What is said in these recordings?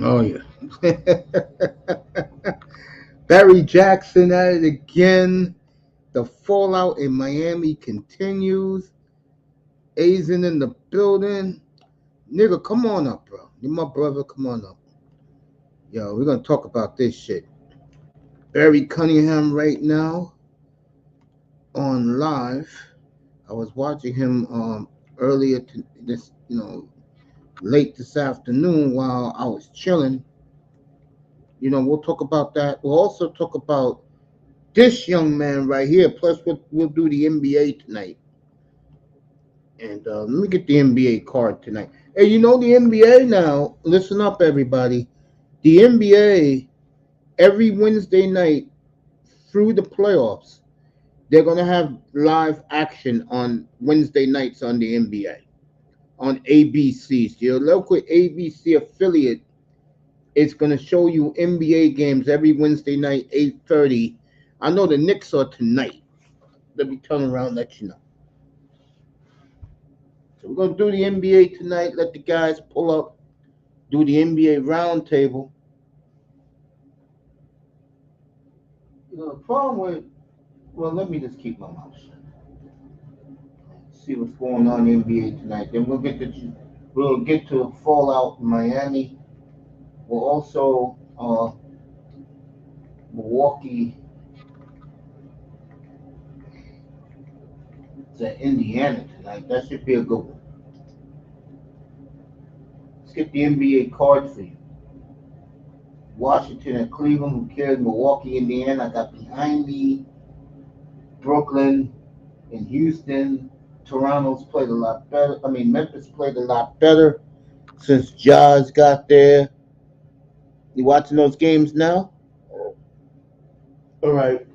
Oh yeah. Barry Jackson at it again. The fallout in Miami continues. Asian in the building. Nigga, come on up, bro. You my brother, come on up. Yo, we're gonna talk about this shit. Barry Cunningham right now on live. I was watching him earlier this, late this afternoon while I was chilling. We'll talk about that. We'll also talk about this young man right here. Plus, we'll do the NBA tonight. And let me get the NBA card tonight. Hey, the NBA now. Listen up, everybody. The NBA every Wednesday night through the playoffs, they're gonna have live action on Wednesday nights on the NBA on ABC. So your local ABC affiliate is gonna show you NBA games every Wednesday night, 8:30. I know the Knicks are tonight. Let me turn around and let you know. So we're gonna do the NBA tonight. Let the guys pull up, do the NBA roundtable. The problem with let me just keep my mouth shut. See what's going on in the NBA tonight. Then we'll get to fallout in Miami. We'll also Milwaukee to Indiana tonight. That should be a good one. Let's get the NBA card for you. Washington and Cleveland. Who cares? Milwaukee, Indiana. I got behind me Brooklyn and Houston. Toronto's played a lot better. I mean, Memphis played a lot better since Jaws got there. You watching those games now? All right.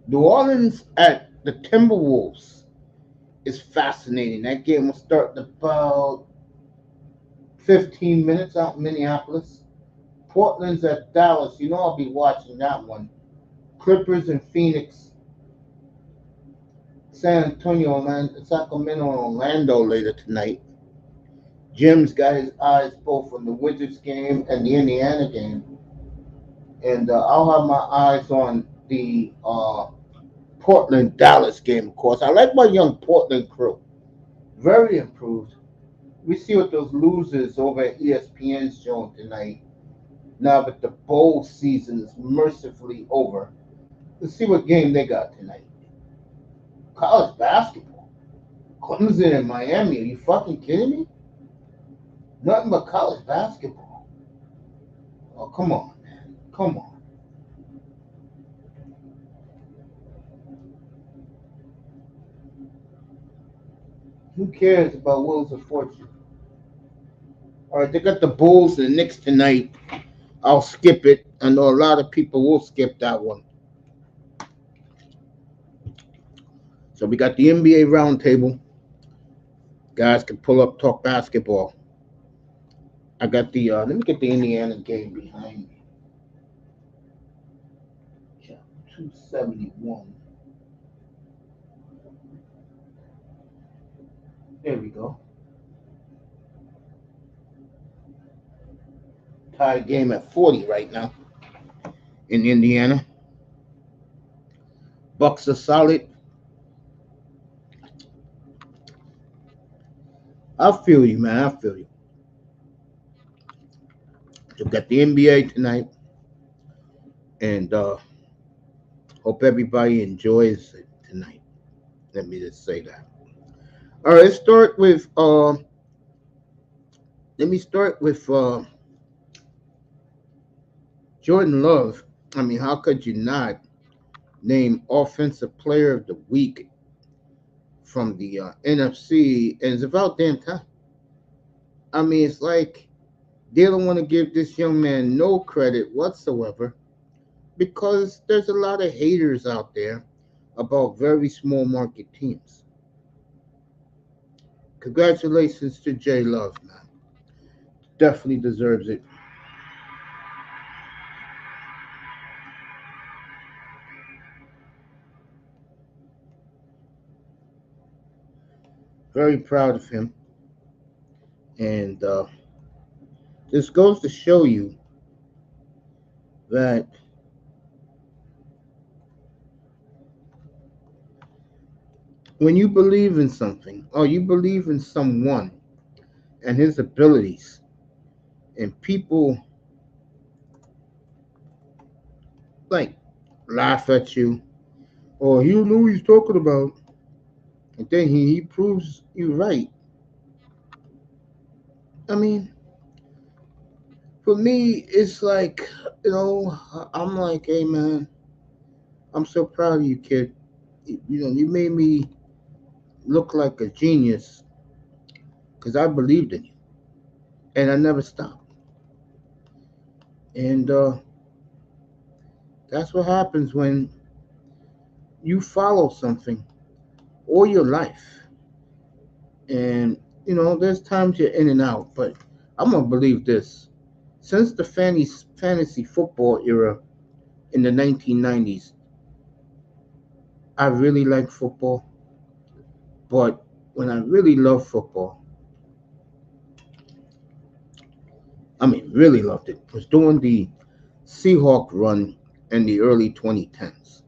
New Orleans at the Timberwolves is fascinating. That game will start in about 15 minutes out in Minneapolis. Portland's at Dallas. I'll be watching that one. Clippers in Phoenix. San Antonio, Sacramento, and Orlando later tonight. Jim's got his eyes both on the Wizards game and the Indiana game. And I'll have my eyes on the Portland Dallas game, of course. I like my young Portland crew. Very improved. We see what those losers over at ESPN's showing tonight. Now that the bowl season is mercifully over, let's see what game they got tonight. College basketball. Clemson and Miami. Are you fucking kidding me? Nothing but college basketball. Oh, come on, man. Come on. Who cares about Wheels of Fortune? All right, they got the Bulls and the Knicks tonight. I'll skip it. I know a lot of people will skip that one. So we got the NBA roundtable. Guys can pull up, talk basketball. I got the let me get the Indiana game behind me. Yeah, 271. There we go. Tie game at 40 right now in Indiana. Bucks are solid. I feel you, man. I feel you. So we got the NBA tonight, and hope everybody enjoys it tonight. Let me just say that. All right, let's start with. Let me start with Jordan Love. I mean, how could you not name Offensive Player of the Week from the N.F.C. And it's about damn time. I mean, it's like they don't want to give this young man no credit whatsoever because there's a lot of haters out there about very small market teams. Congratulations to Jay Love, man. Definitely deserves it. Very proud of him. And This goes to show you that when you believe in something or you believe in someone and his abilities, and people like laugh at you, or you know what he's talking about, and then he proves you right. I mean, for me, it's like, I'm like, hey man, I'm so proud of you, kid. You made me look like a genius because I believed in you, and I never stopped. And that's what happens when you follow something all your life. And there's times you're in and out, but I'm gonna believe this. Since the fantasy football era in the 1990s, I really like football. But when I really loved football, I mean, really loved it, was during the Seahawk run in the early 2010s.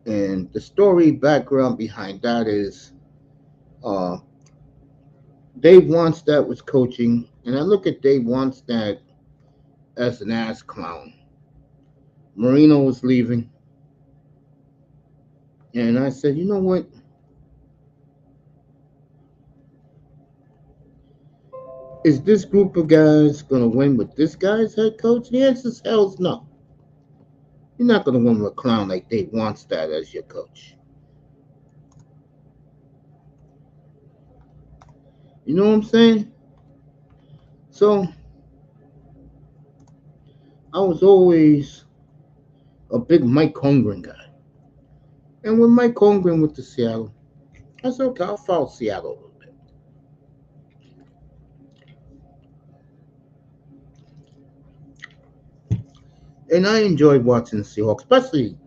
And the story background behind that is uh, Dave Wannstedt was coaching, and I look at Dave Wannstedt as an ass clown. Marino was leaving, and I said, you know what? Is this group of guys going to win with this guy's head coach? The answer is hell's no. You're not going to win with a clown like Dave Wannstedt as your coach. You know what I'm saying? So I was always a big Mike Holmgren guy. And when Mike Holmgren went to Seattle, I said, okay, I'll follow Seattle a little bit. And I enjoyed watching the Seahawks, especially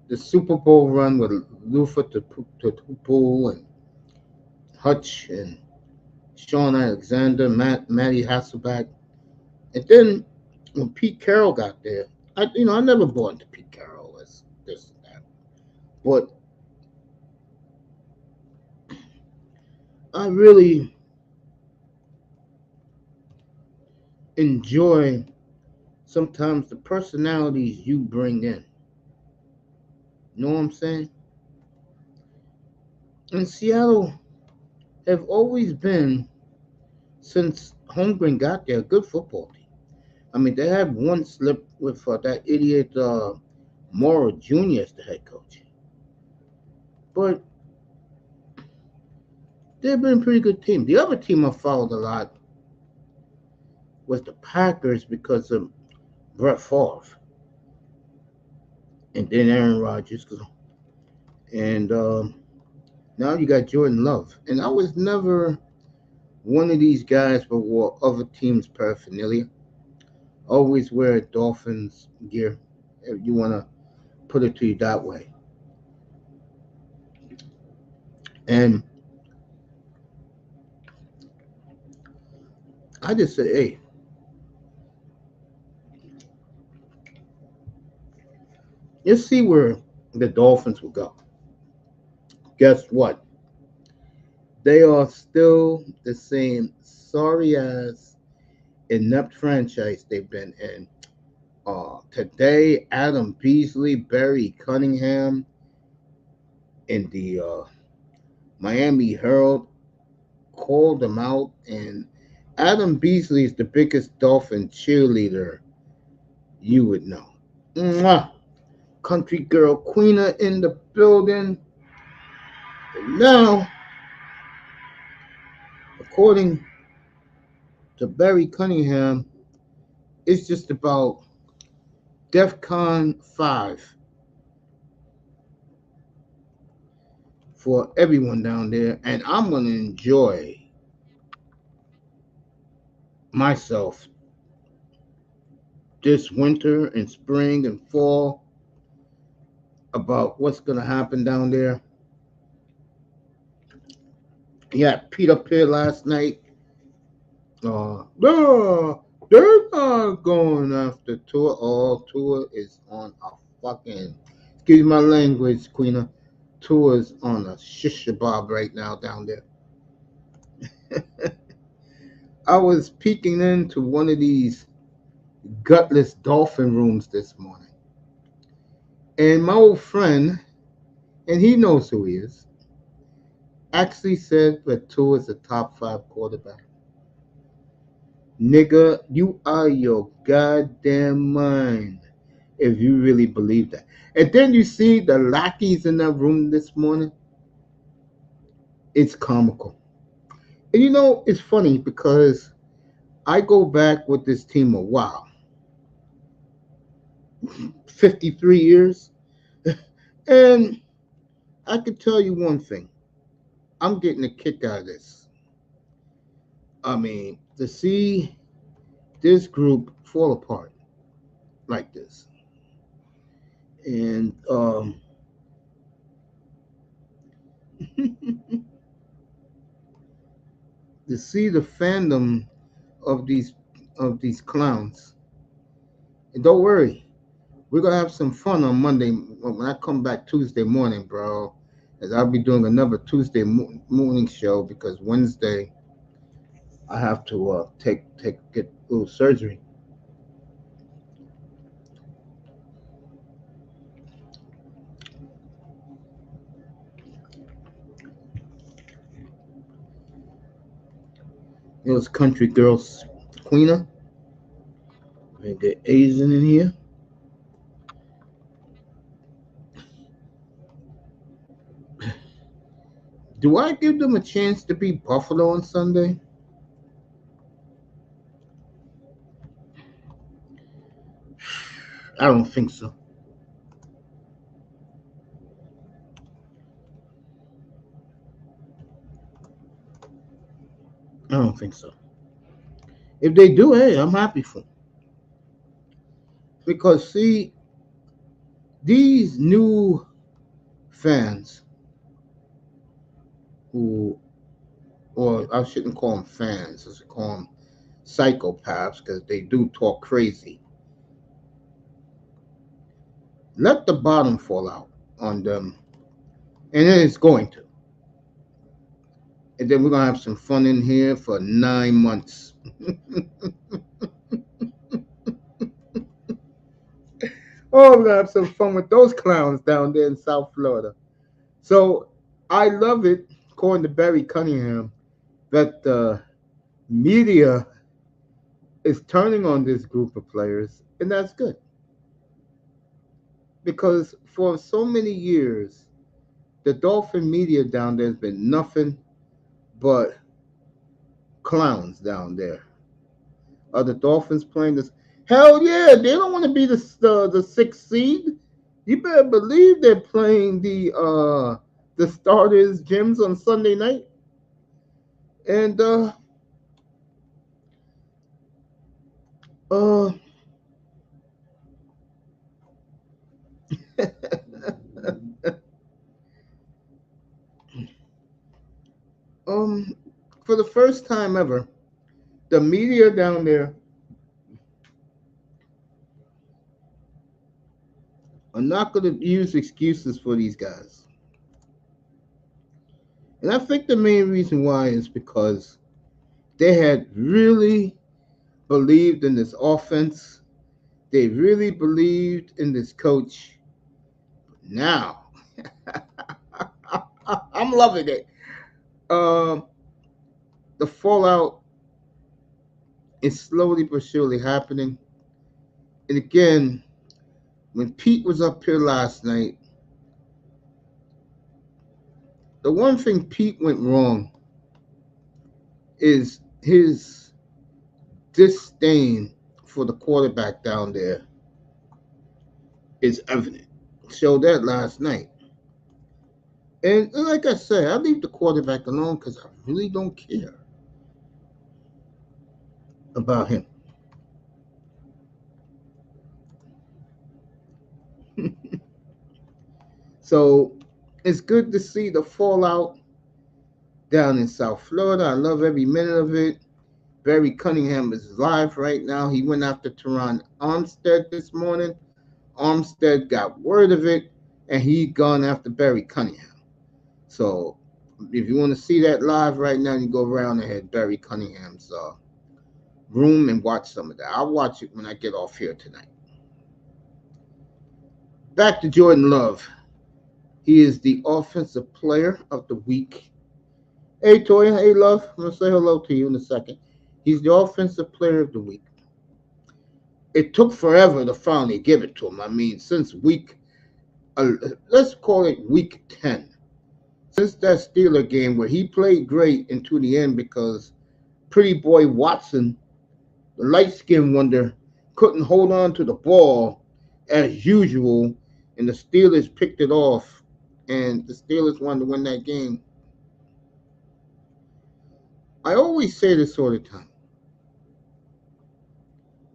the Super Bowl run with Lufa to and Hutch and Sean Alexander, Matty Hasselback. And then when Pete Carroll got there, I never bought into Pete Carroll as this and that. But I really enjoy sometimes the personalities you bring in. You know what I'm saying? And Seattle have always been, since Holmgren got there, a good football team. I mean, they had one slip with that idiot Morrow Jr. as the head coach. But they've been a pretty good team. The other team I followed a lot was the Packers because of Brett Favre and then Aaron Rodgers. And now you got Jordan Love. And I was never one of these guys who wore other teams' paraphernalia. Always wear Dolphins gear if you want to put it to you that way. And I just say, hey, let's see where the Dolphins will go. Guess what? They are still the same sorry ass inept franchise they've been in. Today, Adam Beasley, Barry Cunningham in the Miami Herald called them out, and Adam Beasley is the biggest Dolphin cheerleader you would know. Mwah! Country girl Queena in the building. And now, according to Barry Cunningham, it's just about DEFCON 5 for everyone down there, and I'm going to enjoy myself this winter and spring and fall about what's going to happen down there. Yeah, Pete up here last night No, they're not going after Tua. Oh, Tua is on a fucking, excuse my language, Queena. Tua's on a shish kebab right now down there. I was peeking into one of these gutless dolphin rooms this morning, and my old friend, and he knows who he is, actually said that Tua is a top five quarterback. Nigga, you are your goddamn mind if you really believe that. And then you see the lackeys in that room this morning. It's comical. And you know, it's funny because I go back with this team a while, 53 years. And I can tell you one thing. I'm getting a kick out of this. I mean, to see this group fall apart like this. And to see the fandom of these clowns. And don't worry, we're gonna have some fun on Monday when I come back Tuesday morning, bro. As I'll be doing another Tuesday morning show because Wednesday I have to get a little surgery. It was country girls, Queena. I get Asian in here. Do I give them a chance to be Buffalo on Sunday? I don't think so. I don't think so. If they do, hey, I'm happy for them. Because see, these new fans who, or I shouldn't call them fans, I should call them psychopaths because they do talk crazy. Let the bottom fall out on them, and it's going to. And then we're gonna have some fun in here for 9 months. Oh, we're gonna have some fun with those clowns down there in South Florida. So I love it, according to Barry Cunningham, that the media is turning on this group of players, and that's good because for so many years, the Dolphin media down there has been nothing but clowns down there. Are the Dolphins playing this? Hell yeah, they don't want to be the sixth seed. You better believe they're playing the starters gyms on Sunday night. And uh um for the first time ever, the media down there are not going to use excuses for these guys. And I think the main reason why is because they had really believed in this offense. They really believed in this coach. Now, I'm loving it. Um, the fallout is slowly but surely happening. And again, when Pete was up here last night, the one thing Pete went wrong is his disdain for the quarterback down there is evident. Showed that last night. And like I said, I leave the quarterback alone because I really don't care about him. So it's good to see the fallout down in South Florida. I love every minute of it. Barry Cunningham is live right now. He went after Teron Armstead this morning. Armstead got word of it, and he gone after Barry Cunningham. So if you want to see that live right now, you go around and hit Barry Cunningham's room and watch some of that. I'll watch it when I get off here tonight. Back to Jordan Love. He is the offensive player of the week. Hey, Toya. Hey, Love. I'm going to say hello to you in a second. He's the offensive player of the week. It took forever to finally give it to him. I mean, since uh, let's call it week 10. Since that Steeler game where he played great into the end because Pretty Boy Watson, the light skinned wonder, couldn't hold on to the ball as usual, and the Steelers picked it off, and the Steelers wanted to win that game. I always say this all the time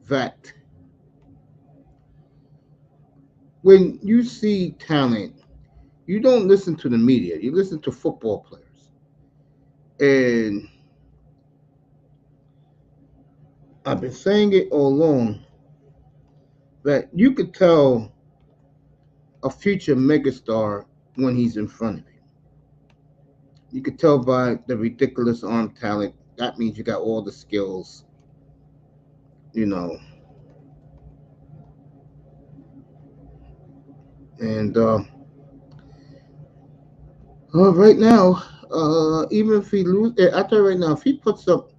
that when you see talent, you don't listen to the media, you listen to football players. And I've been saying it all along that you could tell a future megastar when he's in front of you. You could tell by the ridiculous arm talent. That means you got all the skills, you know. And right now, even if he lose, I tell you right now, if he puts up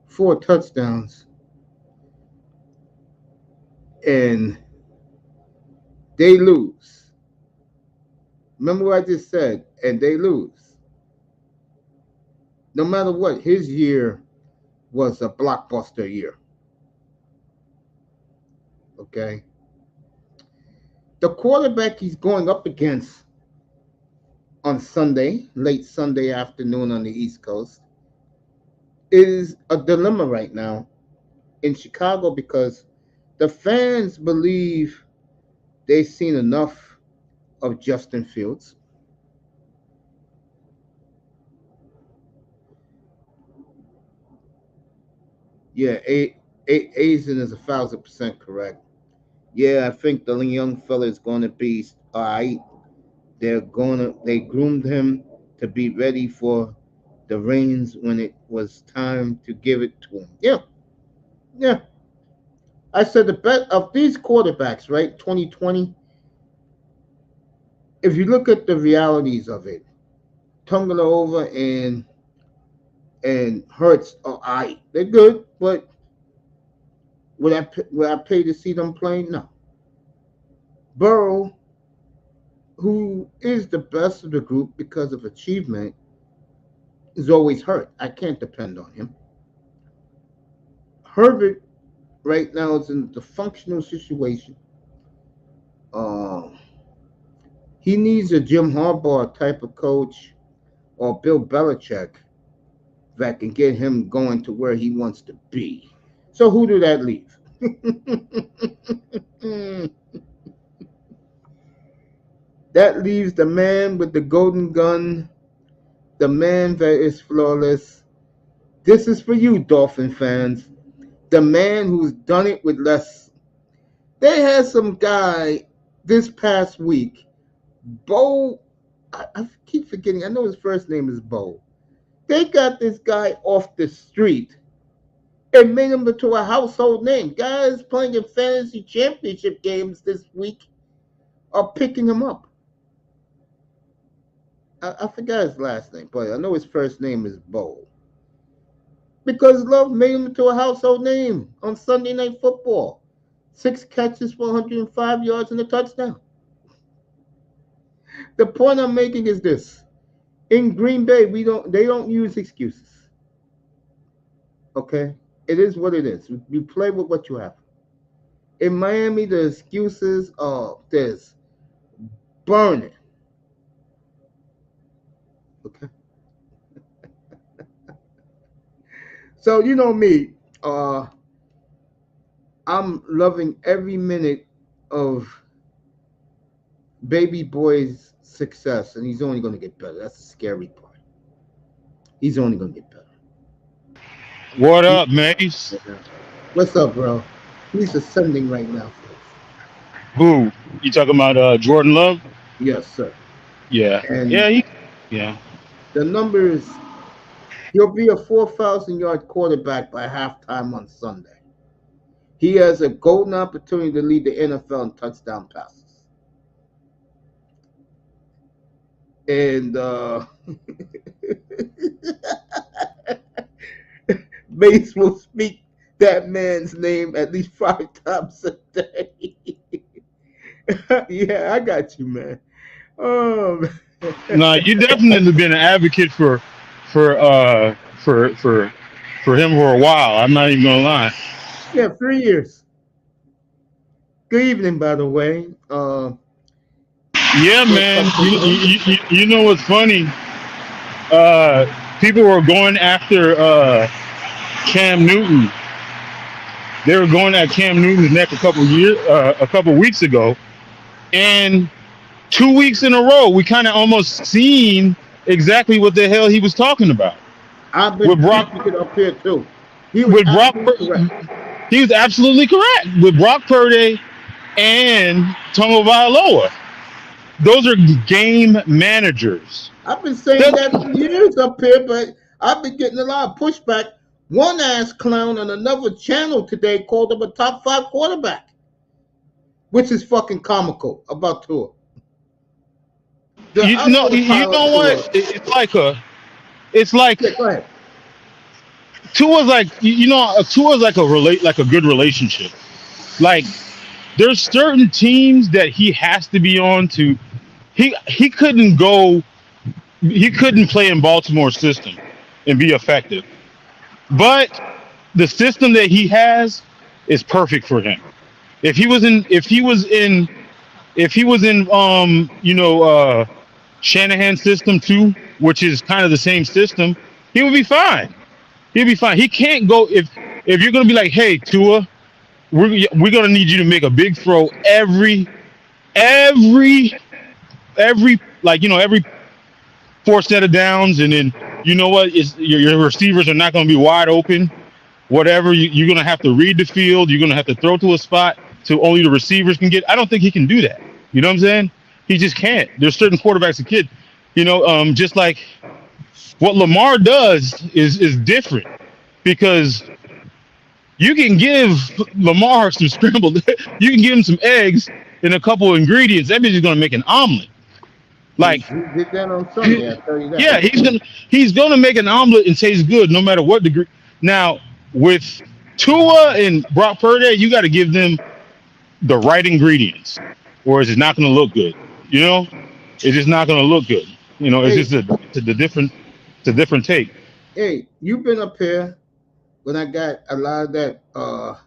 4 touchdowns and they lose, remember what I just said, and they lose. No matter what, his year was a blockbuster year. Okay, the quarterback he's going up against on Sunday, late Sunday afternoon on the East Coast, is a dilemma right now in Chicago because the fans believe they've seen enough of Justin Fields. Yeah, Azen is 1,000% correct. Yeah, I think the young fella is going to be all right. They groomed him to be ready for the reins when it was time to give it to him. Yeah, yeah. I said the best of these quarterbacks, right? 2020. If you look at the realities of it, Tungala and Hurts are I. They're good, but would I pay to see them play? No. Burrow, who is the best of the group because of achievement, is always hurt. I can't depend on him. Herbert right now is in the functional situation. Um, he needs a Jim Harbaugh type of coach or Bill Belichick that can get him going to where he wants to be. So who do that leave? That leaves the man with the golden gun, the man that is flawless. This is for you, Dolphin fans. The man who's done it with less. They had some guy this past week, Bo. I keep forgetting. I know his first name is Bo. They got this guy off the street and made him into a household name. Guys playing in fantasy championship games this week are picking him up. I forgot his last name, but I know his first name is Bo. Because Love made him into a household name on Sunday Night Football. 6 catches for 105 yards and a touchdown. The point I'm making is this. In Green Bay, they don't use excuses. Okay? It is what it is. You play with what you have. In Miami, the excuses are this burning. Okay. So you know me, I'm loving every minute of baby boy's success, and he's only going to get better. That's the scary part. He's only going to get better. What up, Mace? Yeah. What's up, bro? He's ascending right now, folks. Boo. You talking about Jordan Love? Yes, sir. Yeah. And Yeah, yeah. the numbers, he'll be a 4,000-yard quarterback by halftime on Sunday. He has a golden opportunity to lead the NFL in touchdown passes. And Mace will speak that man's name at least 5 times a day. Yeah, I got you, man. Um, No, you definitely been an advocate for uh for for for him for a while. I'm not even gonna lie. yeah, 3 years. Good evening, by the way. Yeah, What's man. up, Christopher? You know what's funny? Uh, People were going after Cam Newton. They were going at Cam Newton's neck a couple weeks ago, and 2 weeks in a row, we kind of almost seen exactly what the hell he was talking about I've been with Brock. preaching it up here too. He was With Brock, absolutely correct. he was absolutely correct with Brock Purdy and Tomo Vailoa. Those are game managers. I've been saying That, that for years up here, but I've been getting a lot of pushback. One ass clown on another channel today called him a top five quarterback, which is fucking comical about Tua. I don't want to you pile up know what? Tua. It's like Yeah, go ahead. Tua's like Tua's like like a good relationship. Like there's certain teams that he has to be on to. He couldn't go. He couldn't play in Baltimore's system and be effective. But the system that he has is perfect for him. If he was in, if he was in, if he was in, Shanahan's system too, which is kind of the same system, he would be fine. He'd be fine. He can't go if you're gonna be like, hey, Tua, we're gonna need you to make a big throw every every four set of downs, and then you know what? Your receivers are not gonna be wide open. Whatever you're gonna have to read the field. You're gonna have to throw to a spot so only the receivers can get. I don't think he can do that. You know what I'm saying? He just can't. There's certain quarterbacks that kid. Just like what Lamar does is different because you can give Lamar some scrambled. You can give him some eggs and a couple of ingredients. That means he's gonna make an omelet. Like, He did that on Sunday. I tell you that. yeah, he's gonna make an omelet and taste good no matter what degree. Now with Tua and Brock Purdy, you got to give them the right ingredients, or it's not gonna look good. You know, it's just not gonna look good. It's Hey, just it's a different take. hey, you've been up here when I got a lot of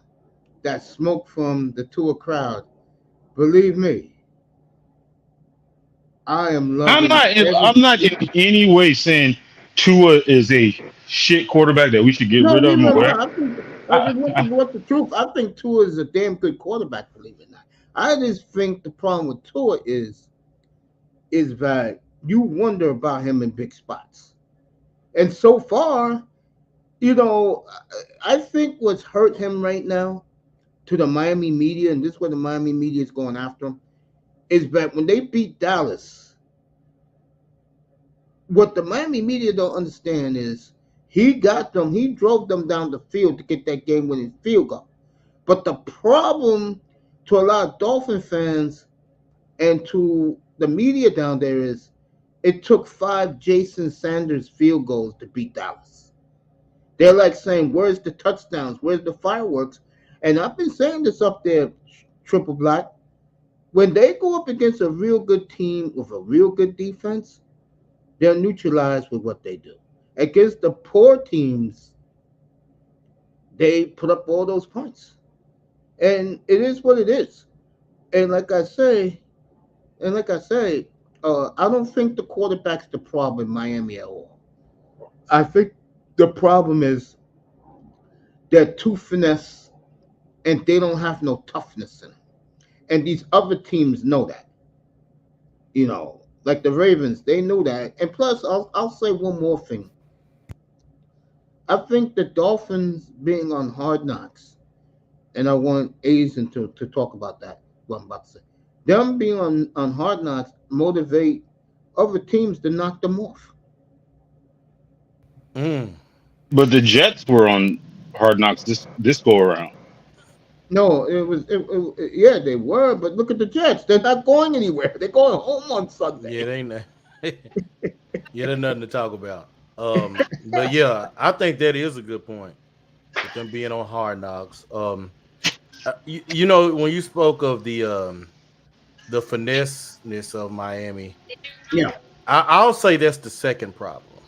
that smoke from the tour crowd. Believe me, I am I'm loving not. every. I'm not in any way saying Tua is a shit quarterback that we should get No, rid of him neither or am whatever. I. I think I, there's nothing I, but the truth. I think Tua is a damn good quarterback. Believe it or not, I just think the problem with Tua is that you wonder about him in big spots, and so far, you know, I think what's hurt him right now to the Miami media, and this is where the Miami media is going after him, is that when they beat Dallas, what the Miami media don't understand is he drove them down the field to get that game winning field goal. But the problem to a lot of Dolphin fans and to the media down there is it took 5 Jason Sanders field goals to beat Dallas. They're like saying, where's the touchdowns? Where's the fireworks? And I've been saying this up there, Triple Black. When they go up against a real good team with a real good defense, they're neutralized with what they do. Against the poor teams, they put up all those points. And it is what it is. And like I say, I don't think the quarterback's the problem in Miami at all. I think the problem is they're too finesse and they don't have no toughness in them. And these other teams know that. Like the Ravens, they knew that. And plus, I'll say one more thing. I think the Dolphins being on Hard Knocks, and I want Asian to talk about that. What I'm about to say. Them being on Hard Knocks motivate other teams to knock them off. Mm. But the Jets were on Hard Knocks this go around. No, yeah, they were, but look at the Jets. They're not going anywhere. They're going home on Yeah, Sunday. they ain't. Yeah, there's nothing to talk about. But yeah, I think that is a good point with them being on Hard Knocks. You know, when you spoke of the finesse-ness of Miami, Yeah. I'll say that's the second problem.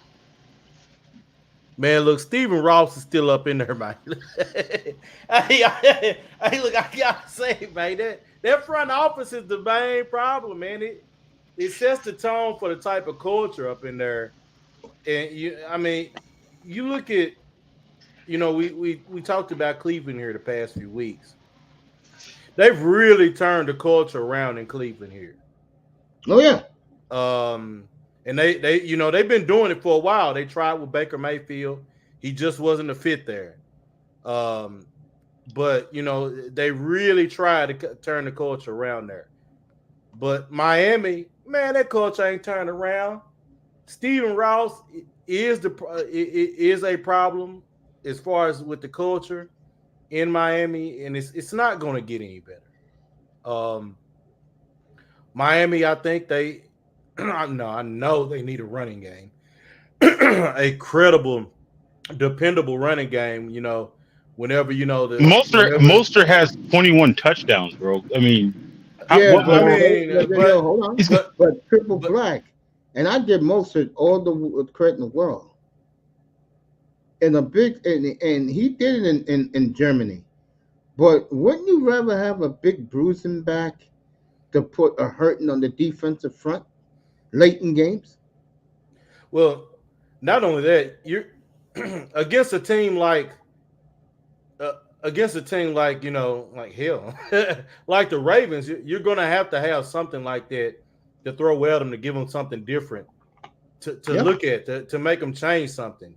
Man, look, Stephen Ross is still up in there, man. Look, I gotta say, man, that front office is the main problem, man. It sets the tone for the type of culture up in there. And I mean, you look at, we talked about Cleveland here the past few weeks. They've really turned the culture around in Cleveland here. Oh yeah. And they've been doing it for a while. They tried with Baker Mayfield. He just wasn't a fit there. But they really tried to turn the culture around there. But Miami, man, that culture ain't turned around. Stephen Ross is a problem as far as with the culture in Miami, and it's not going to get any better. Miami, I think I know they need a running game, a credible, dependable running game. Whenever whenever. Moster has 21 touchdowns, bro. I mean, Yeah, what but I more? mean, yo, hold on. He's But triple but black, and I give Mostert all the credit in the world. And and he did it in Germany. But wouldn't you rather have a big bruising back to put a hurting on the defensive front late in games? well, not only that, you're against a team like uh, like hell, like the Ravens. You're going to have something like that to throw at them to give them something different to Yeah. look at to make them change something.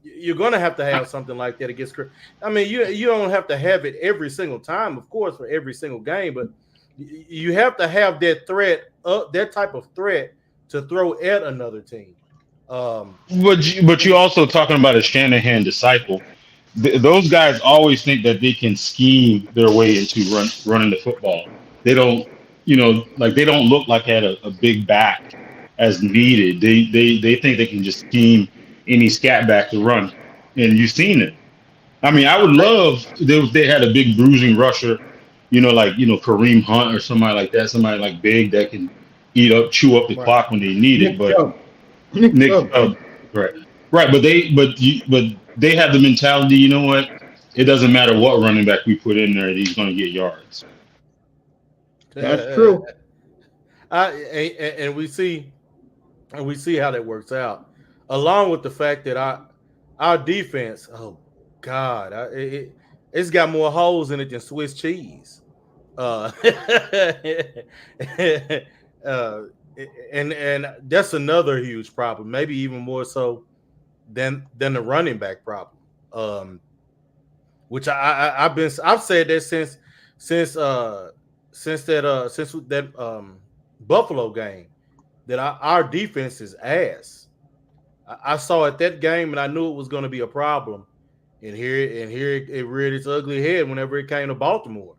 You're going to have something like that against. I mean, you don't have to have it every single time, of course, for every single game, but you have to have that threat, that type of threat to throw at another team. but you also talking about a Shanahan disciple. Those guys always think that they can scheme their way into running the football. They don't, like they don't look like they had a big back as needed. They think they can just scheme any scat back to run, and you've seen it. I mean, I would love they had a big bruising rusher, like Kareem Hunt or somebody like that, somebody like big that can chew up the Right. clock when they need it. Nick But Chubb. Nick Nick Chubb. Chubb, right, right. But they have the mentality. You know what? It doesn't matter what running back we put in there; he's going to get yards. That's true. And we see how that works out, along with the fact that our defense, oh God, it's got more holes in it than Swiss cheese. Uh, uh, and that's another huge problem, maybe even more so than the running back problem. Which I've said that since that Buffalo game that our defense is ass. I saw at that game and I knew it was going to be a problem. And here it reared its ugly head whenever it came to Baltimore.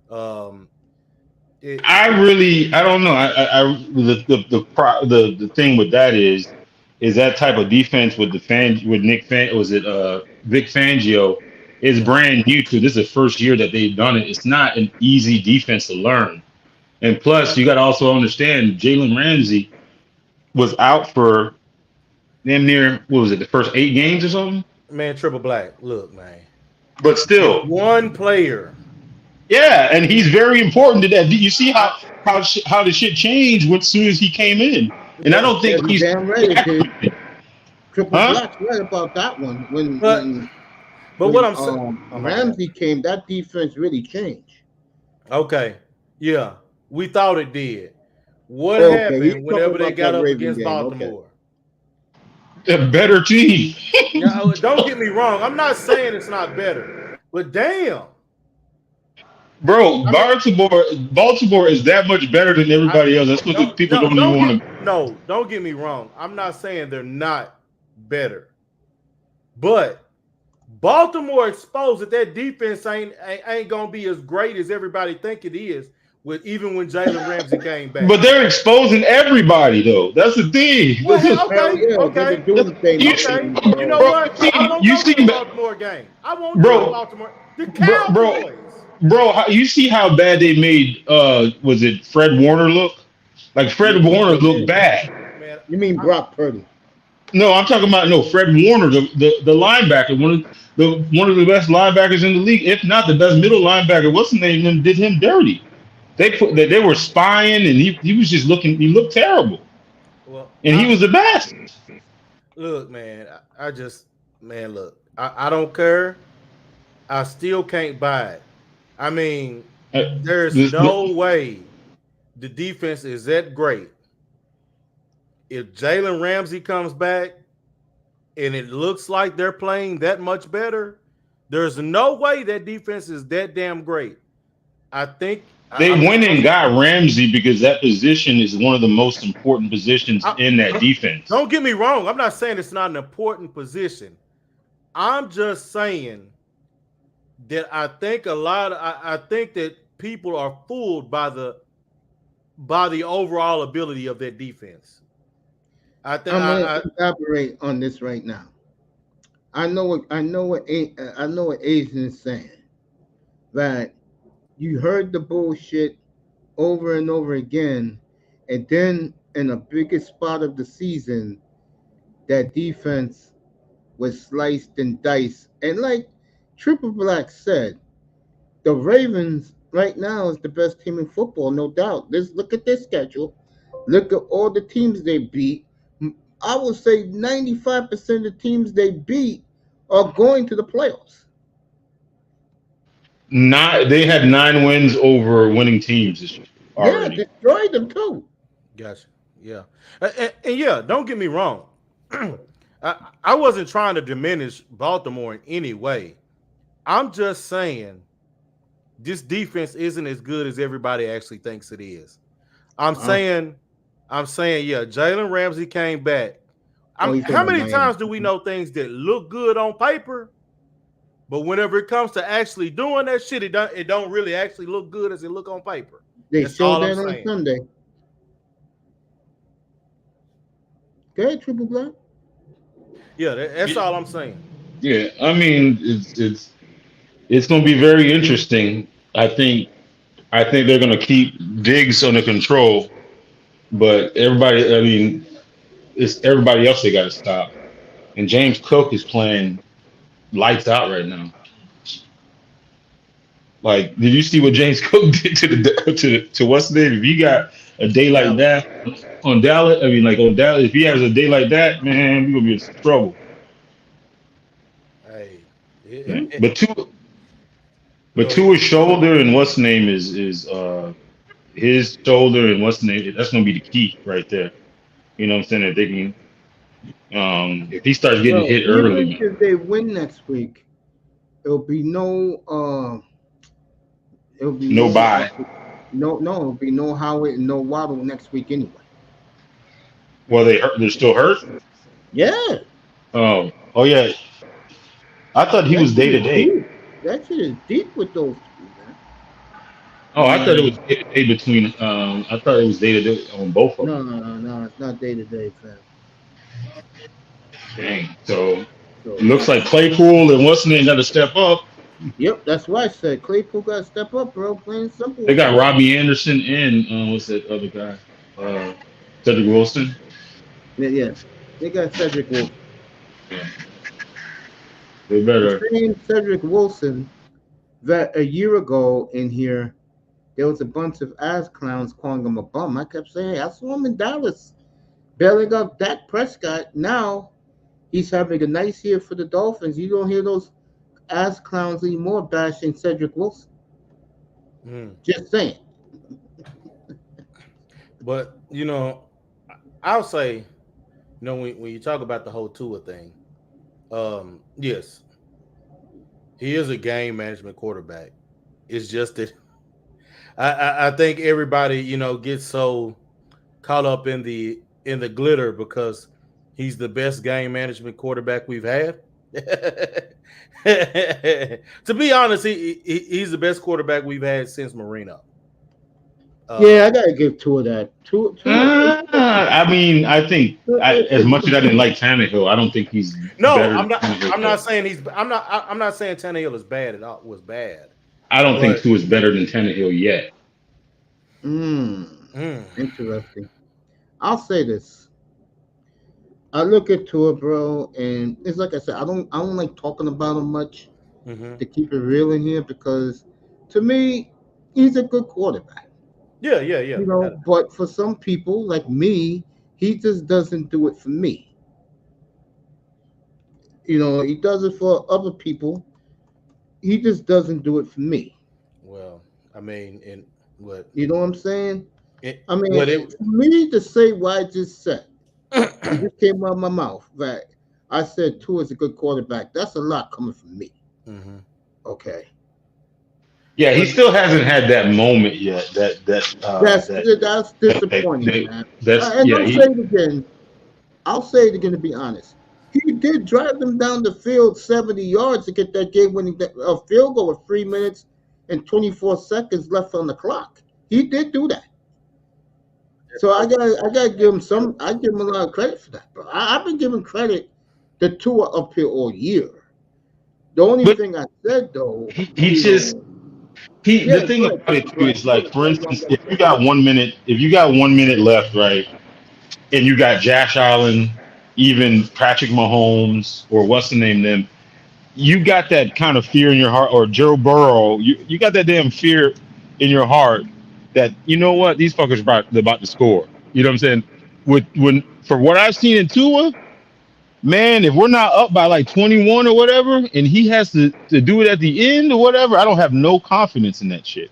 Um, I don't know. The thing with that is that type of defense with Nick Fan was it Vic Fangio is yeah, brand new to this is the first year that they've done it. It's not an easy defense to learn. And plus you got to also understand Jalen Ramsey was out for damn near what was it, the first 8 games or something? man, triple black. Look, man, But it's still, one player. yeah, and he's very important to that. You see I, how the shit changed as soon as he came in, and I but don't Yeah, think you he's damn right it did. Triple huh? Black's right about that one. When but when but what when I'm saying, oh my bad. Ramsey came, that defense really changed. Okay, yeah, we thought it did. What Okay, he's happened talking whenever they about got that up Raven against game. Okay. Baltimore? A better team. Now, don't get me wrong. I'm not saying it's not better, but damn. Bro, I mean, Baltimore is that much better than I everybody else. That's what the people don't even want to. don't get me wrong. I'm not saying they're not better, but Baltimore exposed that defense ain't gonna be as great as everybody think it is. With even when Jalen Ramsey came back. But they're exposing everybody though. That's the thing. Well, Hell okay, yeah, they've okay, been doing the same okay. thing, You know Bro, what? I won't you go to the see, Baltimore game. I won't do the bro, Baltimore. The bro, bro, Cowboys. you see how bad they made was it Fred Warner look? Like Yeah, Fred Warner they looked did. bad. Man, You mean Brock Purdy? No, I'm talking about no Fred Warner, the linebacker, one of the best linebackers in the league, if not the best middle linebacker. What's the name? Them did him dirty. They were spying, and he was just looking. He looked terrible, well, and he was the best. look, man. I just, man, look. I don't care. I still can't buy it. I mean, there's This, no way the defense is that great. If Jalen Ramsey comes back and it looks like they're playing that much better, there's no way that defense is that damn great. I think they I'm went and got Ramsey because that position is one of the most important positions in that defense. don't get me wrong. I'm not saying it's not an important position. I'm just saying that I think I think that people are fooled by the overall ability of that defense. I think I'm gonna elaborate on this right now. I know what Asian is saying. That you heard the bullshit over and over again, and then in the biggest spot of the season, that defense was sliced and diced. And like Triple Black said, the Ravens right now is the best team in football, no doubt. Look at their schedule. Look at all the teams they beat. I would say 95% of the teams they beat are going to the playoffs. They had 9 wins over winning teams Yeah, already. destroyed them too. gotcha. Yeah, and yeah, don't get me wrong. I wasn't trying to diminish Baltimore in any way. I'm just saying this defense isn't as good as everybody actually thinks it is. I'm Uh, saying, yeah, Jalen Ramsey came back. he's talking How about many Miami. times do we know things that look good on paper, but whenever it comes to actually doing that shit, it don't really actually look good as it look on paper. They That's showed all I'm that on saying. Sunday. Go ahead, Triple Black. Yeah, that's all I'm saying. Yeah, I mean it's going to be very interesting. I think they're going to keep Diggs under control, but everybody. I mean, it's everybody else they got to stop. And James Cook is playing lights out right now. Like, did you see what James Cook did to what's the name? If he got a day like Dallas. that on Dallas, I mean, like on Dallas, if he has a day like that, man, we're gonna be in trouble. Hey, Man. But go to ahead. his shoulder and what's the name is his shoulder and what's the name, that's gonna be the key right there. You know what I'm saying? That they can if he starts getting Well, hit early, even man. if they win next week, it'll be it'll be No no bye. it'll be no Howard and no Waddle next week anyway. Well, they're still hurt. Yeah, Oh yeah. I thought he that was shit day to is day. deep. That shit is deep with those two, man. Oh, I thought it was day to day between. I thought it was day to day on both of them. No. It's not day to day, fam. Dang. So it So, looks like Claypool and what's the name got to step up. yep, that's why I said Claypool got to step up, bro. Plain and simple. They got Robbie Anderson and what's that other guy? Cedric Wilson. Yeah. They got Cedric Wilson. Yeah. They The better. same Cedric Wilson that a year ago in here, there was a bunch of ass clowns calling him a bum. I kept saying, I saw him in Dallas, bailing up Dak Prescott. Now he's having a nice year for the Dolphins. You don't hear those ass clowns anymore bashing Cedric Wilson. Mm. Just saying. But I'll say when you talk about the whole Tua thing, yes, he is a game management quarterback. It's just that I think everybody gets so caught up in the glitter because he's the best game management quarterback we've had. To be honest, he's the best quarterback we've had since Marino. Uh, Yeah, I gotta give Tua that. Tua I mean, I think as much as I didn't like Tannehill, I don't think he's no, better than I'm not. Tannehill I'm not yet. saying he's. I'm not saying Tannehill is bad at all. Was bad, I don't think but Tua is better than Tannehill yet. mm, mm, interesting. I'll say this. I look at Tua, bro, and it's like I said, I don't like talking about him much hmm to keep it real in here because to me, he's a good quarterback. yeah. But for some people like me, he just doesn't do it for me. He does it for other people. He just doesn't do it for me. Well, I mean, in what You know what I'm saying? it I mean, what it. for me to say what I just said, it just came out of my mouth that I said Tua is a good quarterback. That's a lot coming from me. hmm Okay, Yeah, he But still hasn't had that moment yet. that's disappointing, That man. that's And yeah. I'll say it again. I'll say it again to be honest. He did drive them down the field 70 yards to get that game-winning field goal with 3 minutes and 24 seconds left on the clock. He did do that. So I gotta give him some. I give him a lot of credit for that, bro. I've been giving credit to Tua up here all year. The only But thing I said though, he just the yeah, thing go ahead, about it go too ahead, is go like, ahead, for go ahead. You want instance, to if you got 1 minute left, right, and you got Josh Allen, even Patrick Mahomes, or what's the name them, you got that kind of fear in your heart, or Joe Burrow, you got that damn fear in your heart that you know what, these fuckers about to score. You know what I'm saying? When for what I've seen in Tua, man, if we're not up by like 21 or whatever, and he has to do it at the end or whatever, I don't have no confidence in that shit.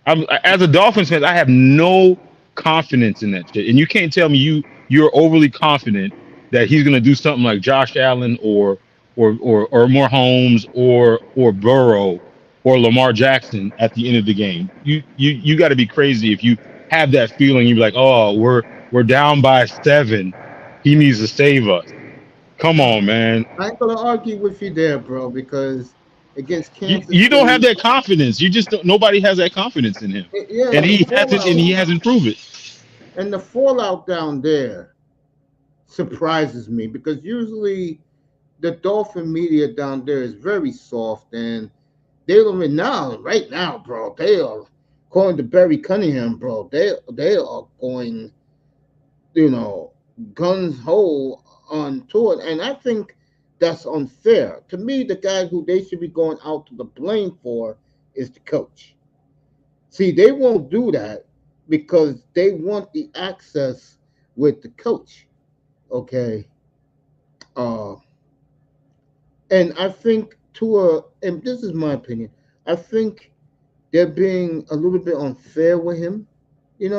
As a Dolphins fan, I have no confidence in that shit. And you can't tell me you're overly confident that he's gonna do something like Josh Allen or more Holmes or Burrow or Lamar Jackson at the end of the game. You got to be crazy if you have that feeling. You're like, oh, we're down by 7. He needs to save us. Come on, man. I ain't gonna argue with you there, bro, because against You, Kansas you don't have City, that confidence. You just don't, nobody has that confidence in him, yeah, and he hasn't proved it. and the fallout down there surprises me because usually the Dolphin media down there is very soft, and they don't even now, right now, bro. They are, according to Barry Cunningham, bro. They are going, you know, guns ho on tour, and I think that's unfair. To me, the guy who they should be going out to the blame for is the coach. See, they won't do that because they want the access with the coach. Okay. Uh, and I think and this is my opinion, I think they're being a little bit unfair with him. It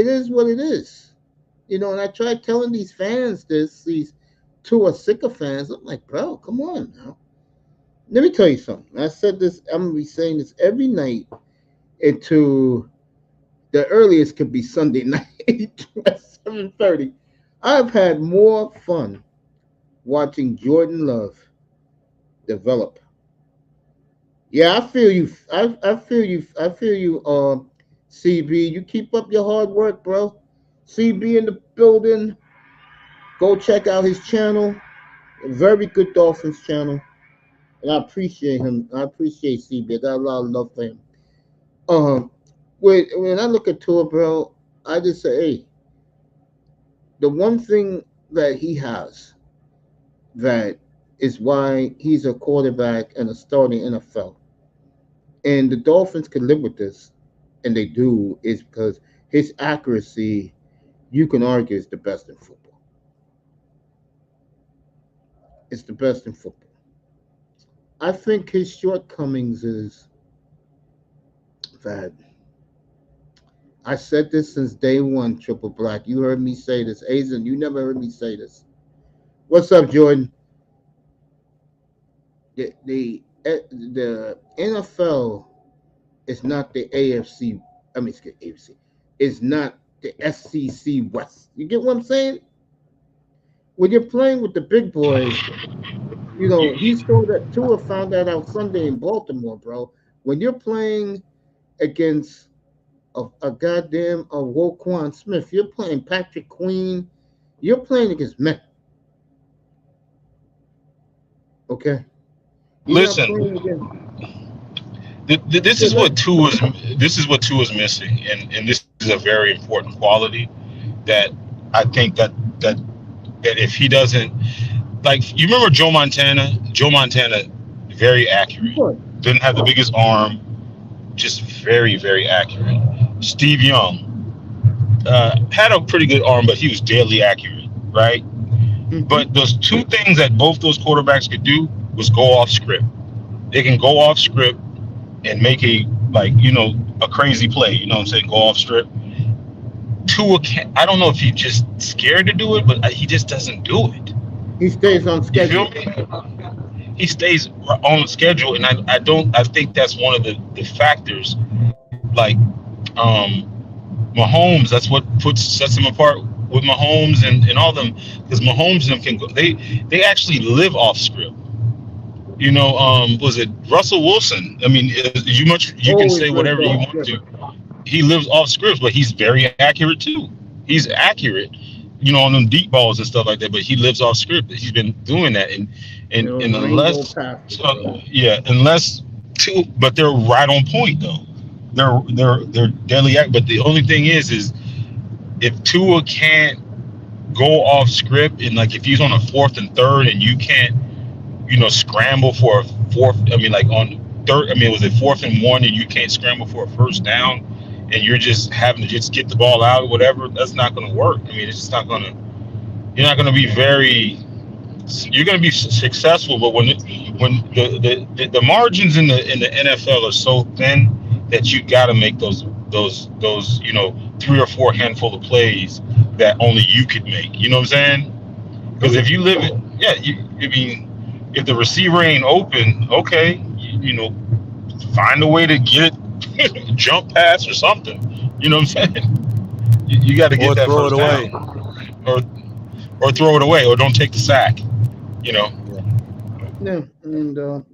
is what it is. And I tried telling these fans this, these Tua sycophants. I'm like, bro, come on now. Let me tell you something. I said this, I'm gonna be saying this every night into the earliest could be Sunday night at 7:30. I've had more fun watching Jordan Love develop. Yeah, I feel you. I feel you. I feel you. CB, you keep up your hard work, bro. CB in the building. Go check out his channel. A very good Dolphins channel, and I appreciate him. I appreciate CB. I got a lot of love for him. Um, when I look at Tua, bro, I just say, hey, the one thing that he has that is why he's a quarterback and a starting NFL, and the Dolphins can live with this, and they do, is because his accuracy, you can argue, is the best in football. It's the best in football. I think his shortcomings is that I said this since day one, Triple Black. You heard me say this. Azen, you never heard me say this. What's up, Jordan? The NFL is not the AFC. I mean, excuse AFC. It's not the SEC West. You get what I'm saying? When you're playing with the big boys, he saw that Tua found that out Sunday in Baltimore, bro. When you're playing against a goddamn Woquan Smith, you're playing Patrick Queen, you're playing against men, okay? You're not playing Listen, against. this Yeah, is what two is missing, and this is a very important quality that I think that if he doesn't, like, you remember Joe Montana, very accurate, what? didn't have the biggest arm, just very very accurate. Steve Young had a pretty good arm, but he was deadly accurate, right? Mm-hmm. But those two things that both those quarterbacks could do was go off script. They can go off script and make a, like, a crazy play. You know what I'm saying? Go off script. Tua can't. I don't know if he's just scared to do it, but he just doesn't do it. He stays on You feel schedule. me? He stays on schedule, and I don't. I think that's one of the factors. Like, Mahomes, that's what sets him apart with Mahomes and all them, because Mahomes and them can go. They actually live off script. Was it Russell Wilson? I mean, you can say Always lives whatever you off want script. to. He lives off scripts, but he's very accurate too. He's accurate, on them deep balls and stuff like that. But he lives off script. He's been doing that, and Rainbow unless, passes, bro. yeah, unless two, but they're right on point though. They're deadly act. But the only thing is if Tua can't go off script, and like if he's on a fourth and third and you can't, scramble for a fourth. I mean, like on third. I mean, was it fourth and one and you can't scramble for a first down, and you're just having to just get the ball out or whatever? That's not going to work. I mean, it's just not going to. You're not going to be very. You're going to be successful, but when the margins in the NFL are so thin that you got to make those 3 or 4 handful of plays that only you could make. You know what I'm saying? Because if you live it, yeah, I mean, if the receiver ain't open, okay, find a way to get it, jump pass or something. You know what I'm saying? You got to Or get that throw it first away. down, or throw it away, or don't take the sack. You know. Yeah, and go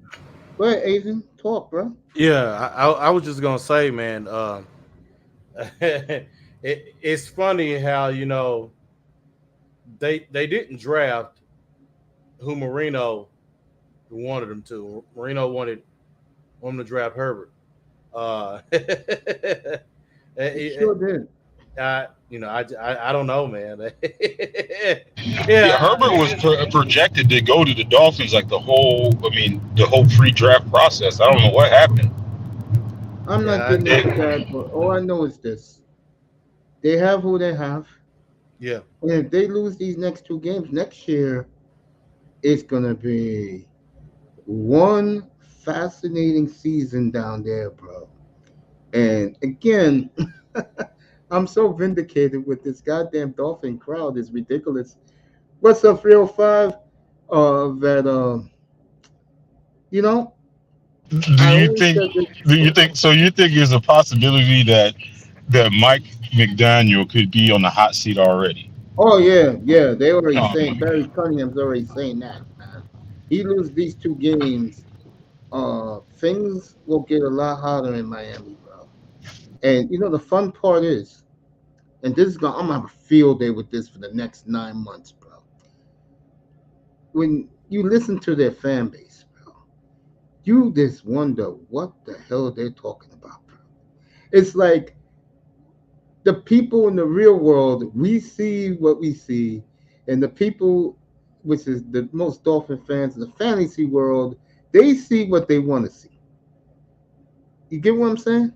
ahead, Azen, talk, bro. Yeah, I was just gonna say, man. It's funny how they didn't draft who Marino wanted them to. Marino wanted him to draft Herbert. It, He sure it, did. I don't know, man. Yeah, Yeah, Herbert was projected to go to the Dolphins like the whole pre-draft process. I don't know what happened. I'm not yeah, getting into that, but all I know is this: they have who they have, yeah. and if they lose these next 2 games next year, it's gonna be one fascinating season down there, bro. And again, I'm so vindicated with this goddamn Dolphin crowd. It's ridiculous. What's up, 305? That you know, Do I you always think? said this. Do you think? So you think there's a possibility that Mike McDaniel could be on the hot seat already? Oh yeah, yeah. They already saying Um, Barry Cunningham's already saying that, man. He lose these 2 games, things will get a lot hotter in Miami, bro. And the fun part is, and this is I'm gonna have a field day with this for the next 9 months, bro. When you listen to their fan base, bro, you just wonder what the hell they're talking about, bro. It's like the people in the real world, we see what we see, and the people, which is the most Dolphin fans in the fantasy world, they see what they want to see. You get what I'm saying?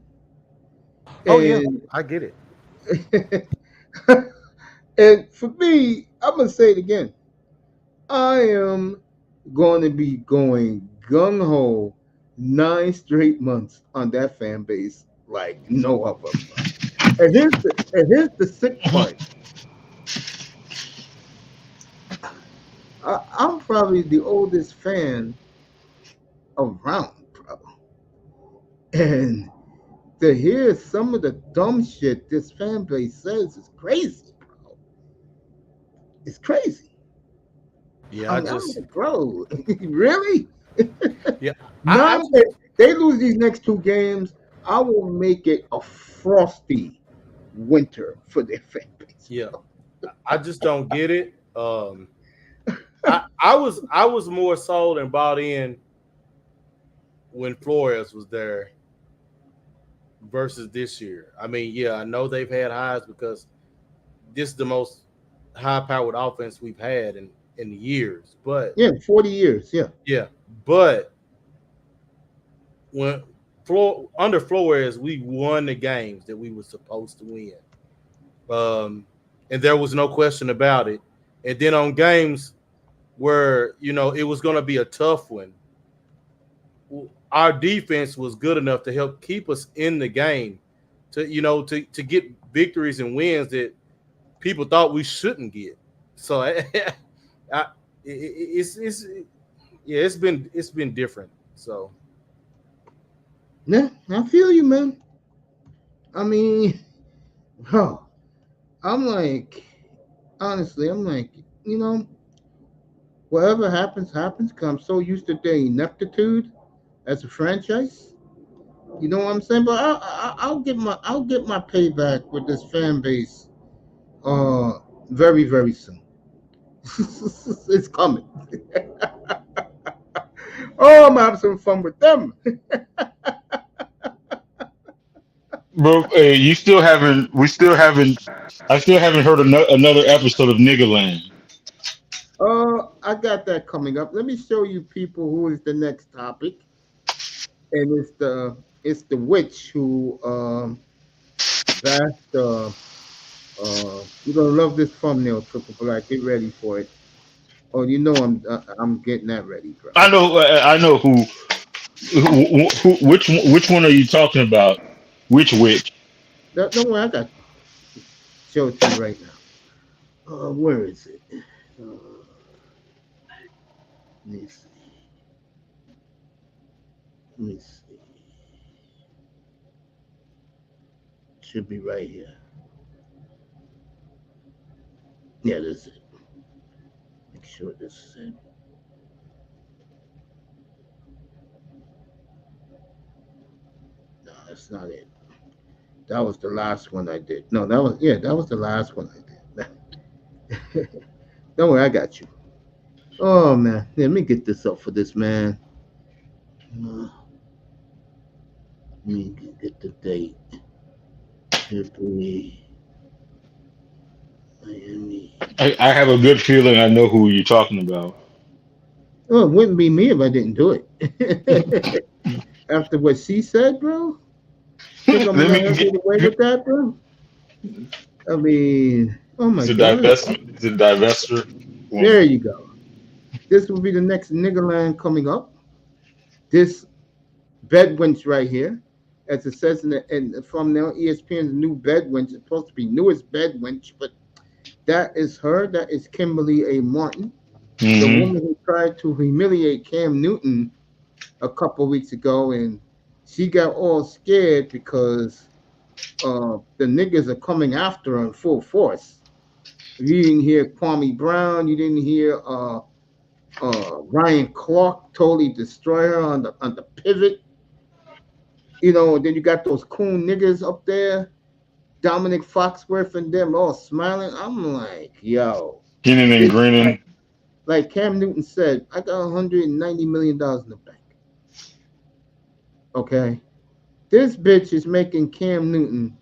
Oh yeah, And I get it. and for me, I'm gonna say it again. I am going to be going gung ho 9 straight months on that fan base like no other, bro. And here's the sick part. I'm probably the oldest fan around, bro. And to hear some of the dumb shit this fan base says is crazy, bro. It's crazy. Yeah, I'm like, bro, really? yeah, I Now just that they lose these next two games, I will make it a frosty winter for their fan base, yeah, bro. I just don't get it. I was more sold and bought in when Flores was there versus this year. I mean, yeah, I know they've had highs because this is the most high-powered offense we've had in years. But Yeah, 40 years. Yeah. yeah, but when under Flores, we won the games that we were supposed to win, and there was no question about it. And then on games where it was going to be a tough one, our defense was good enough to help keep us in the game, to get victories and wins that people thought we shouldn't get. So I, it's yeah, it's been different. So Yeah, I feel you, man. I mean, bro, I'm like, honestly, I'm like, you know, whatever happens, happens. Cause I'm so used to their ineptitude as a franchise. You know what I'm saying? But I'll get my payback with this fan base. Uh, very very soon. It's coming. Oh, I'm having some fun with them. Bro, hey, you still haven't. We still haven't. I still haven't heard another episode of Niggaland. I got that coming up. Let me show you people who is the next topic, and it's the witch who bashed. You're gonna love this thumbnail, Triple Black. Get ready for it. Oh, I'm getting that ready, bro. I know. I know which one are you talking about? Which witch? Don't worry, I got you. Show it to you right now. Where is it? Let me see. Let me see. Should be right here. Yeah, this is it. Make sure this is it. No, that's not it. That was the last one I did. No, that was the last one I did. Don't worry, I got you. Oh man, let me get this up for this man. Let me get the date. Should be Miami. I have a good feeling I know who you're talking about. Oh, it wouldn't be me if I didn't do it. After what she said, bro, think I'm gonna Let let me her get. get away with that, bro? I mean, oh my It's a god. divestment. It's a divester There woman. you go. This will be the next Niggerland coming up. This bed winch right here, as it says in the thumbnail, ESPN's new bed winch is supposed to be newest bed winch, but that is her. That is Kimberly A. Martin, the Hmm. woman who tried to humiliate Cam Newton a couple weeks ago, and she got all scared because the niggas are coming after her in full force. You didn't hear Kwame Brown. You didn't hear Ryan Clark totally destroy her on the pivot. Then you got those coon niggas up there, Dominic Foxworth and them all smiling. I'm like, yo, Grinning and this grinning. like Cam Newton said, I got $190 million in the bank. Okay, this bitch is making Cam Newton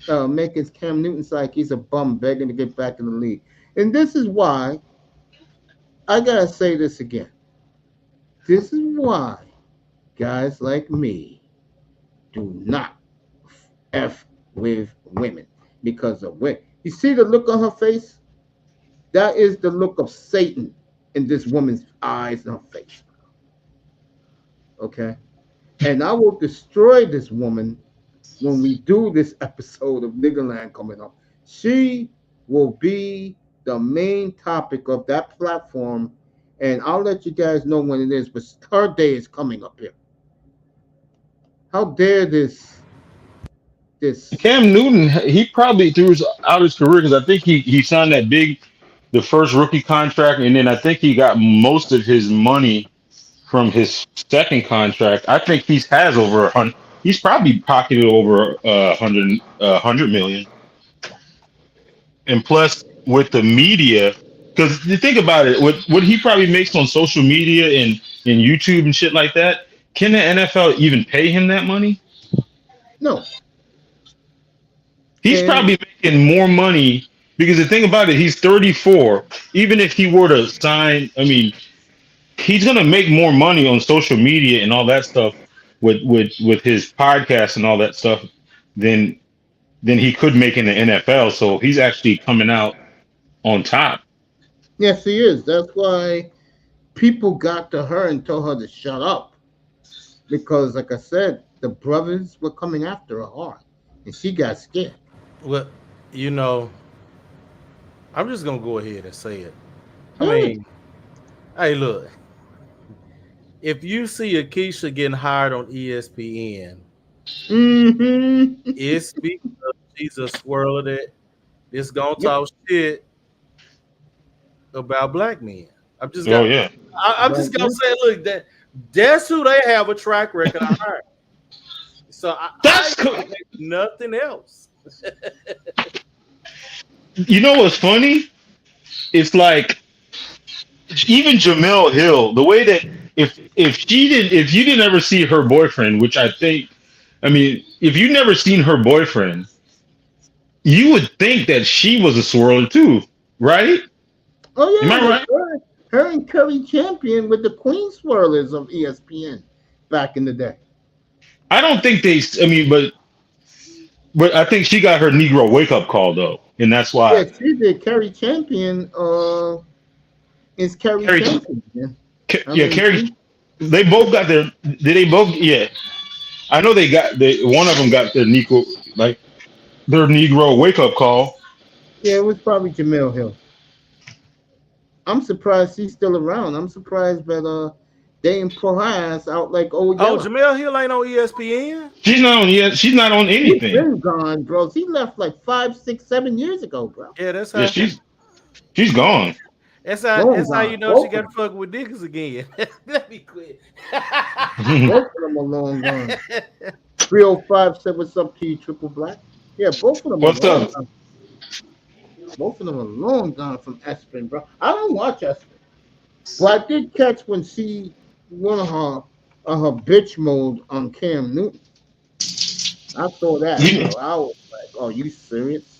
like he's a bum begging to get back in the league. And this is why I gotta say this again. This is why guys like me do not f with women because of women. You see the look on her face? That is the look of Satan in this woman's eyes and her face. Okay, and I will destroy this woman when we do this episode of Niggerland coming up. She will be the main topic of that platform, and I'll let you guys know when it is. But her day is coming up here. How dare this? Cam Newton, he probably threw out his career because I think he signed the first rookie contract, and then I think he got most of his money from his second contract. I think he has over 100. He's probably pocketed over 100 million, and plus with the media, because you think about it, what he probably makes on social media and YouTube and shit like that. Can the NFL even pay him that money? No. He's And probably making more money because the thing about it, he's 34. Even if he were to sign, I mean, he's gonna make more money on social media and all that stuff with his podcast and all that stuff than he could make in the NFL. So he's actually coming out on top. yes, he is. That's why people got to her and told her to shut up. Because, like I said, the brothers were coming after her hard. And she got scared. Well, you know, I'm just gonna go ahead and say it. I Hey. mean, hey, look, if you see Akeisha getting hired on ESPN, Mm-hmm. it's because she's a swirler that's gonna Yep. talk shit about black men. I'm just Oh gonna, yeah, I'm just gonna say, look, that's who they have a track record of hiring. So I that's cool. expect nothing else. You know what's funny? It's like even Jamel Hill, the way that if you didn't ever see her boyfriend, which I mean, if you never seen her boyfriend, you would think that she was a swirler too, right? Oh, Am yeah. I right? Her and Curry Champion with the Queen Swirlers of ESPN back in the day. I don't think they. I mean, but I think she got her Negro wake up call though, and that's Yeah, why she did. Curry Champion is Curry Carrie, Champion. Yeah. I yeah, mean, Carrie. They both got their. Did they both? Yeah, I know they got. One of them got their their Negro wake up call. yeah, it was probably Jamel Hill. I'm surprised she's still around. I'm surprised that they didn't pull her ass out like old Oh, Yeller. Jamel Hill ain't on ESPN. She's not on yet. She's not on She's anything. been gone, bro. She left like 5, 6, 7 years ago, bro. Yeah, that's Yeah, how. she's gone. Long That's how you gone. know she Both got of to fuck with niggas again. Let me quit. both of them are long gone. 305 said, "What's up to you, Triple Black?" Yeah, both of them are What's long up? gone. Both of them are long gone from Espen, bro. I don't watch Espen, but I did catch when she went on her bitch mode on Cam Newton. I saw that, You, bro. I was like, "Are you serious?"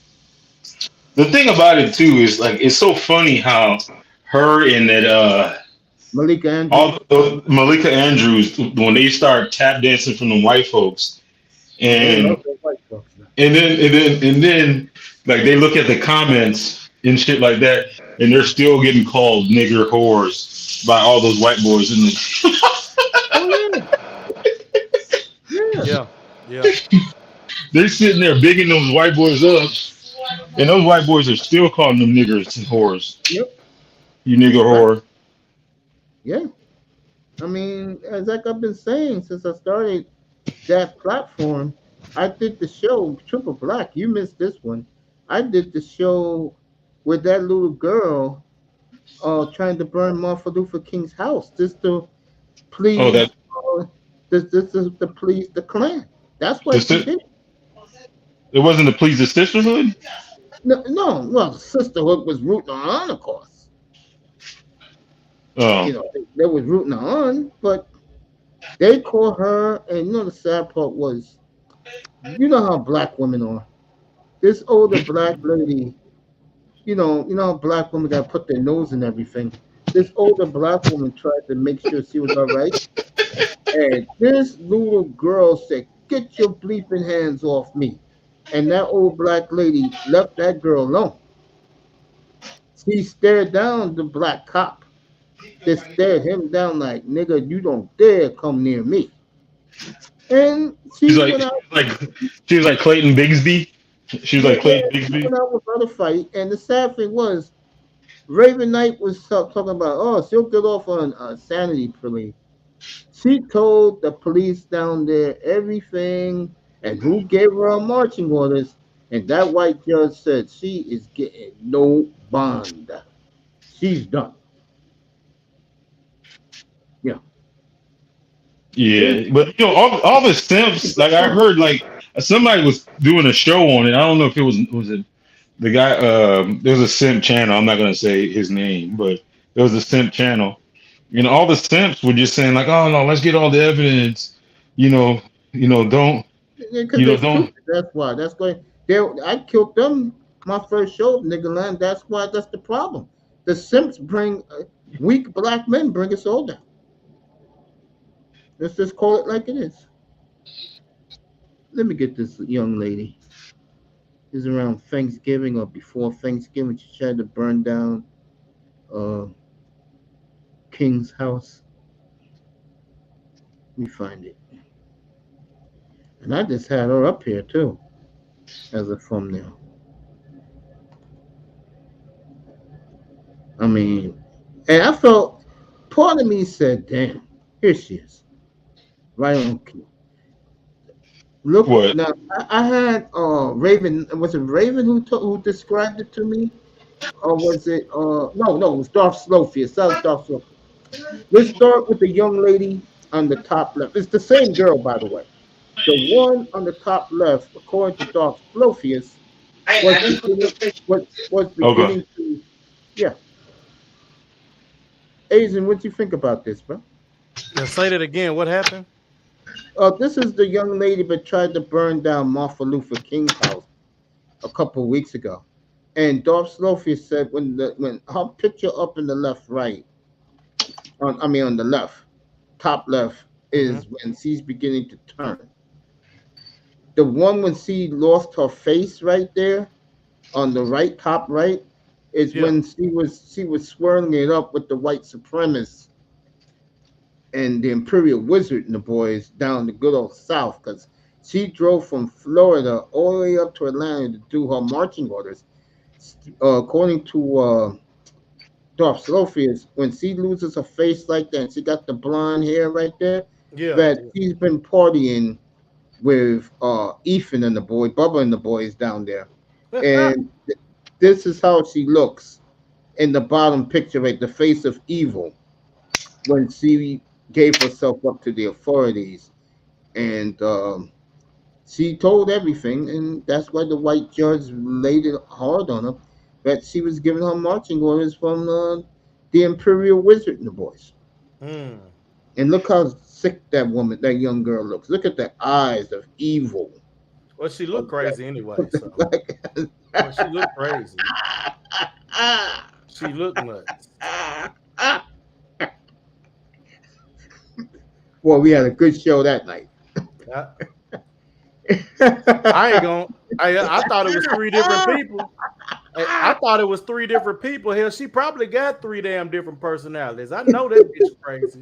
the thing about it too is like it's so funny how her and that Malika Andrews. all Malika Andrews when they start tap dancing from the white folks Oh, they and love those white folks now. and then like they look at the comments and shit like that and they're still getting called nigger whores by all those white boys in the Oh yeah, yeah. Yeah, yeah. they're sitting there bigging those white boys up and those white boys are still calling them niggers and whores. Yep. You nigger Right. whore. Yeah. I mean, as like I've been saying since I started that platform, I did the show Triple Black. You missed this one. I did the show with that little girl trying to burn Martin Luther King's house just to Oh, please that this is to please the Klan. That's why the, she si- did it. it wasn't to please the sisterhood. No, no, well, the sisterhood was rooting her on, of course. Oh, You know, they was rooting her on, but they called her, and you know the sad part was, you know how black women are. This older black lady, you know how black women got to put their nose in everything. This older black woman tried to make sure she was all right, and this little girl said, "Get your bleeping hands off me!" And that old black lady left that girl alone. She stared down the black cop. Just stared him down like, "Nigga, you don't dare come near me." And She's she like, went out. she was like Clayton Bigsby. She was Yeah, like yeah, Clayton she Bigsby. went out with her to fight. And the sad thing was, Raven Knight was talking about, oh, she'll get off on a sanity plea. She told the police down there everything and who gave her marching orders. And that white judge said she is getting no bond. She's done. Yeah. This Yeah, but all the simps, like I heard, like somebody was doing a show on it. I don't know if it was it the guy. There was a simp channel. I'm not gonna say his name, but there was a simp channel. All the simps were just saying like, "Oh no, let's get all the evidence." You know, don't because they're don't. stupid. That's why. That's why I killed them my first show, nigga land. That's why that's the problem. The simps bring weak black men bring us all down. Let's just call it like it is. Let me get this young lady. Is around Thanksgiving or before Thanksgiving. She tried to burn down uh, King's house. Let me find it. And I just had her up here too as a thumbnail. I mean, and I felt part of me said, "Damn, here she is, right on cue." Look What? now, I had Raven. Was it Raven who described it to me, or was it no, it was Darth Slofius. That was Darth Slofius. Let's start with the young lady on the top left. It's the same girl, by the way. The one on the top left, according to Darth Slofius, was beginning was Okay. beginning to yeah. Asian, what do you think about this, bro? Yeah, say that again. What happened? This is the young lady that tried to burn down Martin Luther King's house a couple of weeks ago. And Darth Slofius said when her picture up in the left right, on the left, top left, Mm-hmm. is when she's beginning to turn. The one when she lost her face right there on the right, top right, is Yeah. when she was swirling it up with the white supremacists and the Imperial Wizard and the boys down the good old South, because she drove from Florida all the way up to Atlanta to do her marching orders. According to Darth Slofius, when she loses her face like that, and she got the blonde hair right there, Yeah. that she's been partying with Ethan and the boy, Bubba and the boys down there. Yeah. And this is how she looks in the bottom picture, right? The face of evil when she gave herself up to the authorities. And she told everything, and that's why the white judge laid it hard on her that she was giving her marching orders from the Imperial Wizard and the boys. Hmm. And look how sick that young girl looks. Look at the eyes of evil. Well, she Of looked crazy anyway. that, So, like, well, she looked crazy. She looked nuts. Boy, we had a good show that night. I, I ain't gonna. I thought it was three different people. I thought it was three different people. Hell, she probably got three damn different personalities. I know that bitch crazy.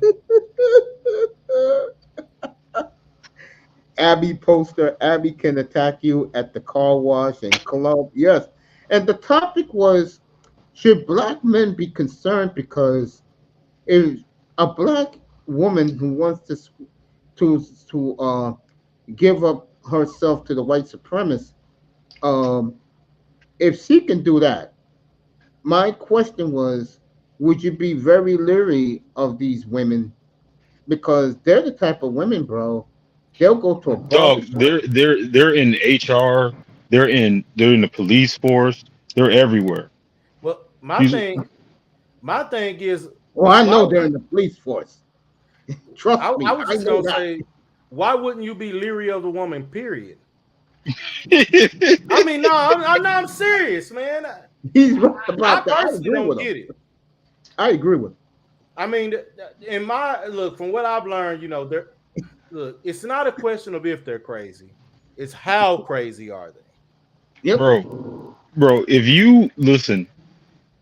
Abby poster. Abby can attack you at the car wash and club. Yes. And the topic was, should black men be concerned because if a black woman who wants to give up herself to the white supremacists, um, if she can do that, my question was, would you be very leery of these women because they're the type of women, bro. They'll go to a Dog, barber shop. they're in HR. They're in the police force. They're everywhere. Well, You, my thing is, Oh, I why know they're would in the police force. Trust I me, was I just know gonna that. say, why wouldn't you be leery of the woman? Period. I you mean, no, I'm serious, man. He's right I about that. I personally agree don't with him. get it. I agree with him. I mean, in my look, from what I've learned, there. Look, it's not a question of if they're crazy; it's how crazy are they. Yep. bro. If you listen,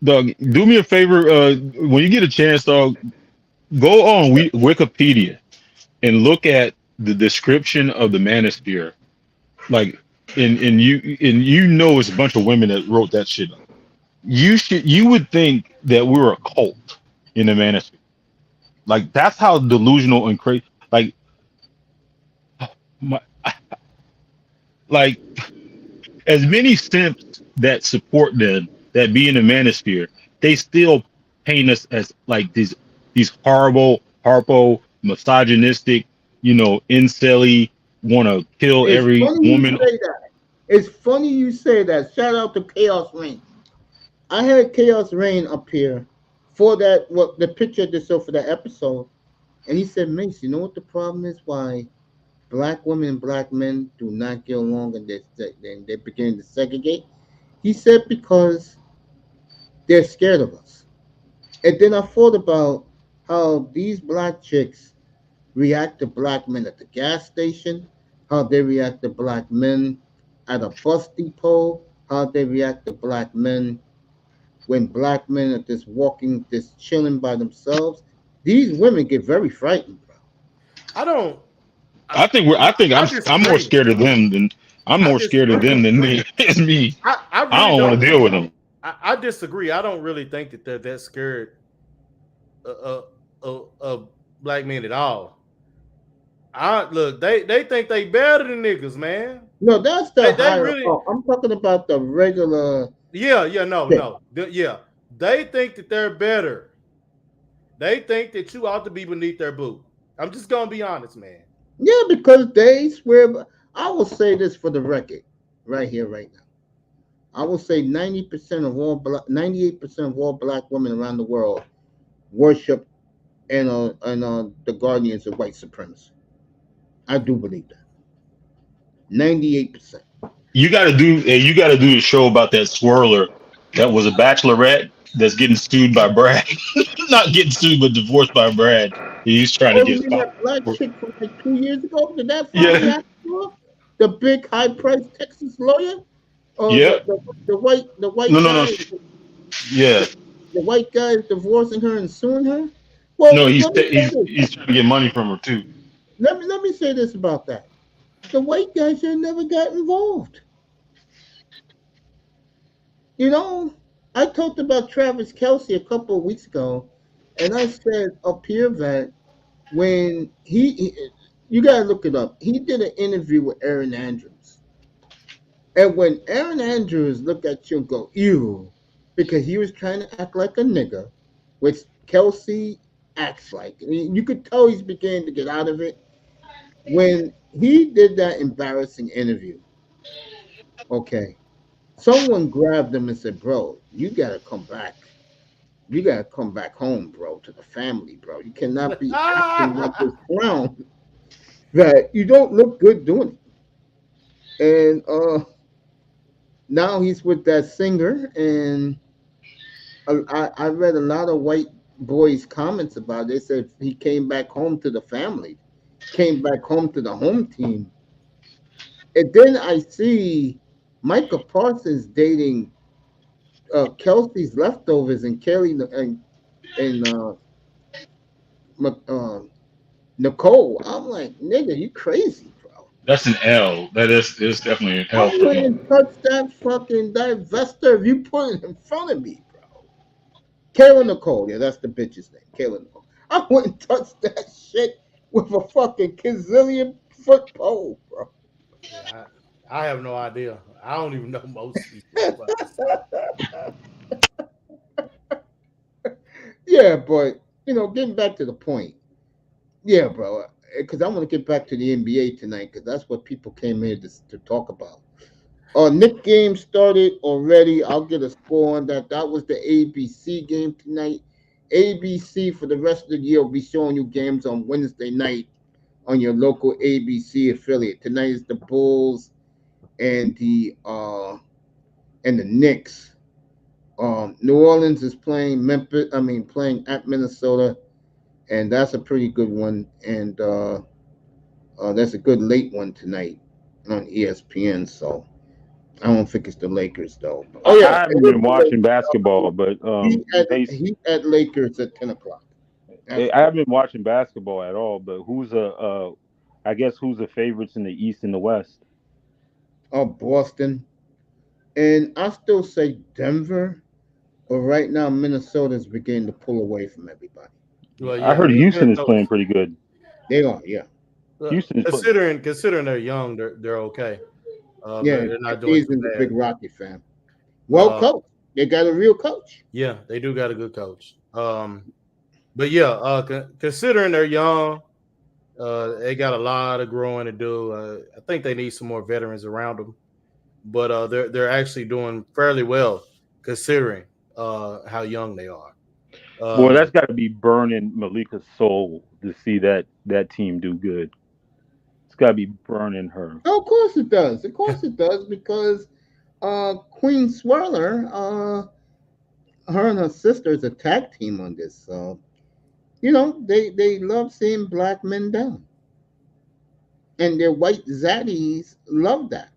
dog, do me a favor. When you get a chance, dog, go on Wikipedia and look at the description of the manosphere, like, and you know it's a bunch of women that wrote that shit up. You would think that we're a cult in the manosphere. Like that's how delusional and crazy. My, like as many simps that support them that be in the manosphere, they still paint us as like these horrible, harpo, misogynistic, incel want to kill It's every funny you woman. say that. It's funny you say that. Shout out to Chaos Rain. I had Chaos Rain up here for that what the picture they showed for that episode, and he said, Mace, you know what the problem is? Why black women and black men do not get along, and they're beginning to segregate. He said because they're scared of us. And then I thought about how these black chicks react to black men at the gas station, how they react to black men at a bus depot, how they react to black men when black men are just walking, just chilling by themselves. These women get very frightened, bro. I don't. I think we're. I think I I'm more disagree. scared of them than I'm I more scared of them disagree. than me. It's me. I I really don't want don't. to deal with them. I disagree. I don't really think that they're that scared of black men at all. I look. They think they better than niggas, man. No, that's the They higher. really. Oh, I'm talking about the regular. Yeah. No. chick. No. Yeah. They think that they're better. They think that you ought to be beneath their boot. I'm just gonna be honest, man. Yeah, because they swear. I will say this for the record, right here, right now. I will say 90% of all black, 98% of all black women around the world worship and the guardians of white supremacy. I do believe that. 98%. You got to do the show about that swirler that was a bachelorette that's getting sued by Brad. Not getting sued, but divorced by Brad. He's trying to Oh, you get mean that fired. black chick from like 2 years ago? Did that finally Yeah. happen to her? The big high priced Texas lawyer? Or Yeah. the white No. No. No. guy Yeah. the, the white guy is divorcing her and suing her? No. Well, He's let me say he's this. he's trying to get money from her too. Let me say this about that. The white guy should never got involved. You know, I talked about Travis Kelsey a couple of weeks ago, and I said up here that when you gotta look it up. He did an interview with Aaron Andrews, and when Aaron Andrews looked at you and go, "Ew," because he was trying to act like a nigga, which Kelsey acts like. I mean, you could tell he's beginning to get out of it. When he did that embarrassing interview, okay, someone grabbed him and said, "Bro, you gotta come back. You gotta come back home, bro, to the family, bro. You cannot be acting like this clown that you don't look good doing it." And now he's with that singer, and I read a lot of white boys' comments about it. They said he came back home to the family, came back home to the home team. And then I see Micah Parsons dating Kelsey's leftovers and Kelly and Nicole. I'm like, nigga, you crazy, bro. That's an L. That is definitely an I L for him. wouldn't touch that fucking divester if you put it in front of me, bro. Kayla Nicole, yeah, that's the bitch's name. Kayla Nicole. I wouldn't touch that shit with a fucking gazillion foot pole, bro. Yeah, I have no idea. I don't even know most of these motherfuckers. Yeah, but getting back to the point. Yeah, bro. Because I want to get back to the NBA tonight because that's what people came here to talk about. Nick game started already. I'll get a score on that. That was the ABC game tonight. ABC for the rest of the year will be showing you games on Wednesday night on your local ABC affiliate. Tonight is the Bulls and the Knicks. New Orleans is playing Memphis. I mean, playing at Minnesota, and that's a pretty good one. And that's a good late one tonight on ESPN. So I don't think it's the Lakers though. Oh I yeah, haven't it is been the watching Lakers. basketball, but they Heat at Lakers at 10 o'clock. I haven't been watching basketball at all. But I guess who's the favorites in the East and the West? Boston. And I still say Denver, but right now Minnesota's beginning to pull away from everybody. Well, I yeah, heard Houston is Minnesota. playing pretty good. They are, yeah. Houston is playing. Considering they're young, they're okay. Yeah, They're not doing too Aizen's a big bad. Rocky fan. Well Uh, coached. They got a real coach. yeah, they do got a good coach. But yeah, considering they're young, they got a lot of growing to do. I think they need some more veterans around them, but they're actually doing fairly well considering how young they are. Boy, Um, that's got to be burning Malika's soul to see that team do good. It's got to be burning her. Oh, of course it does. Of course it does because Queen Swirler, her and her sister is a tag team on this. So they love seeing black men down, and their white zaddies love that.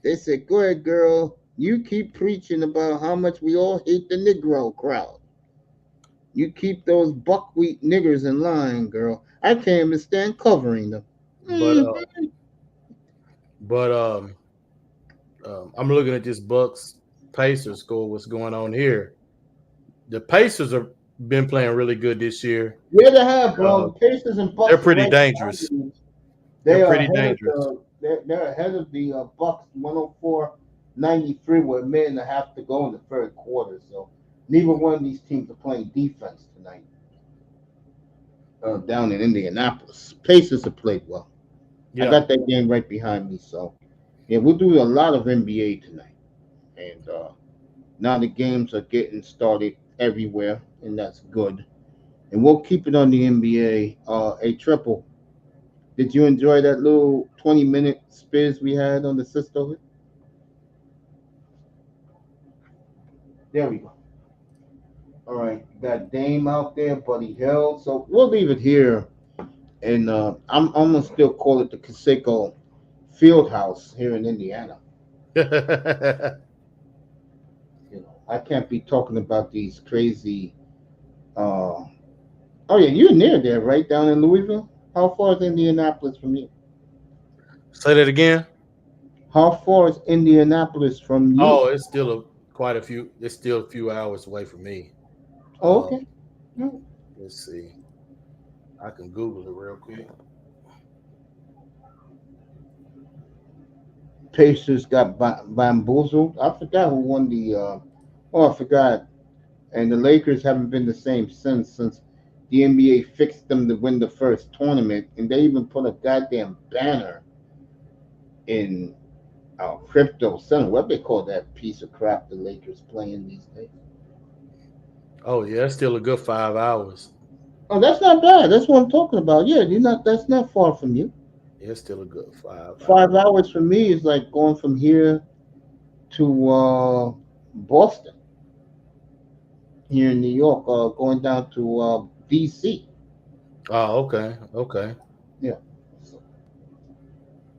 They said, "Go ahead, girl. You keep preaching about how much we all hate the Negro crowd. You keep those buckwheat niggers in line, girl. I can't even stand covering them." but Mhm. but I'm looking at this Bucks Pacers score. What's going on here? The Pacers have been playing really good this year. Yeah, they have, bro. Uh, The Pacers and they're Bucks are pretty right behind dangerous. you. They're They are pretty ahead of dangerous. they're ahead of the Bucks 104-93 with a minute and a half to go in the third quarter. So neither one of these teams are playing defense tonight. Down in Indianapolis, Pacers have played well. I Yeah. got that game right behind me. So yeah, we'll do a lot of NBA tonight, and now the games are getting started everywhere, and that's good. And we'll keep it on the NBA. A triple. Did you enjoy that little 20-minute spiz we had on the sisterhood? There we go. All right, got Dame out there, Buddy Hill. So we'll leave it here, and I'm gonna still call it the Conseco Fieldhouse here in Indiana. I can't be talking about these crazy. Uh, oh yeah, you're near there, right down in Louisville. How far is Indianapolis from you? Say that again. How far is Indianapolis from you? Oh, it's still quite a few. It's still a few hours away from me. Oh, Uh, okay. Mm. let's see. I can Google it real quick. Pacers got bamboozled. I forgot who won the. Oh, I forgot. And the Lakers haven't been the same since the NBA fixed them to win the first tournament, and they even put a goddamn banner in Crypto Center. What they call that piece of crap the Lakers playing these days? Oh yeah, it's still a good 5 hours. Oh, that's not bad. That's what I'm talking about. Yeah, you're not. That's not far from you. Yeah, it's still a good 5 hours. 5 hours for me is like going from here to Boston, here in New York, going down to DC. Oh, okay, okay. Yeah. So,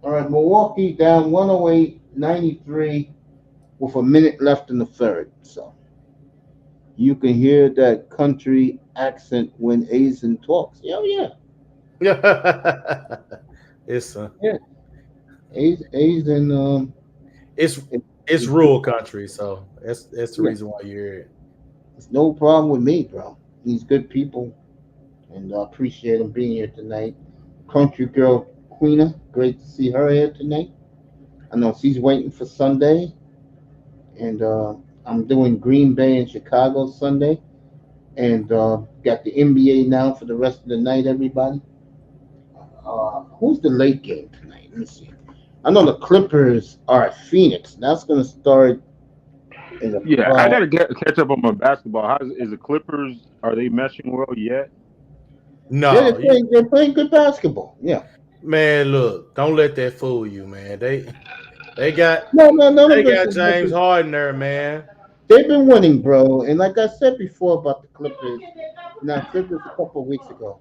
all right, Milwaukee down 108-93 with a minute left in the third. So you can hear that country accent when Aizen talks. Yeah, yeah. Yeah, Yeah. Aizen, it's it, it's it, rural country, so that's the yeah, reason why you're here. it's no problem with me, bro. He's good people, and I appreciate him being here tonight. Country girl Queena, great to see her here tonight. I know she's waiting for Sunday, and I'm doing Green Bay and Chicago Sunday, and got the NBA now for the rest of the night. Everybody, who's the late game tonight? Let me see. I know the Clippers are at Phoenix. That's going to start in Yeah, I about. got to catch up on my basketball. Is the Clippers? Are they meshing well yet? Yeah, No, they're playing good basketball. Yeah. man, look, don't let that fool you, man. They got No, no, none they of us got is James making. Harden there, man. They've been winning, bro. And like I said before about the Clippers, and I said this a couple of weeks ago.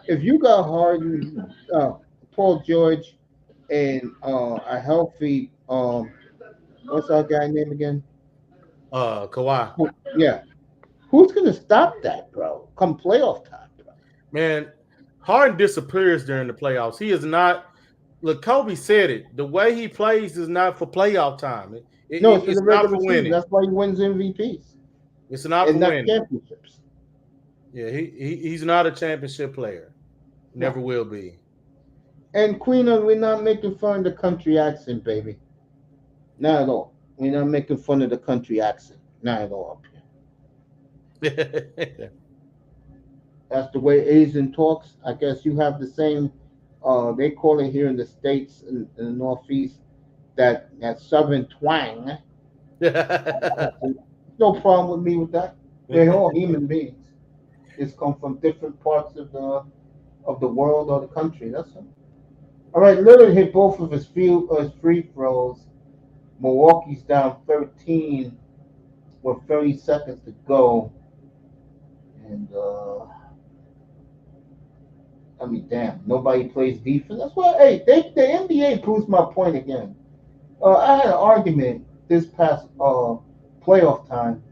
If you got Harden, uh, Paul George, and a healthy, what's our guy name again? Kawhi, Yeah. Who's gonna stop that, bro? Come playoff time, bro. man. Harden disappears during the playoffs. He is not. Look, Kobe said it. The way he plays is not for playoff time. No, it's in It's the not regular for season. winning. That's why he wins MVPs It's not for and not winning. championships. Yeah, he's not a championship player. Never No. will be. And Queen, we're not making fun of the country accent, baby. Not at all. We're not making fun of the country accent. Not at all. That's the way Asian talks. I guess you have the same. They call it here in the states in the Northeast that Southern twang. No problem with me with that. We're all human beings. Just come from different parts of the world or the country. That's all. All right, Lillard hit both of his free throws. Milwaukee's down 13 with 30 seconds to go, and I mean, damn, nobody plays defense. That's why, hey, the NBA proves my point again. I had an argument this past playoff time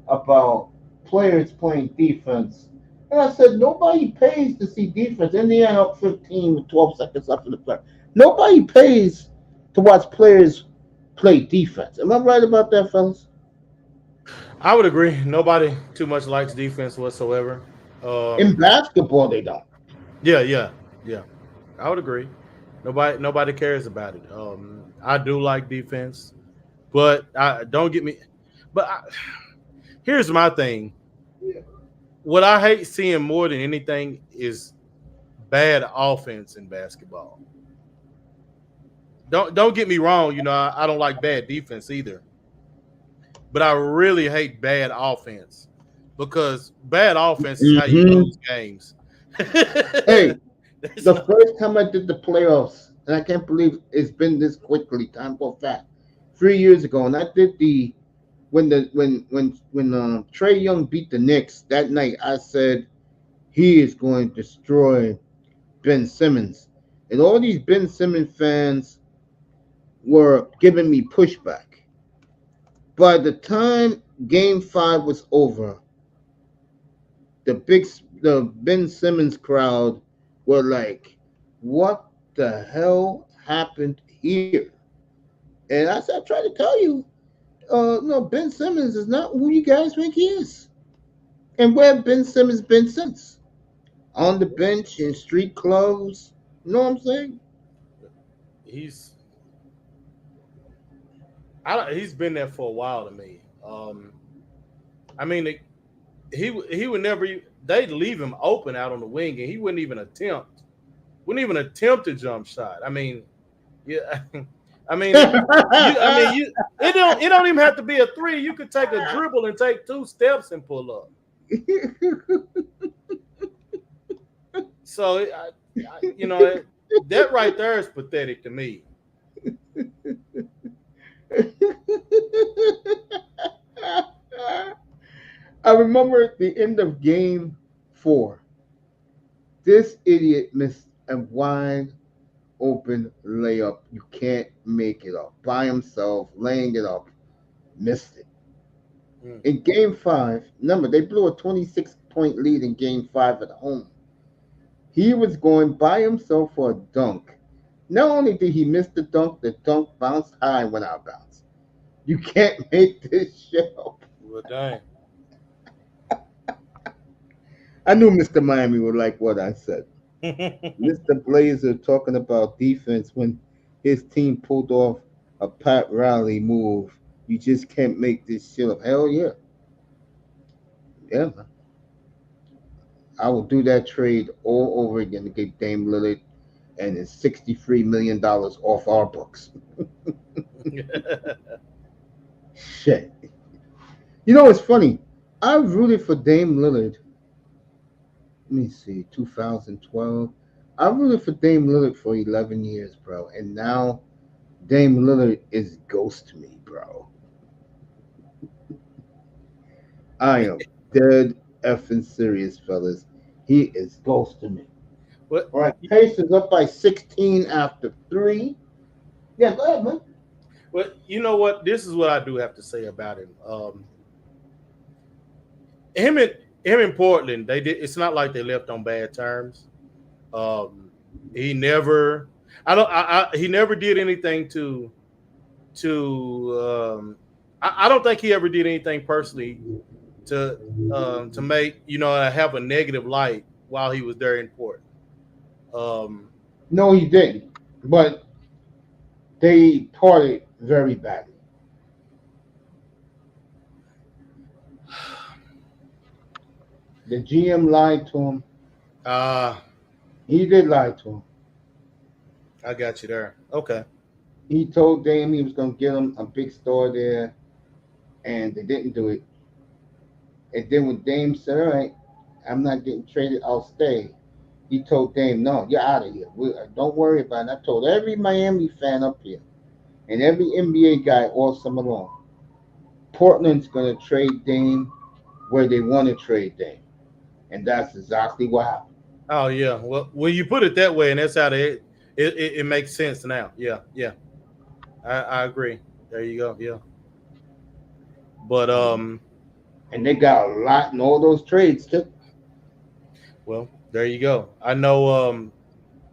about players playing defense. And I said, nobody pays to see defense. Indiana up 15 with 12 seconds left in the play. Nobody pays to watch players play defense. Am I right about that, fellas? I would agree. Nobody too much likes defense whatsoever. In Um, basketball, they don't. yeah. I would agree. Nobody cares about it. I do like defense, but I don't get me. But here's my thing. What I hate seeing more than anything is bad offense in basketball. Don't get me wrong. I don't like bad defense either, but I really hate bad offense because bad offense is how you Mm-hmm. lose games. Hey, It's the not- first time I did the playoffs, and I can't believe it's been this quickly, time for fact, 3 years ago, and I did the when Trey Young beat the Knicks that night. I said he is going to destroy Ben Simmons, and all these Ben Simmons fans were giving me pushback. By the time Game 5 was over, the Ben Simmons crowd were like, "What the hell happened here?" And I said, "I tried to tell you, no, Ben Simmons is not who you guys think he is." And where Ben Simmons been since? On the bench in street clothes. You know what I'm saying? he's he's been there for a while to me. I mean, he would never. They'd leave him open out on the wing, and he wouldn't even attempt a jump shot. I mean, yeah, I mean, it don't even have to be a three. You could take a dribble and take 2 steps and pull up. So that right there is pathetic to me. I remember at the end of game 4, this idiot missed a wide open layup. You can't make it up. By himself, laying it up, missed it. Mm. In game 5, remember, they blew a 26-point lead in game 5 at home. He was going by himself for a dunk. Not only did he miss the dunk bounced high and went out of bounds. You can't make this shit up. Well, dang. I knew Mr. Miami would like what I said. Mr. Blazer talking about defense when his team pulled off a Pat Riley move. You just can't make this shit up. Hell yeah. Yeah, man. I will do that trade all over again to get Dame Lillard and his $63 million off our books. Shit. You know what's funny? I rooted for Dame Lillard. Let me see, 2012. I rooted for Dame Lillard for 11 years, bro. And now Dame Lillard is ghost to me, bro. I am dead effing serious, fellas. He is ghost to me. But All right, Pacers up by 16 after 3. Yeah, go ahead, man. you know what? This is what I do have to say about him. Him and Portland, they did. It's not like they left on bad terms. Um, he never, he never did anything to. I don't think he ever did anything personally to make have a negative light while he was there in Port. Um, No, he didn't. But they parted very badly. The GM lied to him. uh, He did lie to him. I got you there. Okay. He told Dame he was going to get him a big store there, and they didn't do it. And then when Dame said, "All right, I'm not getting traded, I'll stay," he told Dame, "No, you're out of here. Don't worry about it." I told every Miami fan up here and every NBA guy all summer long, Portland's going to trade Dame where they want to trade Dame. And that's exactly what happened. Oh yeah. Well, when you put it that way, and that's how it makes sense now. Yeah, yeah. I agree. There you go. Yeah. But And they got a lot in all those trades, too. well, there you go. I know.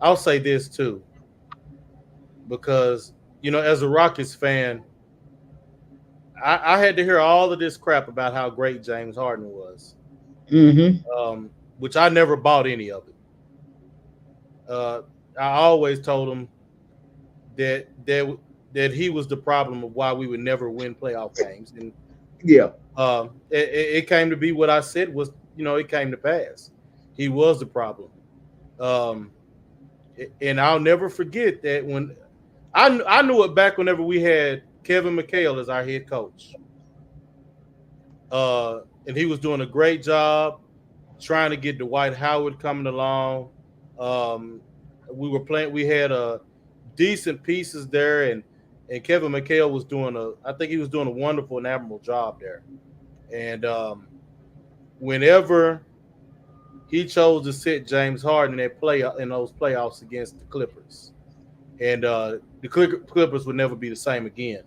I'll say this too because as a Rockets fan, I had to hear all of this crap about how great James Harden was, Mm-hmm. which I never bought any of it. Uh, I always told him that that he was the problem of why we would never win playoff games, and Yeah. it came to be what I said was, it came to pass. He was the problem, um, and I'll never forget that when I knew it back whenever we had Kevin McHale as our head coach, and he was doing a great job trying to get Dwight Howard coming along. Um, we were playing. We had decent pieces there, and Kevin McHale was doing I think he was doing a wonderful and admirable job there. And whenever he chose to sit James Harden in those playoffs against the Clippers, and the Clippers would never be the same again.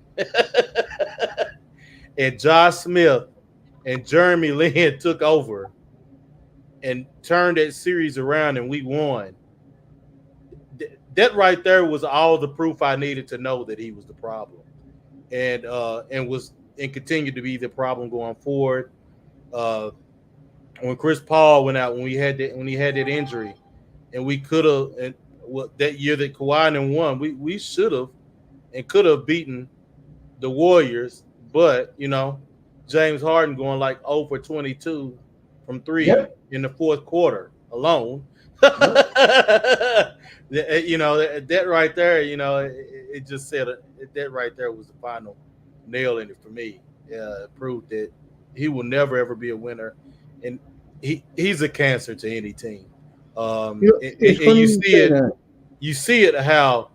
And Josh Smith and Jeremy Lin took over and turned that series around, and we won. That right there was all the proof I needed to know that he was the problem, and continued to be the problem going forward. Uh, when Chris Paul went out, when he had that injury, and we could have, and that year that Kawhi and won, we should have and could have beaten the Warriors, but James Harden going like 0 for 22 from three Yep. in the fourth quarter alone. Yep. That right there, it just said that right there was the final nail in it for me. It proved that he will never ever be a winner, and he's a cancer to any team. It's And funny you you see say it, that. you see it how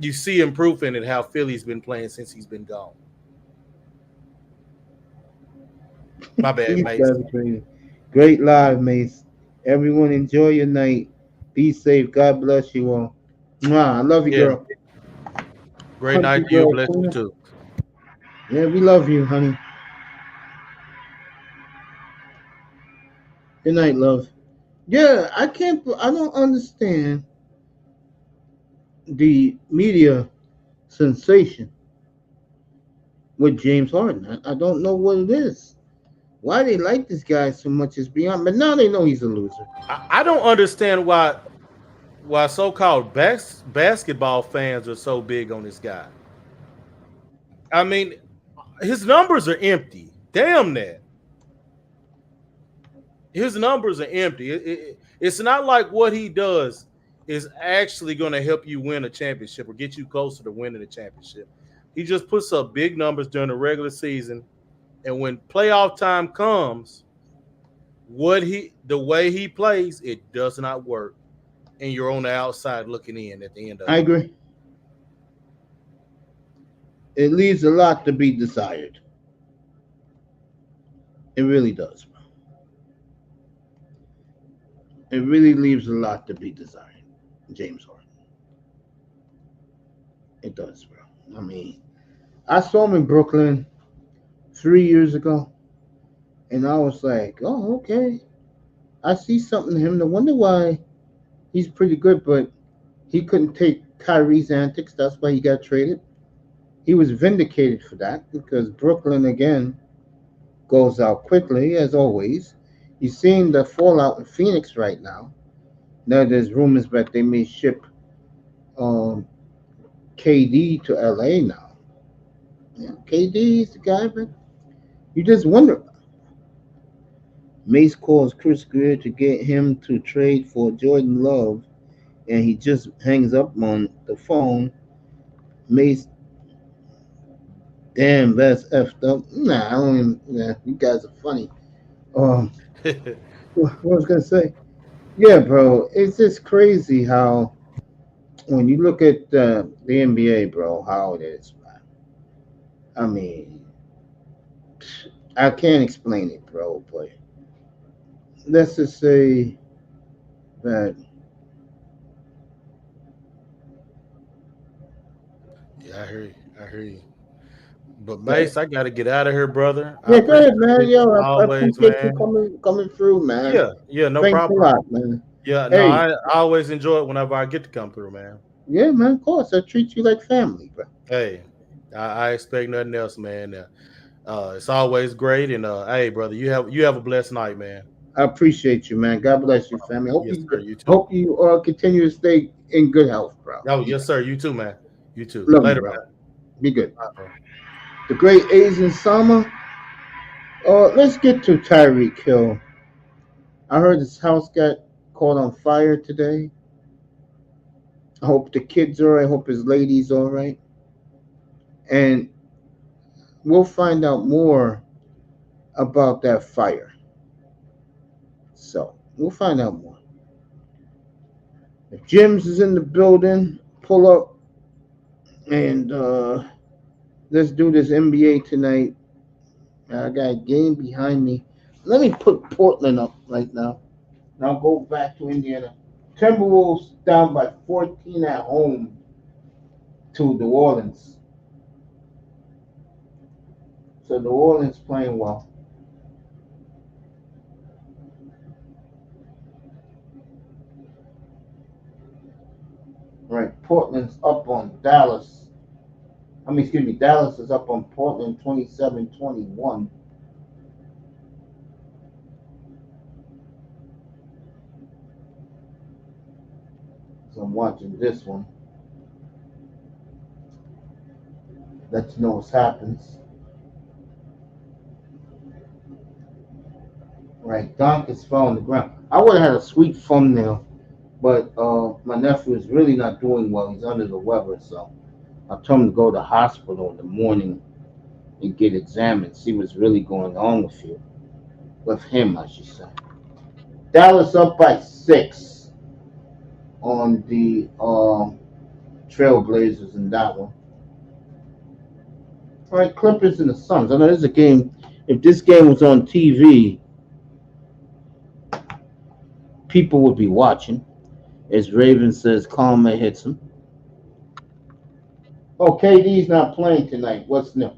you see him proof in it how Philly's been playing since he's been gone. My bad, These mate. guys are crazy. Great live, mates. Everyone enjoy your night. Be safe. God bless you all. Mwah. I love you, Yeah, girl. great night Country to you. girl. Bless you Queen. too. Yeah, we love you, honey. Good night, love. Yeah, I can't. I don't understand the media sensation with James Harden. I don't know what it is. Why they like this guy so much is beyond. But now they know he's a loser. I don't understand why so-called basketball fans are so big on this guy. I mean, his numbers are empty. Damn that. His numbers are empty. It's not like what he does is actually going to help you win a championship or get you closer to winning a championship. He just puts up big numbers during the regular season, and when playoff time comes, the way he plays, it does not work, and you're on the outside looking in at the end of I it. agree. It leaves a lot to be desired. It really does, bro. It really leaves a lot to be desired. James Harden. It does, bro. I mean, I saw him in Brooklyn 3 years ago, and I was like, oh, okay. I see something in him. No wonder why He's pretty good, but he couldn't take Kyrie's antics. That's why he got traded. He was vindicated for that because Brooklyn again goes out quickly as always. You're seeing the fallout in Phoenix right now. Now there's rumors that they may ship um, KD to LA now. Yeah, KD is the guy, but you just wonder. Mace calls Chris Greer to get him to trade for Jordan Love, and he just hangs up on the phone. Mace, damn, that's effed up. Nah, I don't even. Yeah, you guys are funny. Um, what I was gonna say? Yeah, bro, it's just crazy how when you look at the NBA, bro, how it is, man. I mean, I can't explain it, bro, but let's just say that. Yeah, I hear you. I hear you. But that Mace, I got to get out of here, brother. I yeah, go appreciate ahead, man. it Yo, I always, appreciate you man. coming through, man. Yeah, yeah, no Thanks a problem. lot, man. Yeah, no, Hey, I always enjoy it whenever I get to come through, man. yeah, man, of course. I treat you like family, bro. Hey, I expect nothing else, man. It's always great, and hey, brother, you have a blessed night, man. I appreciate you, man. God bless you, family. Yes, sir. You too. Hope you continue to stay in good health, bro. Oh, yes, sir. You too, man. You too. Love you, Later, bro. man. Be good. Bye, bro. The great Asian Sama. Let's get to Tyreek Hill. I heard his house got caught on fire today. I hope the kids are alright. I hope his lady's alright. And we'll find out more about that fire. So we'll find out more. If Jim's is in the building, pull up and let's do this NBA tonight. I got a game behind me. Let me put Portland up right now. Now go back to Indiana. Timberwolves down by 14 at home to New Orleans. So New Orleans playing well. Right, Portland's up on Dallas. Excuse me, Dallas is up on Portland 27-21. So I'm watching this one. Let you know what happens. Right, Donkers fell on the ground. I would have had a sweet thumbnail, but my nephew is really not doing well. He's under the weather, so I told him to go to the hospital in the morning and get examined, see what's really going on with you. With him, I should say. Dallas up by 6 on the Trailblazers in that one. All right, Clippers and the Suns. I know this is a game. If this game was on TV, people would be watching. As Raven says, Karma hits him. Oh, KD's not playing tonight. What's new?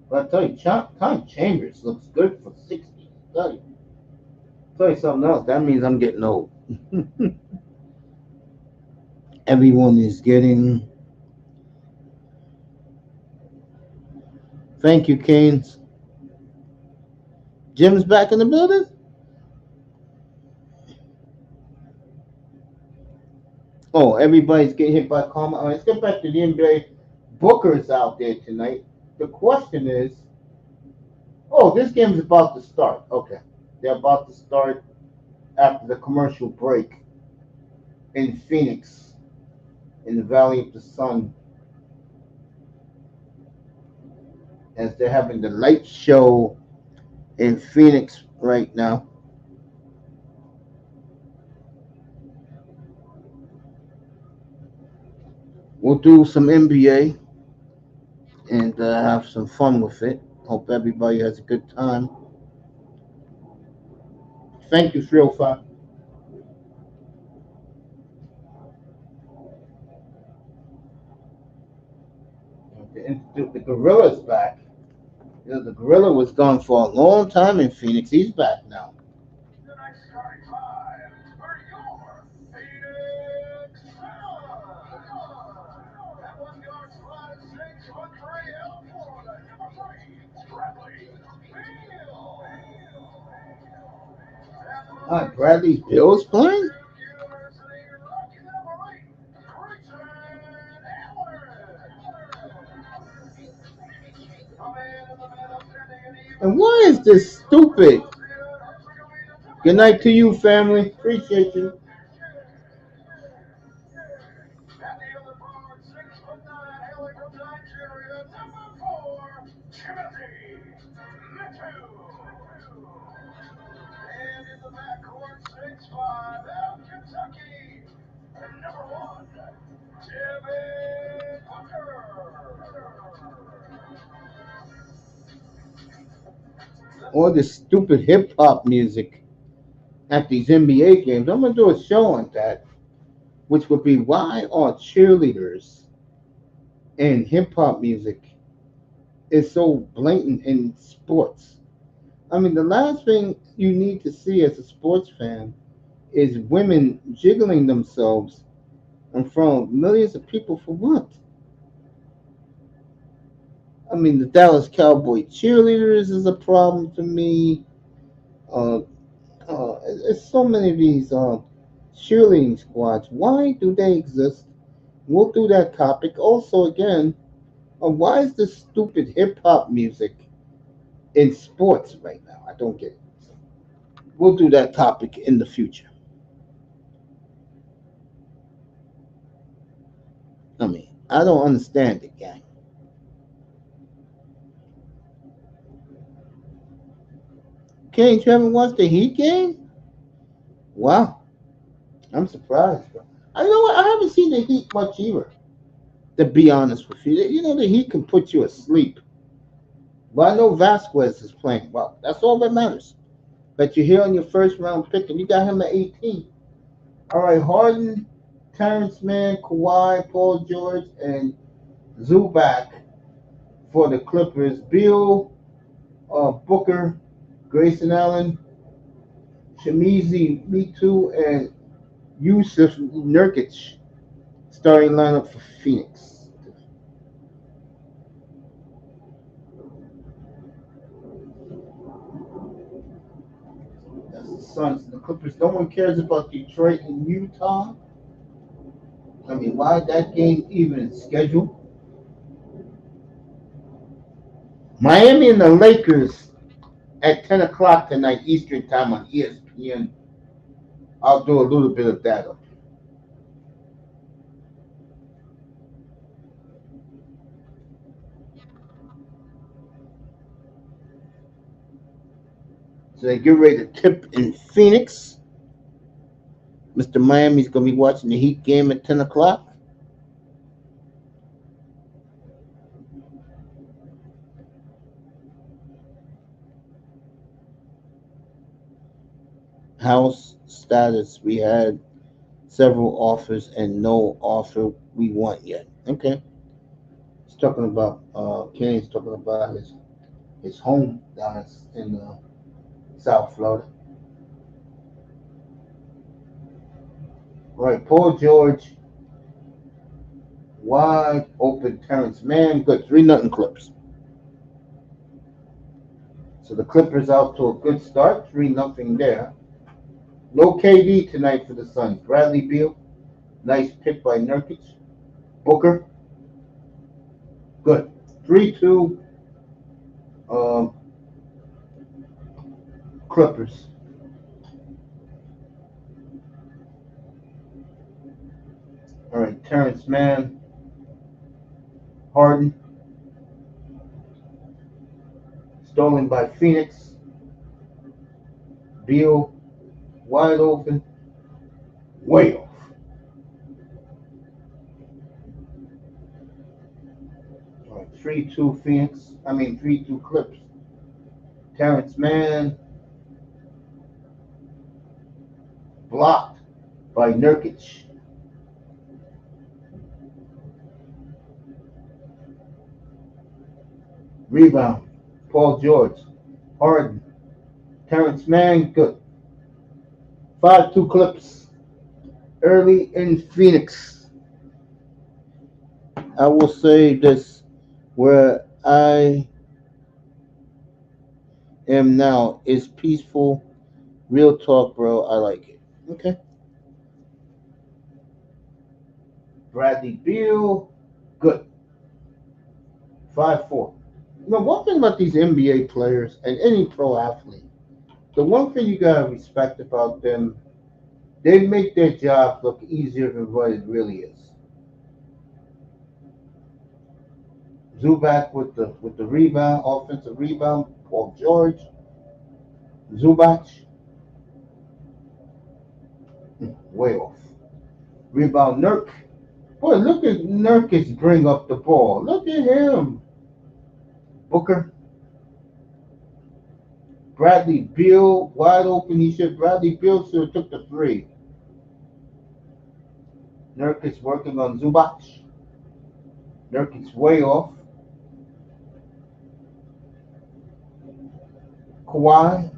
But I tell you, Tom Chambers looks good for 60. Tell you something else. That means I'm getting old. Everyone is getting. Thank you, Canes. Jim's back in the building. Oh, everybody's getting hit by karma. All right, let's get back to the NBA. Booker's out there tonight. The question is, oh, this game's about to start. Okay, they're about to start after the commercial break in Phoenix, in the Valley of the Sun, as they're having the light show in Phoenix right now. We'll do some NBA and have some fun with it. Hope everybody has a good time. Thank you, 305. The Gorilla's back. You know, the Gorilla was gone for a long time in Phoenix. He's back now. Bradley Bill's playing? And why is this stupid? Good night to you, family. Appreciate you. All this stupid hip hop music at these NBA games. I'm gonna do a show on that, which would be why are cheerleaders and hip hop music is so blatant in sports. I mean, the last thing you need to see as a sports fan is women jiggling themselves in front of millions of people for what? I mean, the Dallas Cowboy cheerleaders is a problem to me. Uh, there's so many of these cheerleading squads. Why do they exist? We'll do that topic. Also, again, why is this stupid hip hop music in sports right now? I don't get it. We'll do that topic in the future. I mean, I don't understand it, gang. Kane, you haven't watched the Heat game? Wow, I'm surprised. Bro. I know what, I haven't seen the Heat much either. To be honest with you, you know the Heat can put you asleep. But I know Vasquez is playing well. That's all that matters. But you're here on your first round pick, and you got him at 18. All right, Harden, Terrence Mann, Kawhi, Paul George, and Zubac for the Clippers. Beal, Booker, Grayson Allen, Shamizi, Me Too, and Yusuf Nurkic starting lineup for Phoenix. That's the Suns and the Clippers. No one cares about Detroit and Utah. I mean, why that game even scheduled? Miami and the Lakers at 10 o'clock tonight Eastern time on ESPN. I'll do a little bit of that. So they get ready to tip in Phoenix. Mr. Miami's going to be watching the Heat game at 10 o'clock. House status. We had several offers and no offer we want yet. Okay. He's talking about, Kenny's talking about his home down in South Florida. Right, Paul George, wide open Terrence Mann, good 3-0 Clips. So the Clippers out to a good start, 3-0 there. No KD tonight for the Suns. Bradley Beal, nice pick by Nurkic. Booker, good. 3-2 um, Clippers. All right, Terrence Mann, Harden, stolen by Phoenix. Beal, wide open, way off. All right, 3-2 Phoenix. 3-2 Clips. Terrence Mann, blocked by Nurkic. Rebound. Paul George. Harden. Terrence Mann. Good. 5-2 Clips. Early in Phoenix. I will say this where I am now is peaceful. Real talk, bro. I like it. Okay. Bradley Beal. Good. 5-4. You know, one thing about these NBA players and any pro athlete, the one thing you gotta respect about them, they make their job look easier than what it really is. Zubac with the rebound, offensive rebound. Paul George, Zubac, way off. Rebound Nurk. Boy, look at Nurkic bring up the ball. Look at him. Booker, Bradley Beal, wide open. Bradley Beal should have took the three. Nurkic working on Zubac. Nurkic way off. Kawhi,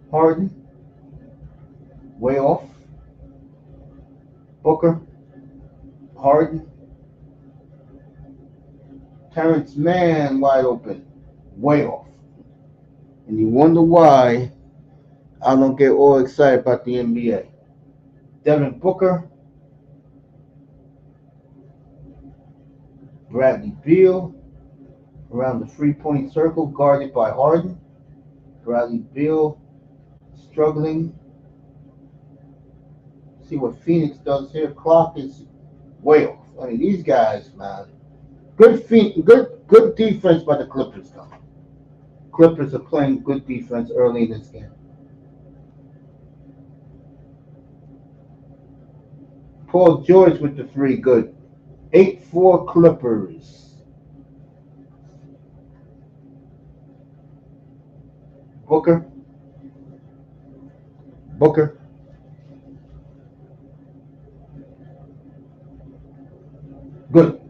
Harden, way off. Booker, Harden, Terrence Mann wide open, way off. And you wonder why I don't get all excited about the NBA. Devin Booker, Bradley Beal, around the 3-point circle, guarded by Harden. Bradley Beal struggling. See what Phoenix does here. Clock is way off. I mean, these guys, man. Good defense by the Clippers, though. Clippers are playing good defense early in this game. Paul George with the three, good. 8-4 Clippers. Booker. Booker. Good.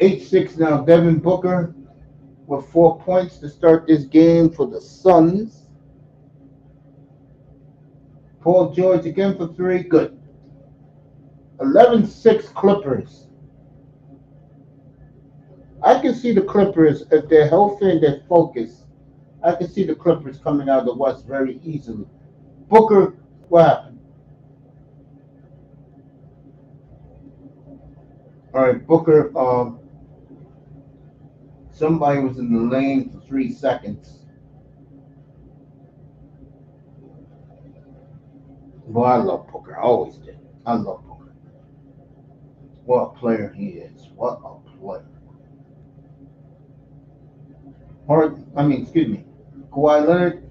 8-6 now. Devin Booker with 4 points to start this game for the Suns. Paul George again for three, good. 11-6 Clippers. I can see the Clippers, if they're healthy and they're focused, I can see the Clippers coming out of the West very easily. Booker, what happened? All right, Booker, somebody was in the lane for 3 seconds. Boy, I love Booker. I always did. I love Booker. What a player he is. What a player. Excuse me. Kawhi Leonard,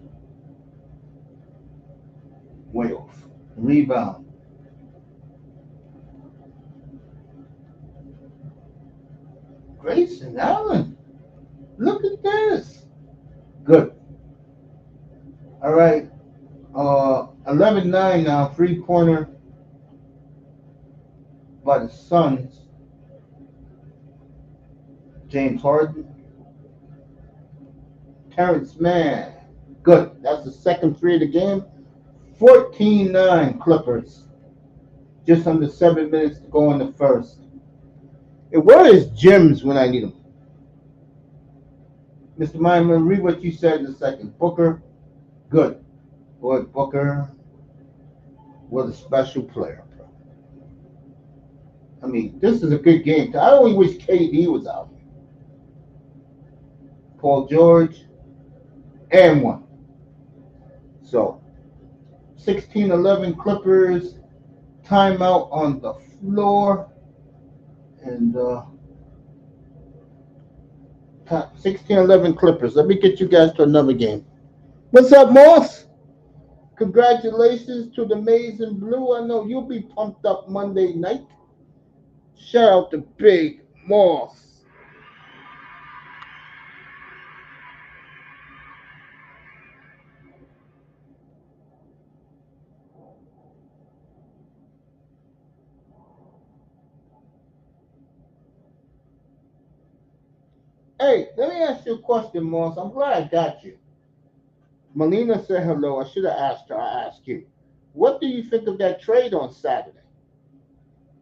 way off. Rebound. Grayson Allen. Look at this. Good. All right. 11-9 now. 3-pointer by the Suns. James Harden. Terrence Mann. Good. That's the second three of the game. 14-9 Clippers. Just under 7 minutes to go in the first. And where is Jims when I need him? Mr. Myman, read what you said in a second. Booker, good. Boy, Booker was a special player, bro. I mean, this is a good game. I only wish KD was out. Paul George, and one. So, 16-11 Clippers, timeout on the floor, and 16-11 Clippers. Let me get you guys to another game. What's up, Moss? Congratulations to the Maize and Blue. I know you'll be pumped up Monday night. Shout out to Big Moss. Hey, let me ask you a question, Moss. I'm glad I got you. Melina said hello. I should have asked her. I asked you. What do you think of that trade on Saturday?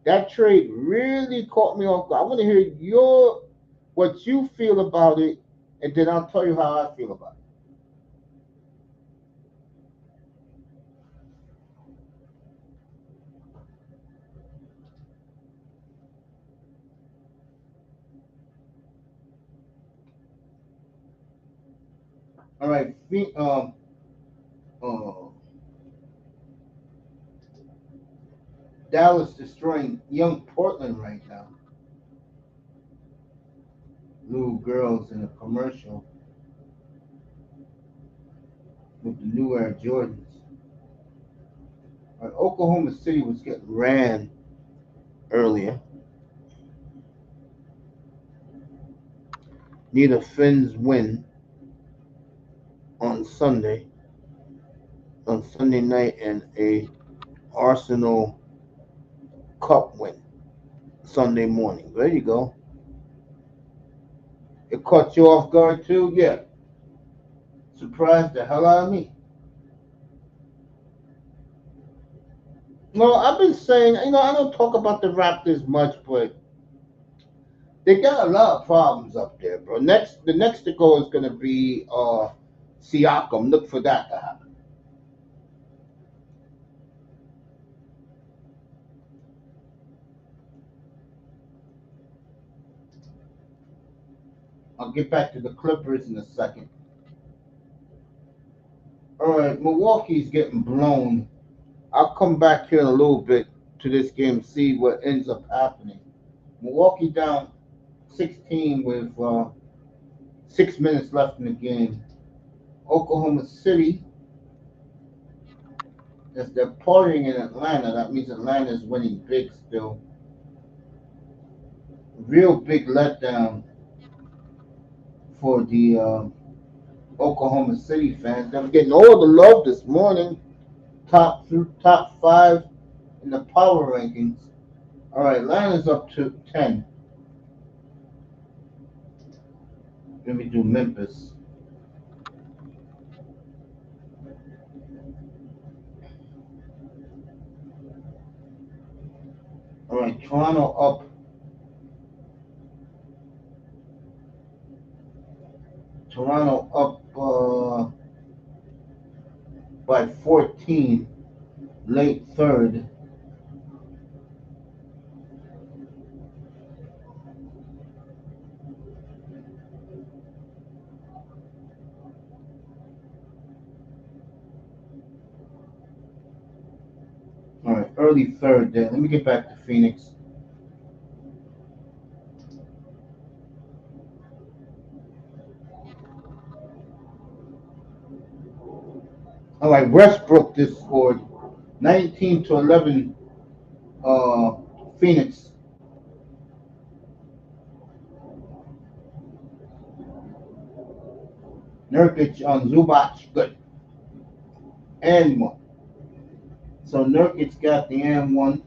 That trade really caught me off guard. I want to hear what you feel about it, and then I'll tell you how I feel about it. All right, uh, Dallas destroying young Portland right now. Little girls in a commercial with the new Air Jordans. All right, Oklahoma City was getting ran earlier. Neither Finns win on Sunday, on Sunday night, and a Arsenal Cup win Sunday morning. There you go. It caught you off guard too? Yeah. Surprised the hell out of me. No, I've been saying, I don't talk about the Raptors much, but they got a lot of problems up there, bro. The next to go is gonna be Siakam. Look for that to happen. I'll get back to the Clippers in a second. All right, Milwaukee's getting blown. I'll come back here in a little bit to this game, see what ends up happening. Milwaukee down 16 with 6 minutes left in the game. Oklahoma City, as they're partying in Atlanta, that means Atlanta's winning big still. Real big letdown for the Oklahoma City fans. They're getting all the love this morning. Top five in the power rankings. All right, Atlanta's up to 10. Let me do Memphis. All right, Toronto up. Toronto up by 14, late third. All right, early third there. Let me get back to Phoenix. All right, Westbrook just scored 19-11. Phoenix. Nurkic on Zubac, good. And one. So Nurkic got the and one.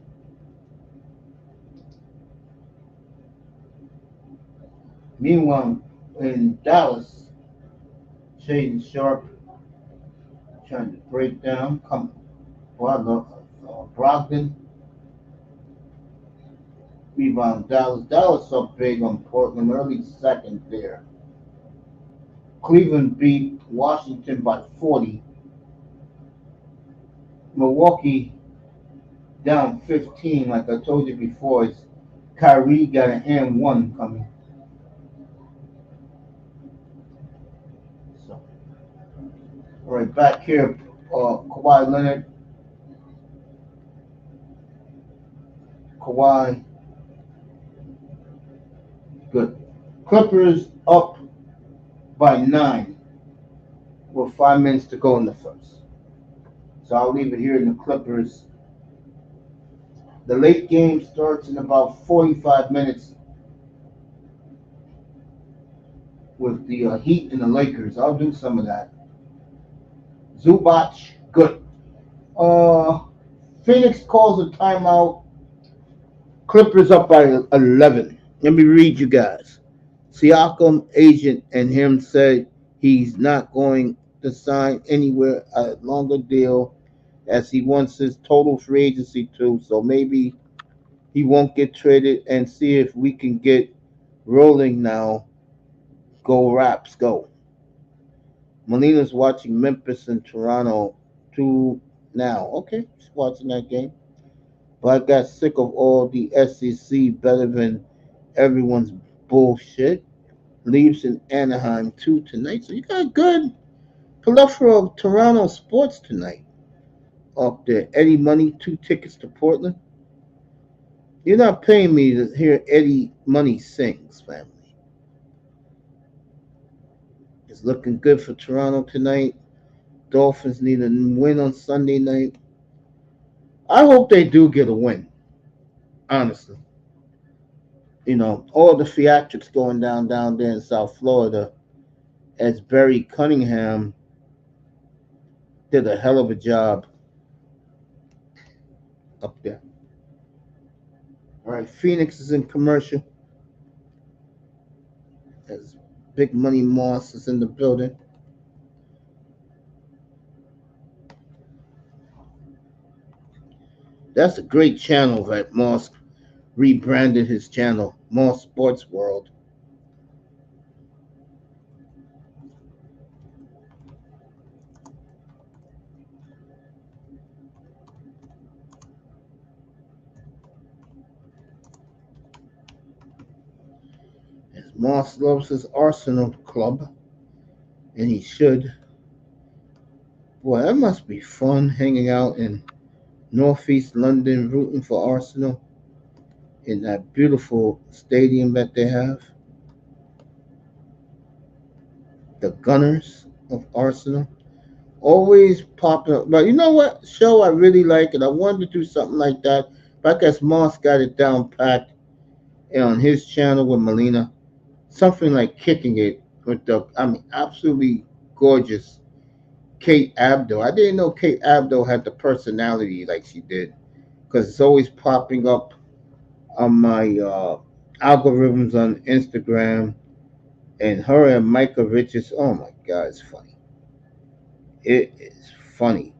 Meanwhile, in Dallas, Shaden Sharp trying to break down. Brogdon. Rebound Dallas. Dallas up big on Portland, early second there. Cleveland beat Washington by 40. Milwaukee down 15, like I told you before. It's Kyrie got an and one coming. So, all right, back here, Kawhi Leonard. Kawhi, good. Clippers up by 9 with 5 minutes to go in the first. So I'll leave it here in the Clippers. The late game starts in about 45 minutes with the Heat and the Lakers. I'll do some of that. Zubac, good. Phoenix calls a timeout. Clippers up by 11. Let me read you guys. Siakam agent and him said he's not going to sign anywhere a longer deal as he wants his total free agency too. So maybe he won't get traded and see if we can get rolling now. Go Raps, go. Molina's watching Memphis and Toronto two now. Okay, she's watching that game. But I got sick of all the SEC better than everyone's bullshit. Leaves in Anaheim two tonight. So you got a good plethora of Toronto sports tonight up there. Eddie Money, two tickets to Portland. You're not paying me to hear Eddie Money sings, family. It's looking good for Toronto tonight. Dolphins need a win on Sunday night. I hope they do get a win, honestly. All the theatrics going down there in South Florida as Barry Cunningham did a hell of a job up there. All right, Phoenix is in commercial as Big Money Moss is in the building. That's a great channel that Moss rebranded his channel, Moss Sports World. As Moss loves his Arsenal club, and he should. Boy, that must be fun hanging out in Northeast London rooting for Arsenal in that beautiful stadium that they have. The Gunners of Arsenal. Always popping up. But you know what show I really like, and I wanted to do something like that. But I guess Moss got it down packed on his channel with Melina. Something like Kicking It with absolutely gorgeous Kate Abdo. I didn't know Kate Abdo had the personality like she did because it's always popping up on my algorithms on Instagram. And her and Micah Richards, oh my God, it's funny. It is funny.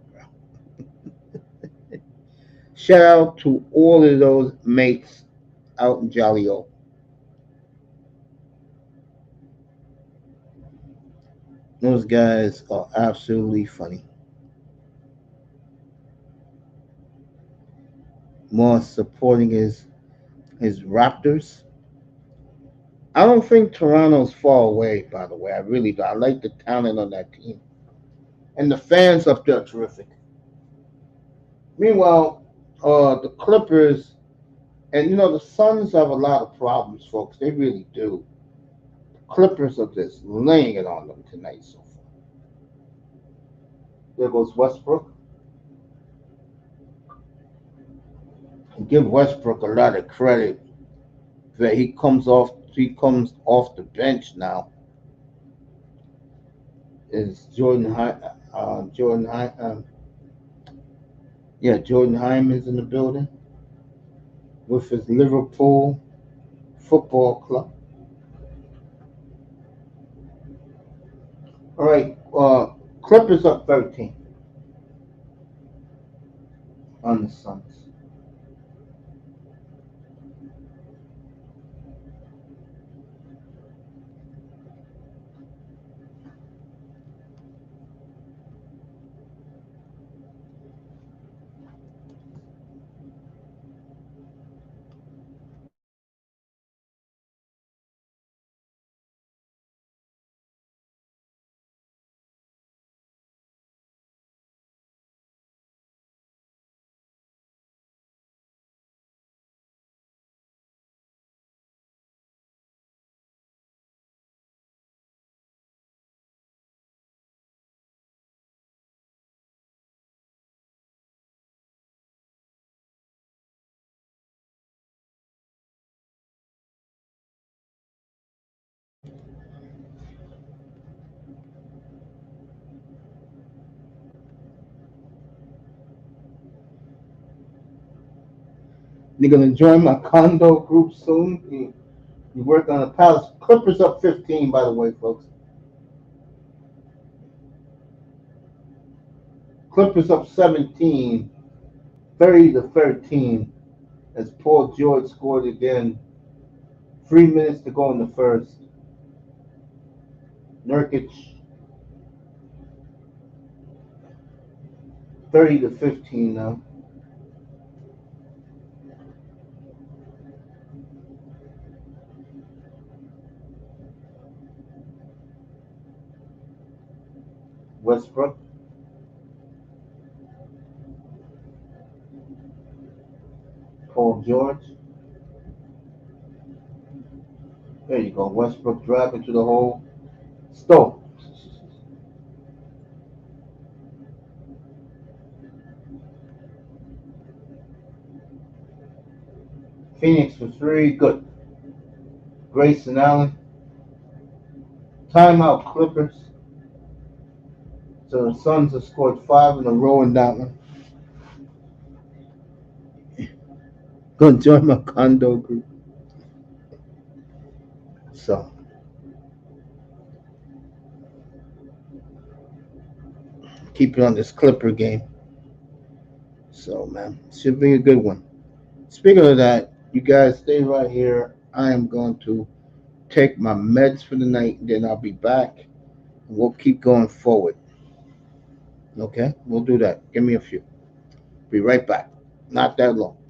Shout out to all of those mates out in Jolly Oak. Those guys are absolutely funny. More supporting his Raptors. I don't think Toronto's far away, by the way. I really do. I like the talent on that team. And the fans up there are terrific. Meanwhile, the Clippers, and the Suns have a lot of problems, folks. They really do. Clippers are just laying it on them tonight so far. There goes Westbrook. And give Westbrook a lot of credit that he comes off the bench now. Is Jordan Hyman is in the building with his Liverpool football club. All right, Clippers up 13 on the Suns. They're gonna join my condo group soon. You work on the Palace. Clippers up 15, by the way, folks. Clippers up 17, 30 to 13, as Paul George scored again. 3 minutes to go in the first. Nurkic 30 to 15 now. Westbrook, Paul George. There you go. Westbrook driving to the hole. Stoke. Phoenix for three. Good. Grayson Allen. Timeout Clippers. So the Suns have scored 5 in a row in that one. Gonna join my condo group. So keep it on this Clipper game. So man, should be a good one. Speaking of that, you guys stay right here. I am going to take my meds for the night, then I'll be back. And we'll keep going forward. Okay? We'll do that. Give me a few. Be right back. Not that long.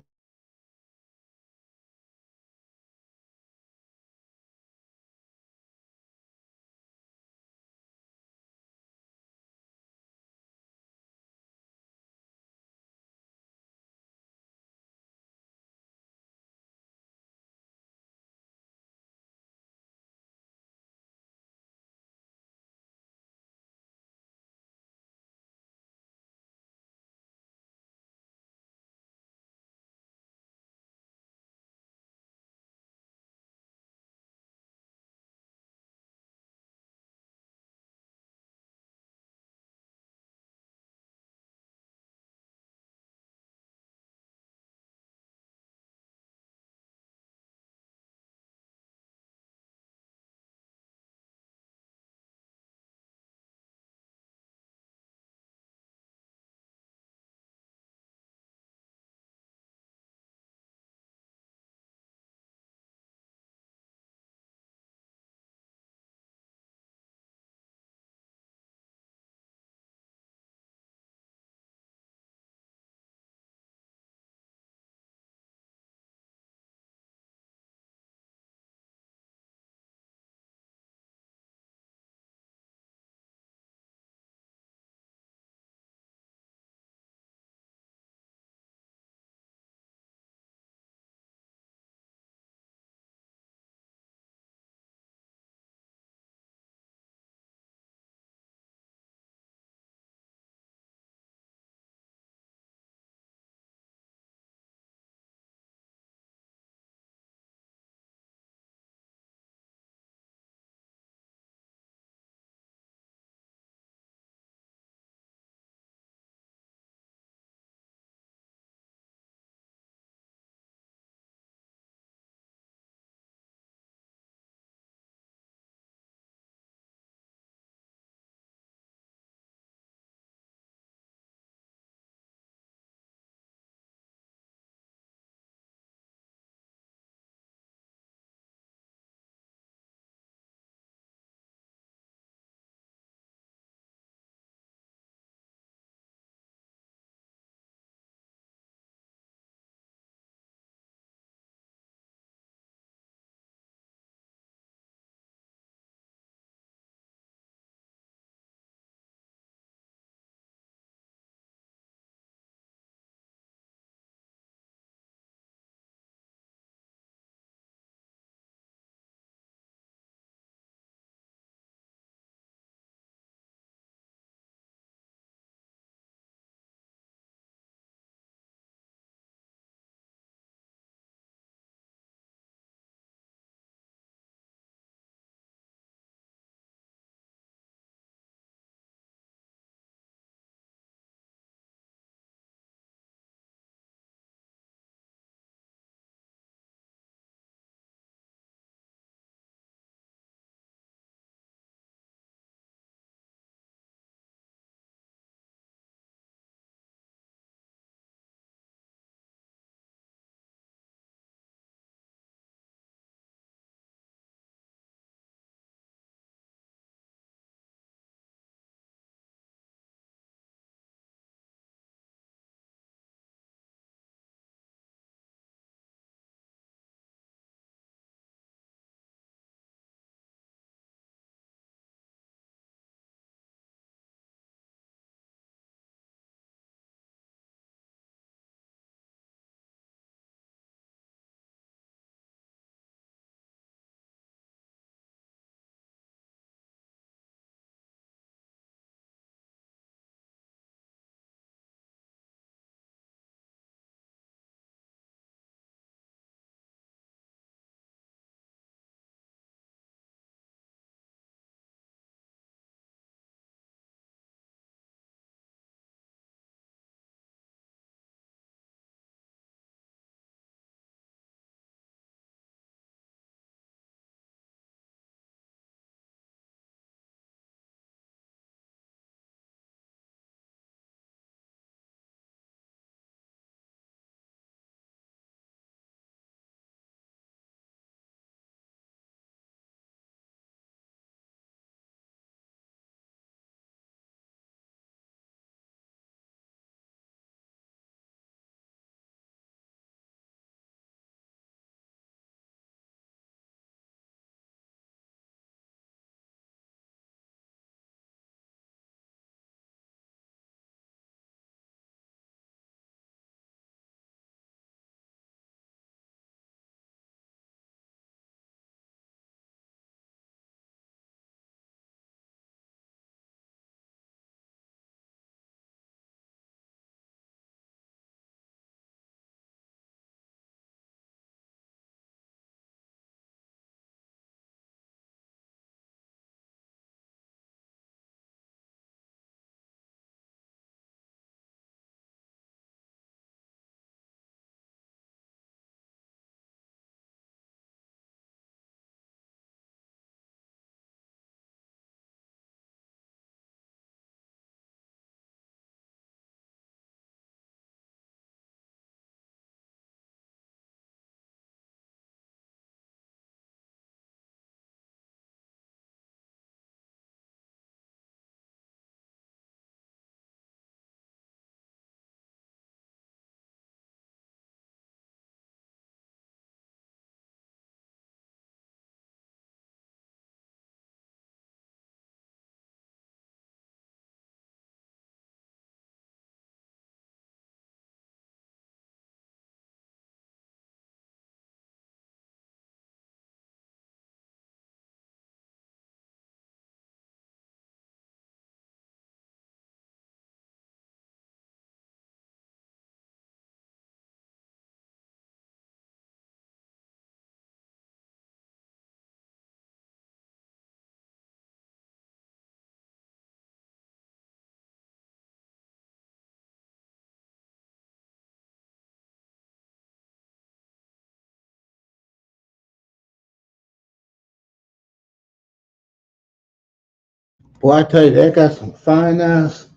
Boy, I tell you, they got some fine ass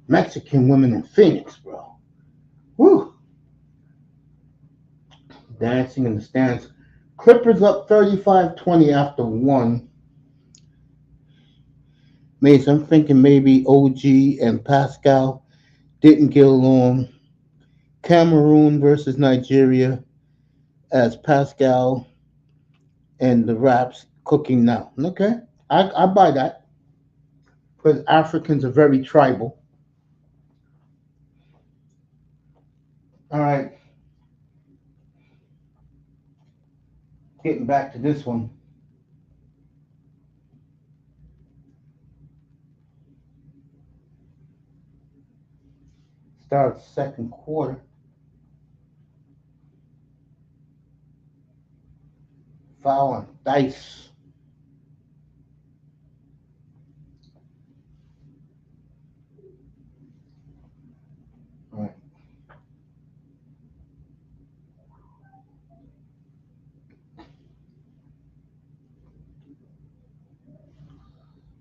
Mexican women in Phoenix, bro. Woo! Dancing in the stands. Clippers up 35-20 after one. Mason, I'm thinking maybe OG and Pascal didn't get along. Cameroon versus Nigeria as Pascal and the Raps cooking now. Okay, I buy that because Africans are very tribal. All right, getting back to this one. Starts second quarter. Foul on Dice. All right.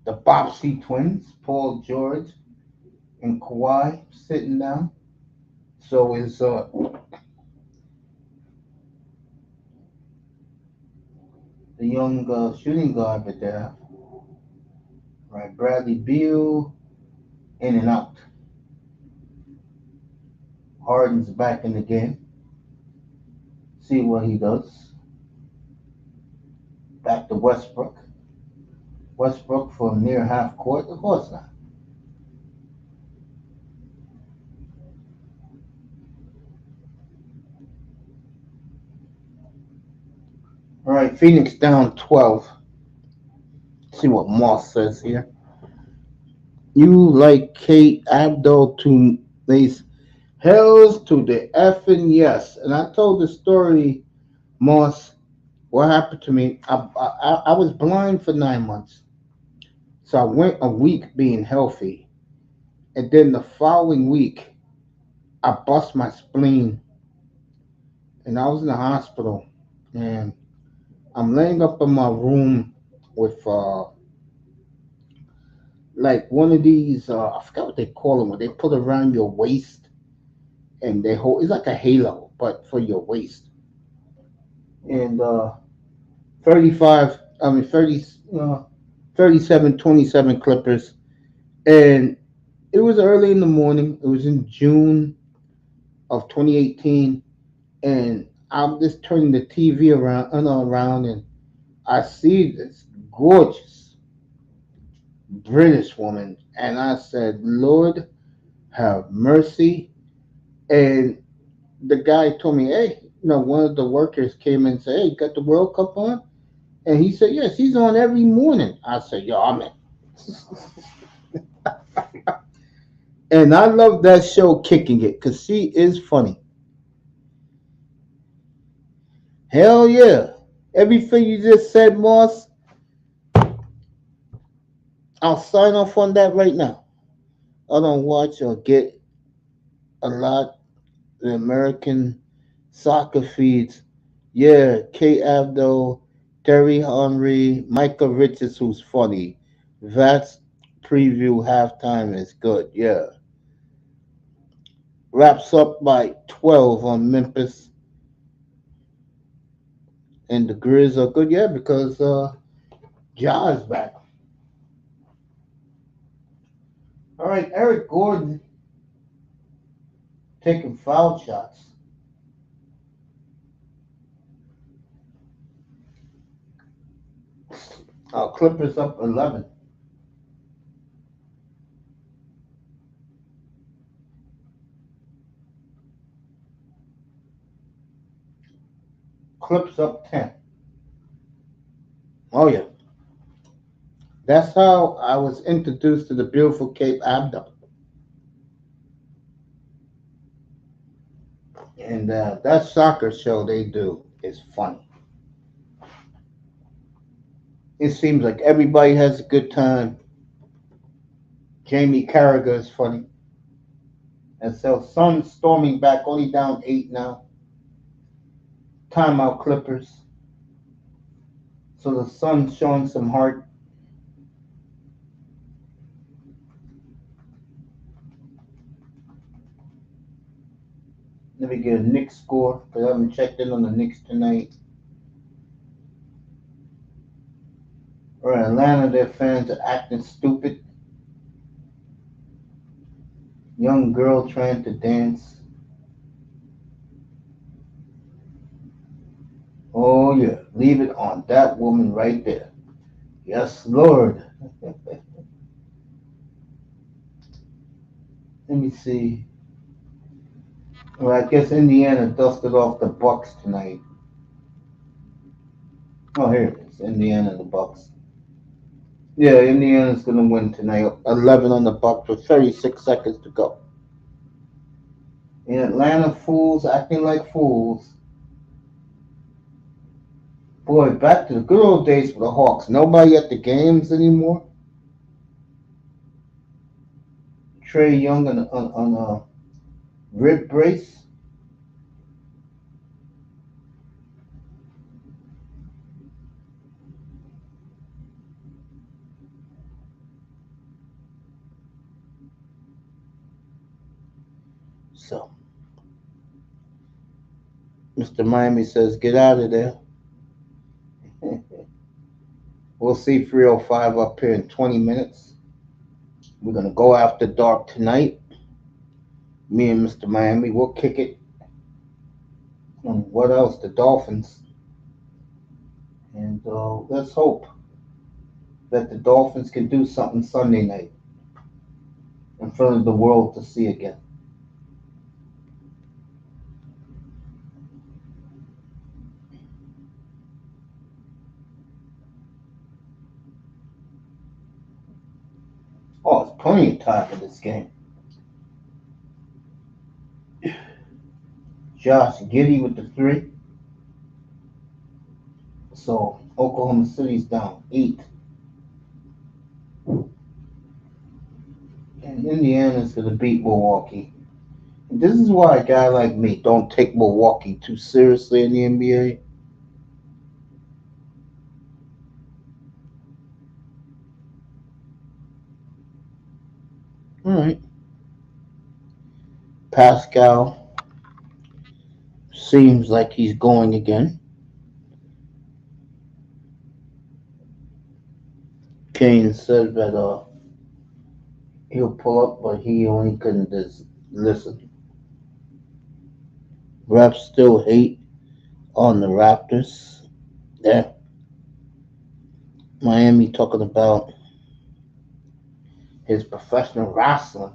The Bopsy twins, Paul George and Kawhi, sitting down. So is the young shooting guard that they have. Right, Bradley Beal in and out. Harden's back in the game. See what he does. Back to Westbrook. Westbrook from near half court. Of course not. All right, Phoenix down 12. See what Moss says here. You like Kate Abdul to base hells to the effing yes. And I told the story, Moss, what happened to me. I was blind for 9 months. So I went a week being healthy. And then the following week, I bust my spleen. And I was in the hospital. And I'm laying up in my room with like one of these, I forgot what they call them, what they put around your waist and they hold, it's like a halo, but for your waist. And 35, I mean, 30, 37, 27 Clippers. And it was early in the morning. It was in June of 2018. And I'm just turning the TV around, around, and I see this gorgeous British woman. And I said, Lord, have mercy. And the guy told me, hey, one of the workers came and said, hey, you got the World Cup on? And he said, yes, he's on every morning. I said, yo, I'm in. And I love that show, Kicking It, because she is funny. Hell yeah. Everything you just said, Moss, I'll sign off on that right now. I don't watch or get a lot the American soccer feeds. Yeah, K. Abdo, Terry Henry, Michael Richards, who's funny. That's preview halftime is good. Yeah. Wraps up by 12 on Memphis. And the Grizz are good. Yeah, because Ja is back. All right, Eric Gordon taking foul shots. Clippers up 11. Clips up 10. Oh, yeah. That's how I was introduced to the beautiful Cape Abdo. And that soccer show they do is funny. It seems like everybody has a good time. Jamie Carragher is funny. And so Suns storming back, only down 8 now. Timeout Clippers. So the Suns showing some heart. Let me get a Knicks score because I haven't checked in on the Knicks tonight. Or Atlanta, their fans are acting stupid. Young girl trying to dance. Oh yeah, leave it on that woman right there. Yes, Lord. Let me see. Well, I guess Indiana dusted off the Bucks tonight. Oh, here it is. Indiana, the Bucks. Yeah, Indiana's gonna win tonight. 11 on the Bucks with 36 seconds to go. In Atlanta, fools acting like fools. Boy, back to the good old days for the Hawks. Nobody at the games anymore. Trey Young on a rib brace. So, Mr. Miami says, get out of there. We'll see 305 up here in 20 minutes. We're going to go after dark tonight. Me and Mr. Miami, we'll kick it. And what else? The Dolphins. And let's hope that the Dolphins can do something Sunday night in front of the world to see again. Oh, it's plenty of time for this game. Josh Giddey with the 3. So Oklahoma City's down 8. And Indiana's going to beat Milwaukee. And this is why a guy like me don't take Milwaukee too seriously in the NBA. All right. Pascal seems like he's going again. Kane said that he'll pull up, but he only couldn't just listen. Refs still hate on the Raptors. Yeah. Miami talking about his professional wrestling.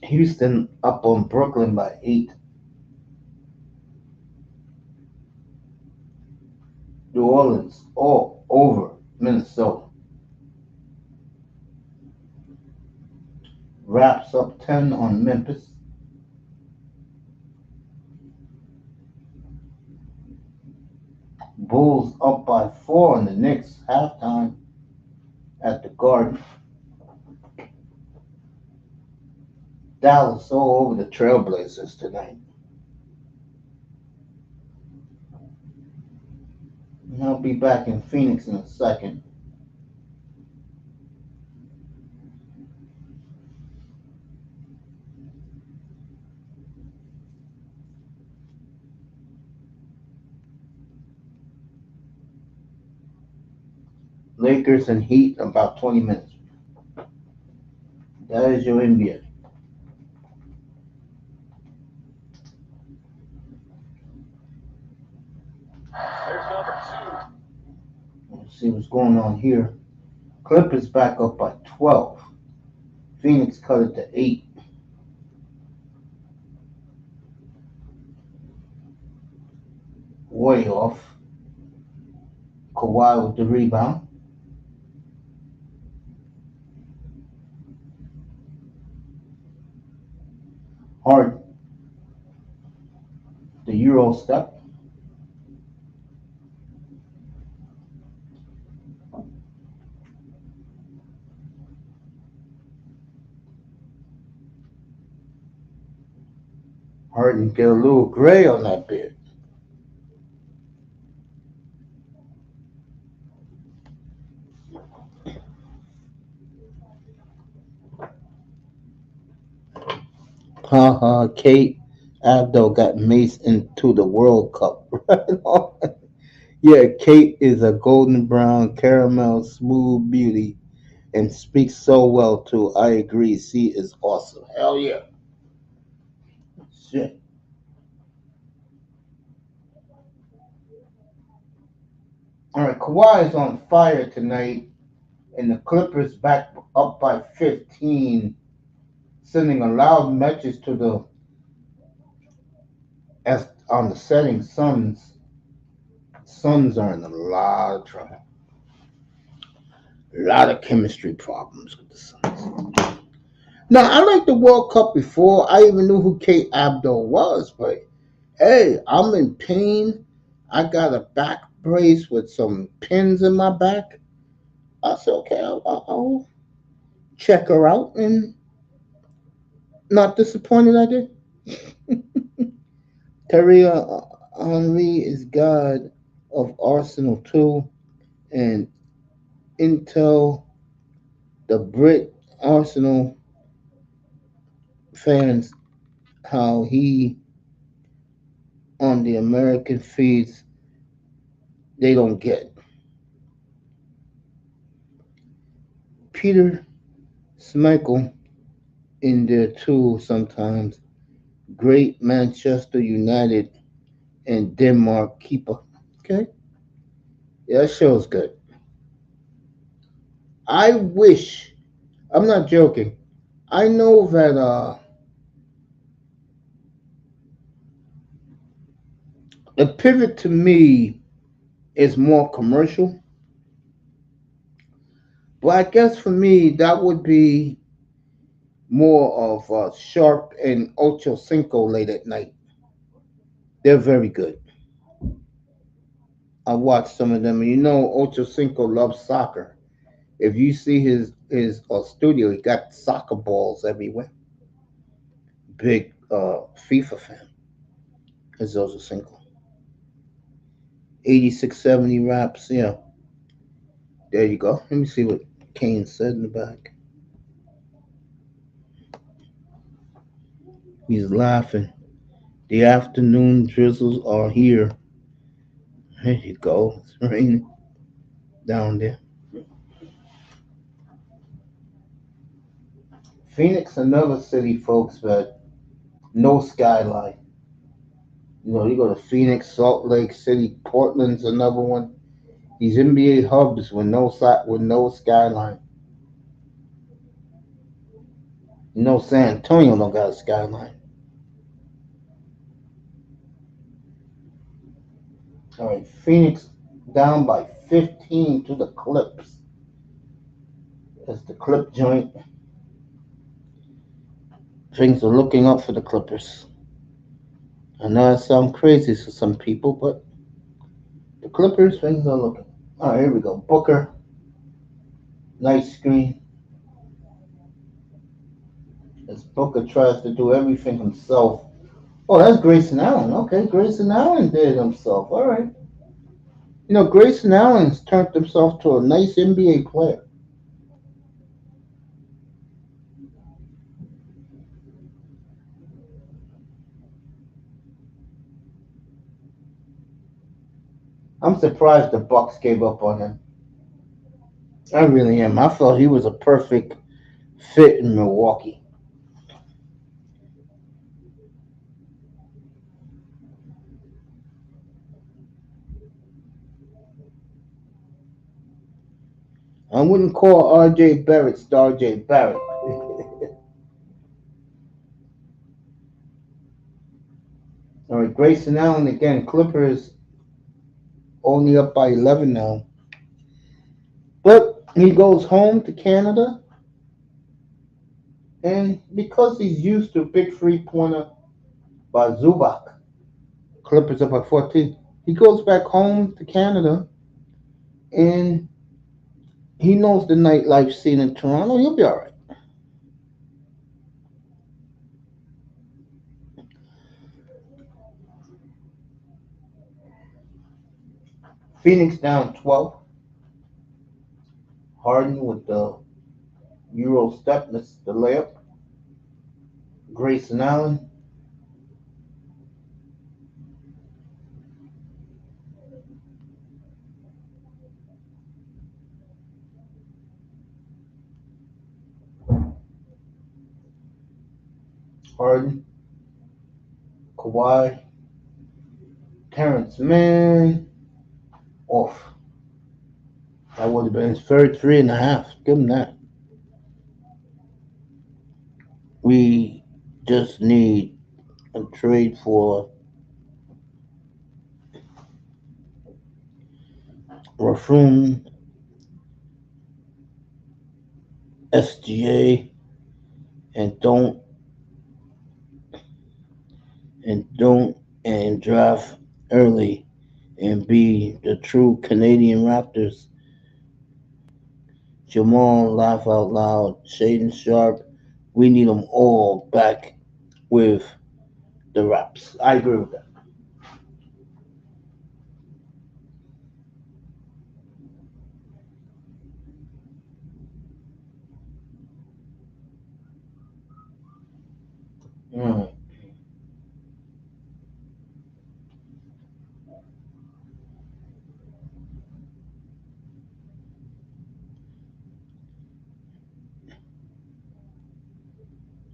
Houston up on Brooklyn by 8. New Orleans all over Minnesota. Raps up 10 on Memphis. Bulls up by 4 on the Knicks halftime at the Garden. Dallas all over the Trailblazers tonight. And I'll be back in Phoenix in a second. Lakers and Heat about 20 minutes. That is your NBA. Let's see what's going on here. Clippers back up by 12. Phoenix cut it to 8. Way off. Kawhi with the rebound. Harden. The Euro step. Harden get a little gray on that beard. Haha, Kate Abdo got maced into the World Cup. Right on. Yeah, Kate is a golden brown caramel smooth beauty and speaks so well too. I agree. She is awesome. Hell yeah. Shit. All right, Kawhi is on fire tonight, and the Clippers back up by 15, sending a loud message to the as on the setting Suns. Suns are in a lot of trouble. A lot of chemistry problems with the Suns. Now, I liked the World Cup before I even knew who Kate Abdo was, but hey, I'm in pain. I got a back brace with some pins in my back. I said, okay, I'll check her out, and not disappointed I did. Terry Henry is God of Arsenal too, and Intel, the Brit Arsenal fans, how he on the American feeds, they don't get. Peter Schmeichel in there too sometimes. Great Manchester United and Denmark keeper. Okay, yeah, that show's good. I wish. I'm not joking. I know that the pivot to me is more commercial, but I guess for me that would be more of Sharp and Ocho Cinco late at night. They're very good. I watched some of them, and you know Ocho Cinco loves soccer. If you see his studio, he got soccer balls everywhere. Big FIFA fan. Is Ocho Cinco. 8670 raps. Yeah, there you go. Let me see what Kane said in the back. He's laughing. The afternoon drizzles are here. There you go. It's raining down there. Phoenix, another city, folks, but no skyline. You know, you go to Phoenix, Salt Lake City, Portland's another one. These NBA hubs with no skyline. You know, San Antonio don't got a skyline. All right, Phoenix down by 15 to the Clips. That's the Clip joint. Things are looking up for the Clippers. I know that sounds crazy to some people, but the Clippers, things are looking. All right, here we go. Booker, nice screen. As Booker tries to do everything himself. Oh, that's Grayson Allen. Okay, Grayson Allen did it himself. All right. You know, Grayson Allen's turned himself to a nice NBA player. I'm surprised the Bucks gave up on him. I really am. I thought he was a perfect fit in Milwaukee. I wouldn't call R.J. Barrett Star J. Barrett. All right, Grayson Allen again. Clippers only up by 11 now. But he goes home to Canada, and because he's used to a big three-pointer by Zubac, Clippers up by 14. He goes back home to Canada, and he knows the nightlife scene in Toronto. He'll be all right. Phoenix down 12. Harden with the Euro step, missed the layup. Grayson Allen. Harden. Kawhi. Terrence Mann. Off. That would have been his third 3.5. Give him that. We just need a trade for Rafun SGA and don't and draft early and be the true Canadian Raptors. Jamal, laugh out loud. Shaden Sharp, we need them all back with the Raps. I agree with that. Mm.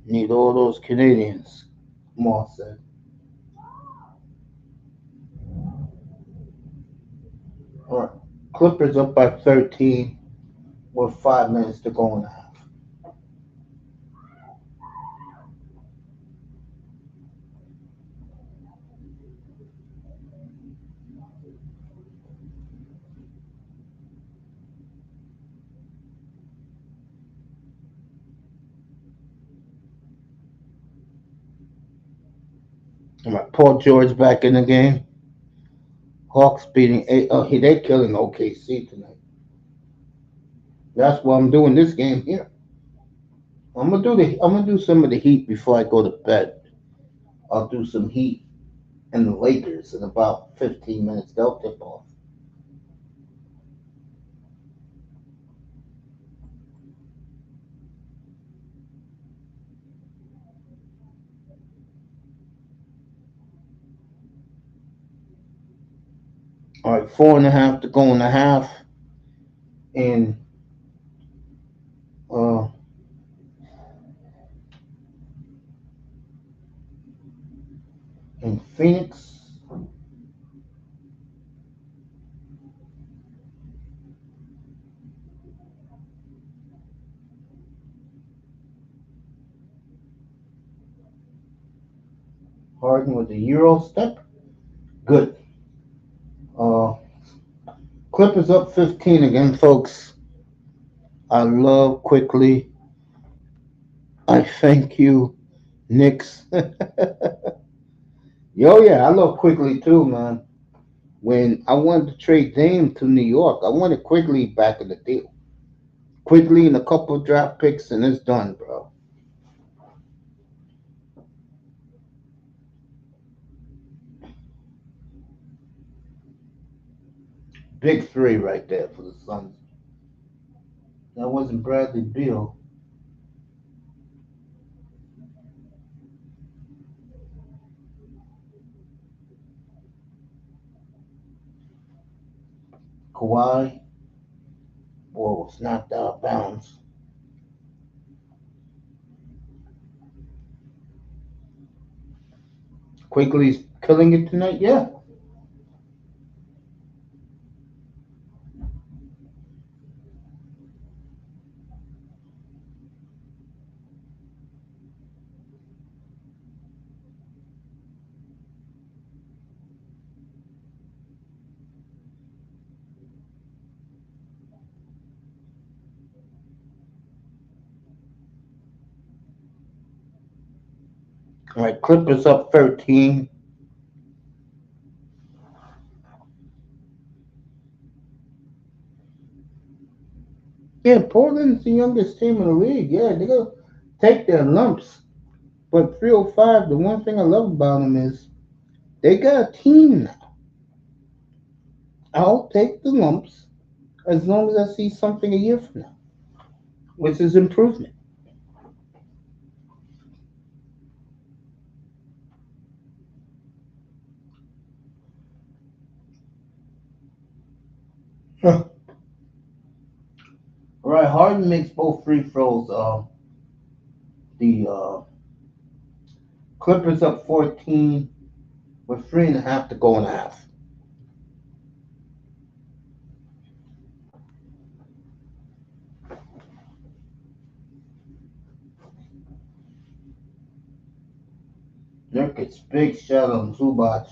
Need all those Canadians. Moss said. All right. Clippers up by 13 with 5 minutes to go in the half. All right. Paul George back in the game. Hawks beating they killing OKC tonight. That's why I'm doing this game here. I'm gonna do some of the Heat before I go to bed. I'll do some Heat and the Lakers in about 15 minutes. They'll tip off. All right, 4.5 to go in the half in uh in Phoenix. Harden with the Euro step. Good. Uh Clippers up 15 again, folks. I love quickly. I thank you, Knicks. Yo, yeah, I love quickly too, man. When I wanted to trade Dame to New York, I wanted quickly back in the deal. Quickly and a couple of draft picks, and it's done, bro. Big three right there for the Suns. That wasn't Bradley Beal. Kawhi, boy, was knocked out of bounds. Quickly's killing it tonight, yeah. All right, Clippers up 13. Yeah, Portland's the youngest team in the league. Yeah, they're going to take their lumps. But 305, the one thing I love about them is they got a team now. I'll take the lumps. as long as I see something a year from now, which is improvement. Huh. All right, Harden makes both free throws. The Clippers up 14 with 3.5 to go in the half. Nurkic's big shot on Zubac.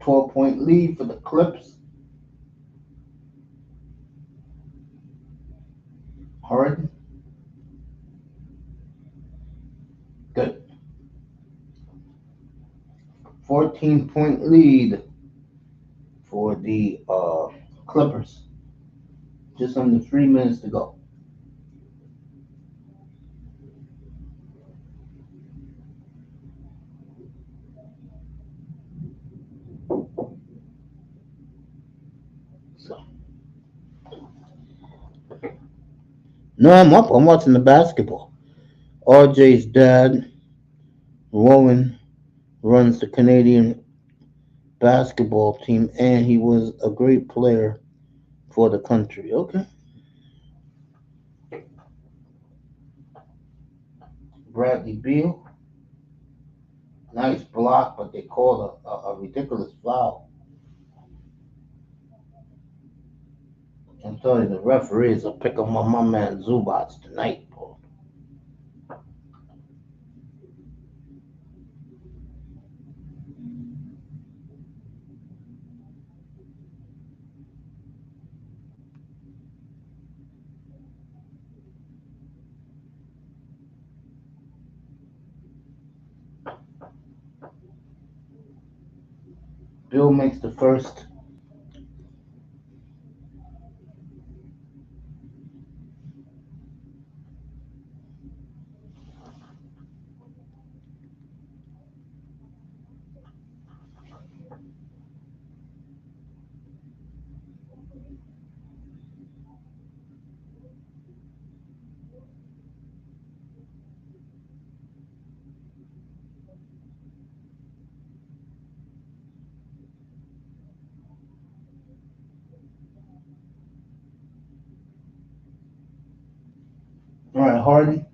12-point lead for the Clips. Harden. Good. 14-point lead for the Clippers. Just under 3 minutes to go. So. No, I'm up. I'm watching the basketball. RJ's dad, Rowan, runs the Canadian basketball team, and he was a great player for the country. Okay. Bradley Beal. Nice block, but they called a ridiculous foul. I'm telling you, the referees will pick up my man Zubac tonight, bro. Bill makes the first. All right, Harden.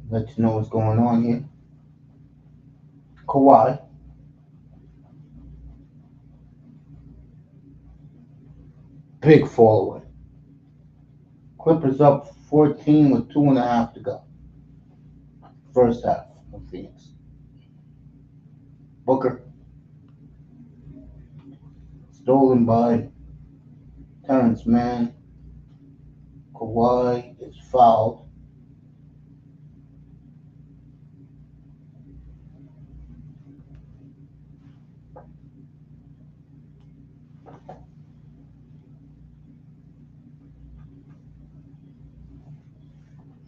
Let you know what's going on here. Kawhi. Big fall away. Clippers up 14 with 2.5 to go. First half of Phoenix. Booker. Stolen by Terrence Mann. Kawhi is fouled.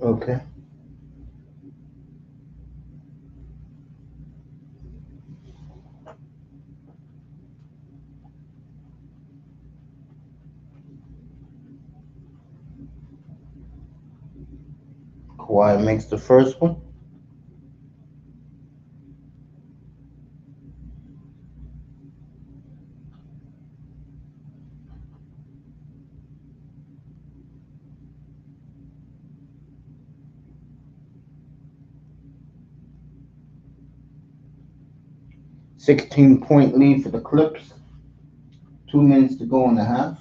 Okay. Kawhi makes the first one. $16-point lead for the Clips. 2 minutes to go in the half.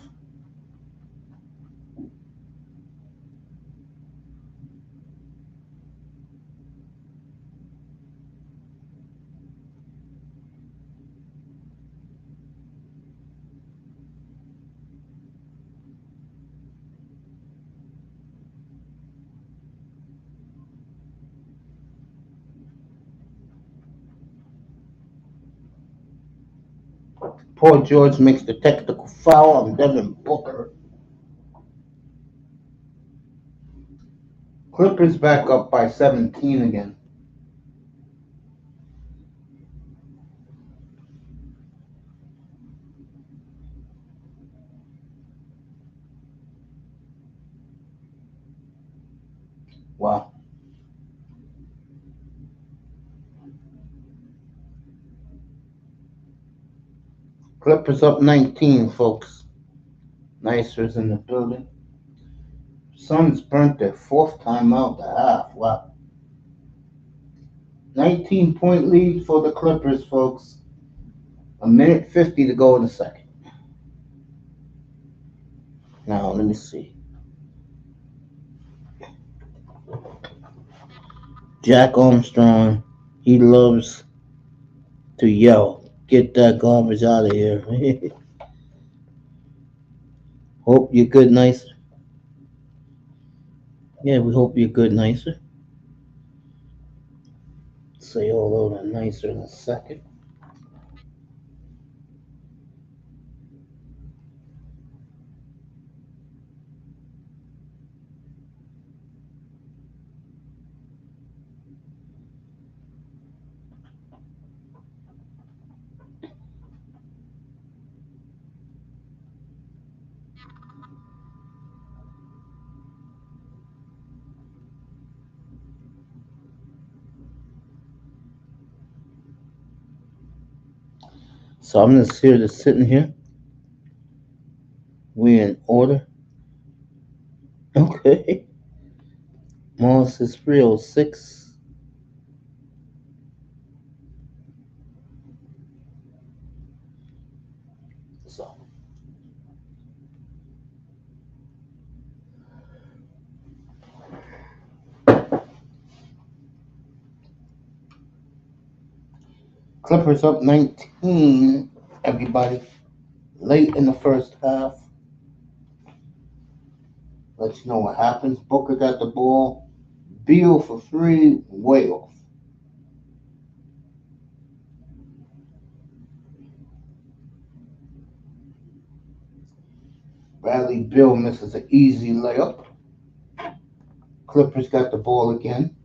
Paul George makes the technical foul on Devin Booker. Clippers back up by 17 again. Wow. Clippers up 19, folks. Nicers in the building. Suns burnt their fourth time out the half. Wow. 19-point lead for the Clippers, folks. A minute 50 to go in the second. Now, let me see. Jack Armstrong, he loves to yell, "Get that garbage out of here." Hope you're good, nicer. Yeah, we hope you're good, nicer. Say hello to nicer in a second. So I'm just here to sitting here. We in order. Okay. Moss is 306. So Clippers up 19, everybody. Late in the first half. Let you know what happens. Booker got the ball. Beal for three, way off. Bradley Beal misses an easy layup. Clippers got the ball again.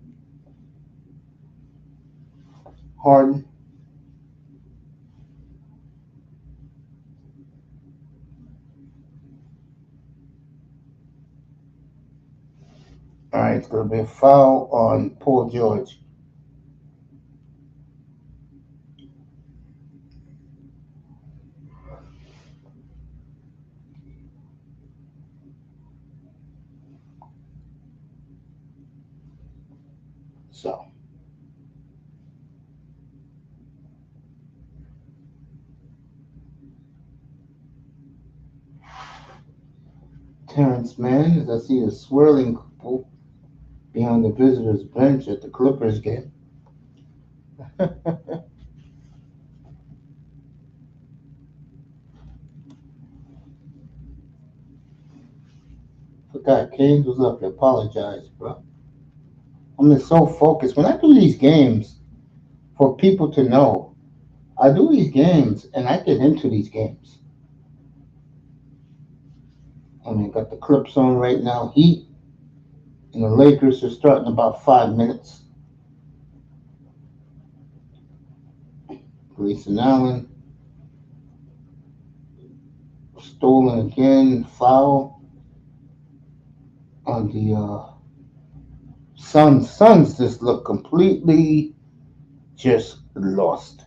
Harden. All right, it's going to be a foul on Paul George. So, Terrence Mann, as I see a swirling couple behind the visitors' bench at the Clippers game. Forgot Canes was up to apologize, bro. I'm just so focused. When I do these games, for people to know, I do these games and I get into these games. I mean, got the Clips on right now. Heat and the Lakers are starting in about 5 minutes. Grayson Allen stolen again, foul on the Suns. Suns just look completely just lost.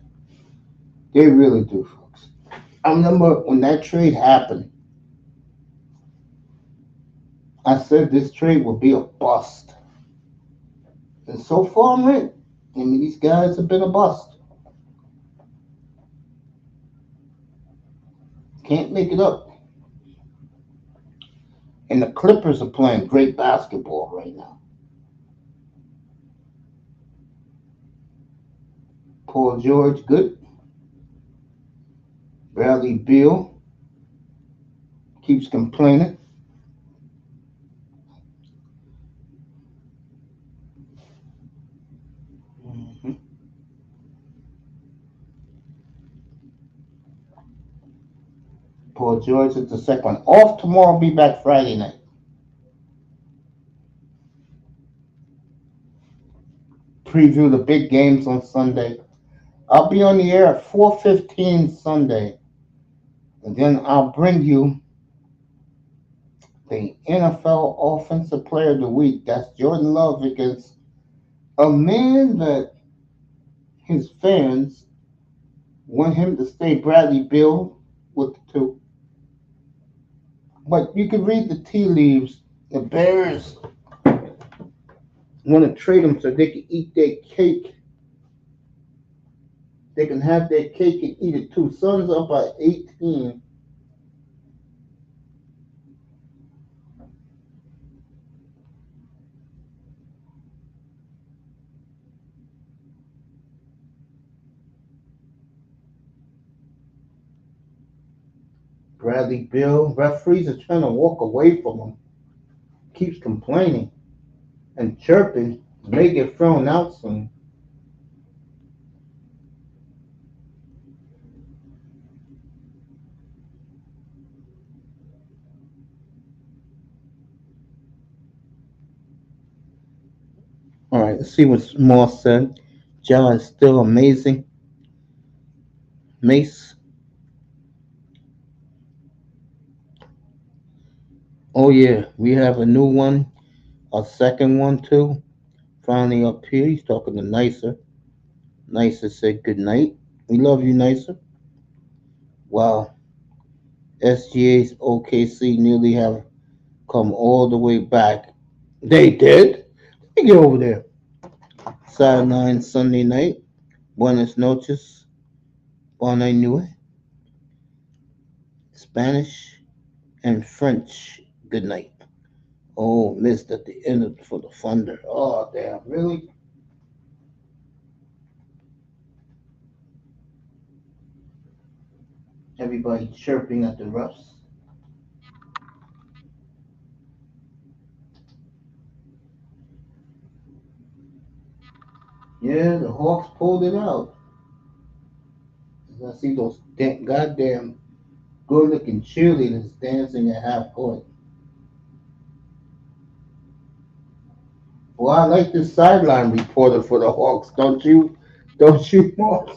They really do, folks. I remember when that trade happened, I said this trade would be a bust. And so far, I'm right. I mean, these guys have been a bust. Can't make it up. And the Clippers are playing great basketball right now. Paul George, good. Bradley Beal keeps complaining. Mm-hmm. Paul George is the second one. Off tomorrow, be back Friday night. Preview the big games on Sunday. I'll be on the air at 4:15 Sunday. And then I'll bring you the N.F.L Offensive Player of the Week. That's Jordan Love against a man that his fans want him to stay Bradley Bill with the two. But you can read the tea leaves. The Bears want to trade him so they can eat their cake. They can have their cake and eat it too. Suns up by 18. Bradley Bill, referees are trying to walk away from him. Keeps complaining and chirping. May get thrown out soon. All right, let's see what's more said. John is still amazing. Mace. Oh yeah, we have a new one, a second one too. Finally up here, he's talking to Nicer. Nicer said good night. We love you, Nicer. Wow, SGA's OKC nearly have come all the way back. They did? Let me get over there. Sideline Sunday night. Buenas noches. Buona nuit. Spanish and French. Good night. Oh, missed at the end for the Thunder. Oh, damn. Really? Everybody chirping at the refs. Yeah, the Hawks pulled it out. I see those goddamn good looking cheerleaders dancing at half court. Well, I like this sideline reporter for the Hawks, don't you? Don't you, Moss?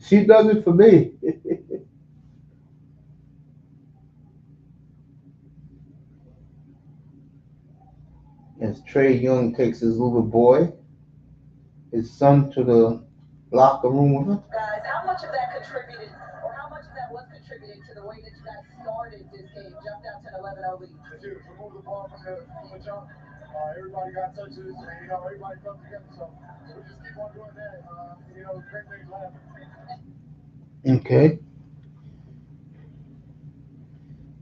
She does it for me. As Trey Young takes his little boy, his son, to the locker room with him. Guys, how much of that contributed, or how much of that was contributing to the way that you guys started this game, jumped out to an 11-0 lead? Dude, we moved the ball from the jump. Everybody got touches, and everybody come together. So we just keep on doing that. Great things will happen. Okay.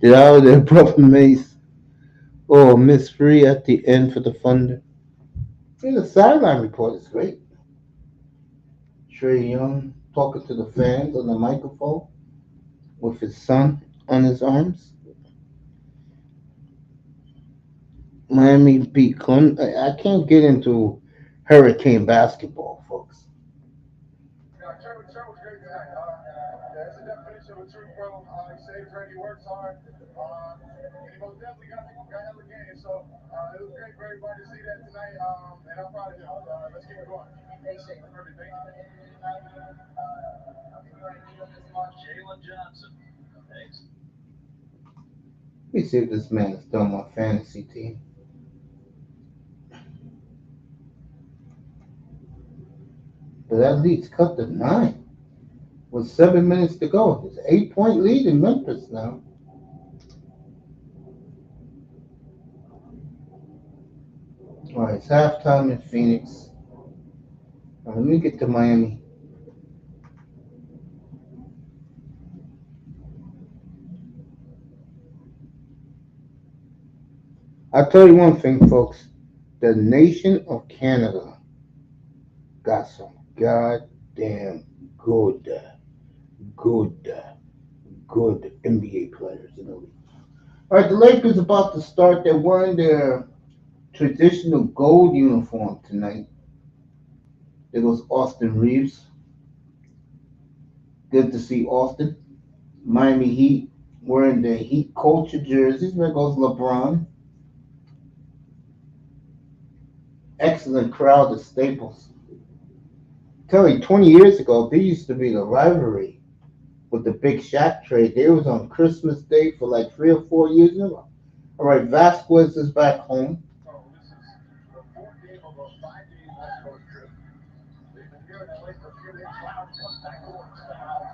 Get out of there, brother Mace. Oh, Miss Free at the end for the Thunder. Yeah, the sideline report is great. Trey Young talking to the fans on the microphone with his son on his arms. Miami beat Clemson. I can't get into Hurricane basketball, folks. Trey was great tonight. That's the definition of a true pro. He stays ready, works hard, and he most definitely got hella game. So it was great for everybody to see that tonight, and I'm proud of him. Let's keep it going. Thanks, Shane. Perfect. Thank you. Jalen Johnson. Thanks. Let me see if this man is still on my fantasy team. But that lead's cut to 9 with 7 minutes to go. It's an 8-point lead in Memphis now. All right, it's halftime in Phoenix. Now, let me get to Miami. I'll tell you one thing, folks. The nation of Canada got some goddamn good N.B.A. players in the league. All right, the Lakers about to start. They're wearing their traditional gold uniform tonight. There goes Austin Reeves. Good to see Austin. Miami Heat wearing their Heat culture jerseys. There goes LeBron. Excellent crowd at Staples. Tell you, 20 years ago, there used to be the rivalry with the Big Shaq trade. They was on Christmas Day for like 3 or 4 years. I All right, Vasquez is back home. So this is the fourth game of a 5-game West Coast trip. They've been here in LA for a few days. Lowry comes back to work. Step out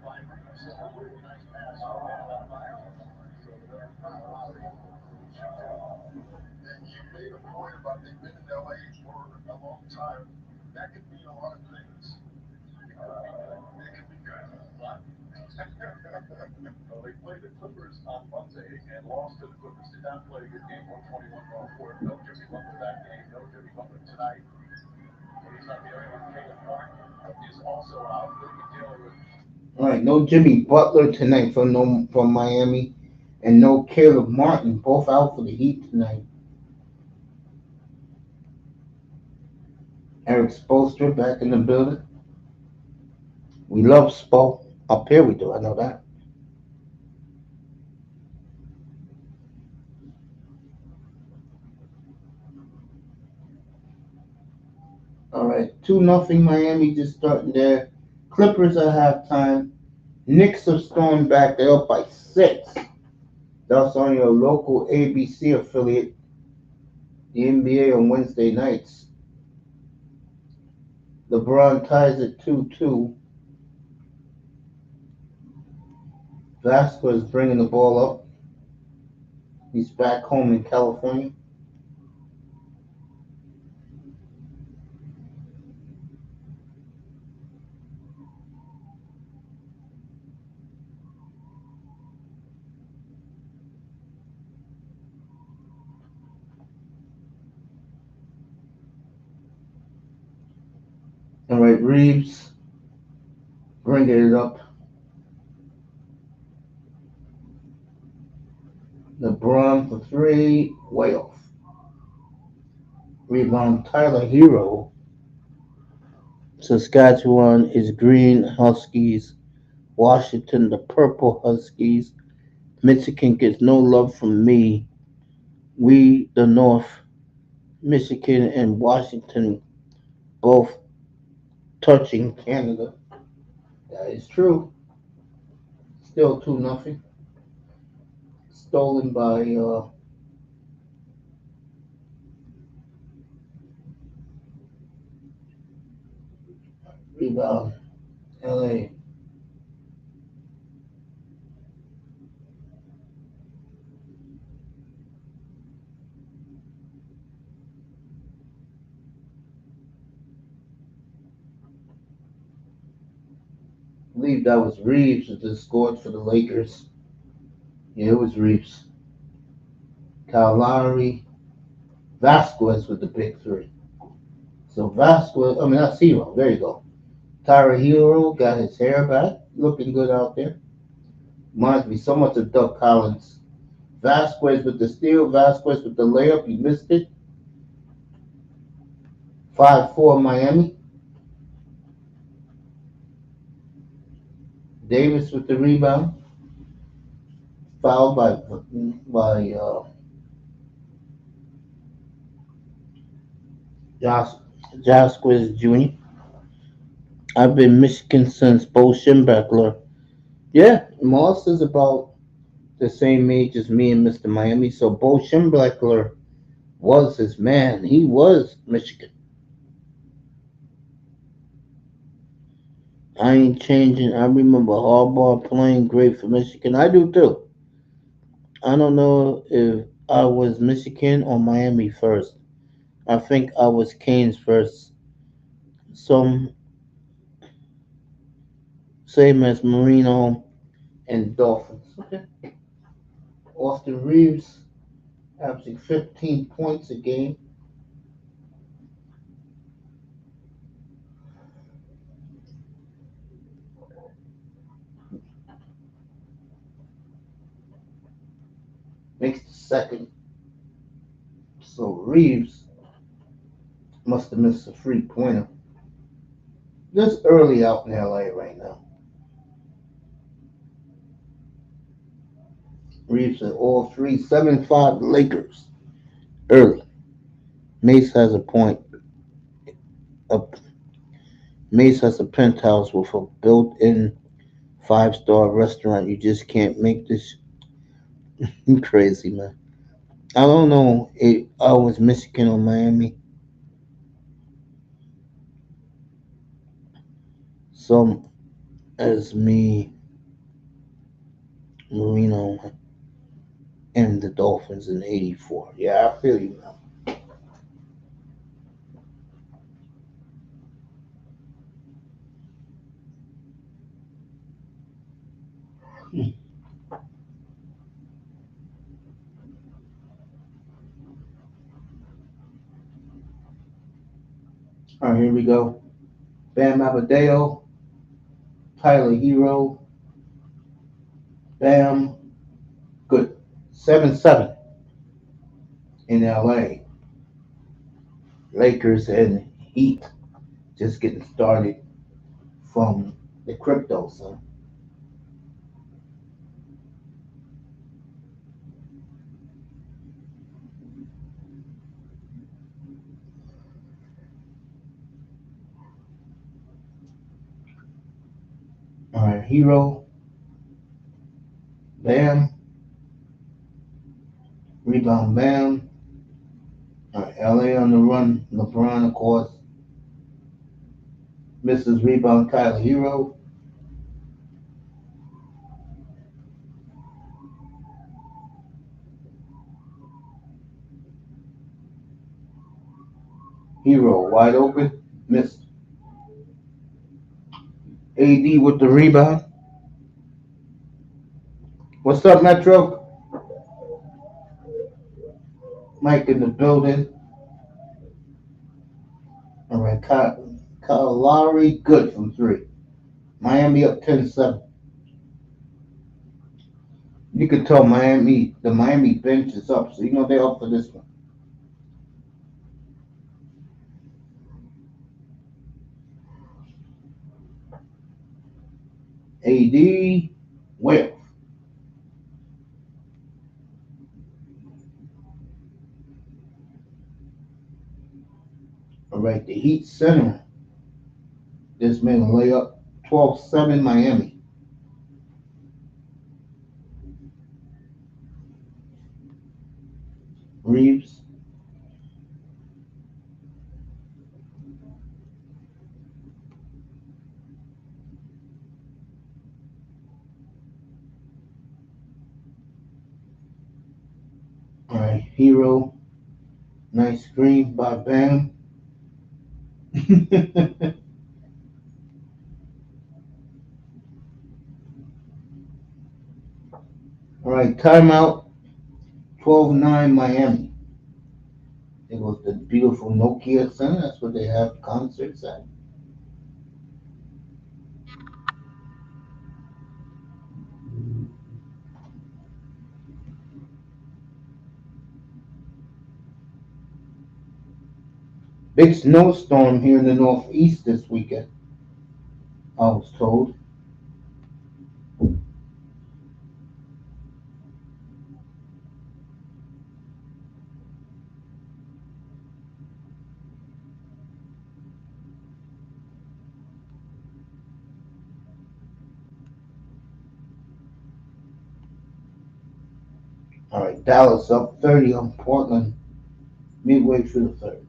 by Reeves. A really nice pass on the end of by Allen. So they're Lowry. And you made a point about they've been in LA for a long time. That could mean a lot of things. It could be good. But well, they played the Clippers on Monday and lost to the Clippers. Did not play a good game, 121-104. No Jimmy Butler that game. No Jimmy Butler tonight. But he's not the only one. Caleb Martin is also out. They'll be dealing with. All right, no Jimmy Butler tonight from Miami, and no Caleb Martin, both out for the Heat tonight. Eric Spoelstra back in the building. We love Spo. Up here we do, I know that. All right, 2-0 Miami just starting there. Clippers at halftime. Knicks are stormed back. They're up by 6. That's on your local ABC affiliate, the NBA on Wednesday nights. LeBron ties at 2-2. Vasquez bringing the ball up. He's back home in California. All right, Reeves bringing it up. LeBron for 3, way off. Rebound Tyler Hero. Saskatchewan is green Huskies. Washington the purple Huskies. Michigan gets no love from me. We the North. Michigan and Washington both touching Canada. That is true. Still 2-0. Stolen by rebound LA. I believe that was Reeves that just scored for the Lakers. Yeah, it was Reeves. Kyle Lowry, Vasquez with the big 3. So Vasquez, I mean that's Hero. There you go. Tyra Hero got his hair back, looking good out there. Reminds me so much of Doug Collins. Vasquez with the steal, Vasquez with the layup. You missed it. 5-4 Miami. Davis with the rebound. Fouled by Jas- Jasquez Jr. I've been Michigan since Bo Schembechler. Yeah, Moss is about the same age as me and Mr. Miami. So Bo Schembechler was his man. He was Michigan. I ain't changing. I remember Harbaugh playing great for Michigan. I do too. I don't know if I was Michigan or Miami first. I think I was Canes first. Some same as Marino and Dolphins. Okay. Austin Reeves averaging 15 points a game. Makes the second. So Reeves must have missed a 3-pointer. Just early out in LA right now. Reeves at all 3, 7-5 Lakers. Early. Mace has a point. A, Mace has a penthouse with a built-in 5-star restaurant. You just can't make this. You crazy, man. I don't know. I was Michigan or Miami. Some as me, Marino, and the Dolphins in '84. Yeah, I feel you, man. All right, here we go. Bam Abadeo, Tyler Hero, Bam, good. 7-7 in LA. Lakers and Heat just getting started from the crypto, son. All right, Hero, Bam, rebound, Bam. All right, LA on the run. LeBron, of course, misses rebound. Tyler Hero, Hero wide open, missed. AD with the rebound. What's up, Metro? Mike in the building. All right, Kyle Lowry, good from three. Miami up 10-7. You could tell the Miami bench is up, so you know they're up for this one. AD, well, all right, the Heat center. This man will lay up 12-7 Miami. Reeves, all right, Hero, nice screen by Bam. All right, timeout, 12-9 Miami. It was the beautiful Nokia Center. That's where they have concerts at. Big snowstorm here in the Northeast this weekend, I was told. All right, Dallas up 30 on Portland midway through the third.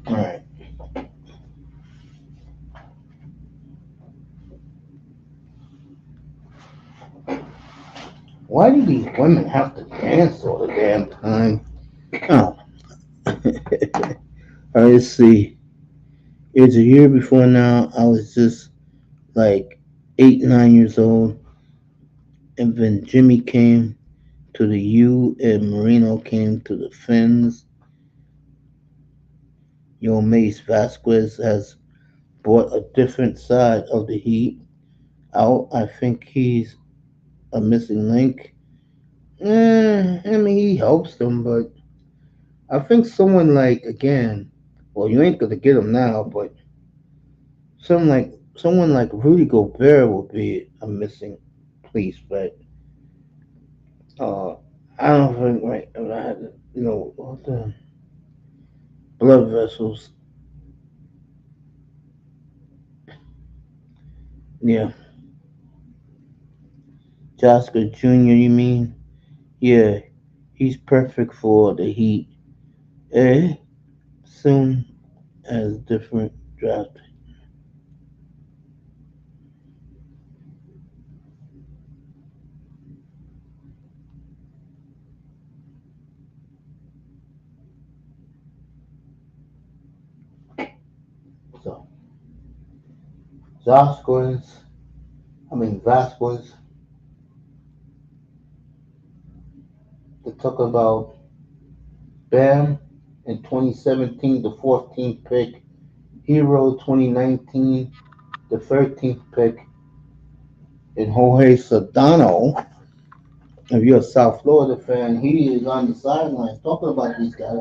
All right. Why do these women have to dance all the damn time? Oh. All right, let's see. It's a year before now. I was just like 8, 9 years old. And then Jimmy came to the U and Marino came to the Fins. Mace Vasquez has brought a different side of the Heat out. I think he's a missing link. I mean, he helps them, but I think someone like again, well, you ain't gonna get him now, but someone like Rudy Gobert would be a missing piece. But uh, I don't think right. I had to, what the blood vessels. Yeah, Josker Jr. You mean? Yeah, he's perfect for the Heat. Eh? Soon as different draft. So Vasquez, Vasquez. They talk about Bam in 2017, the 14th pick. Hero 2019, the 13th pick. And Jorge Sedano, if you're a South Florida fan, he is on the sidelines talking about these guys.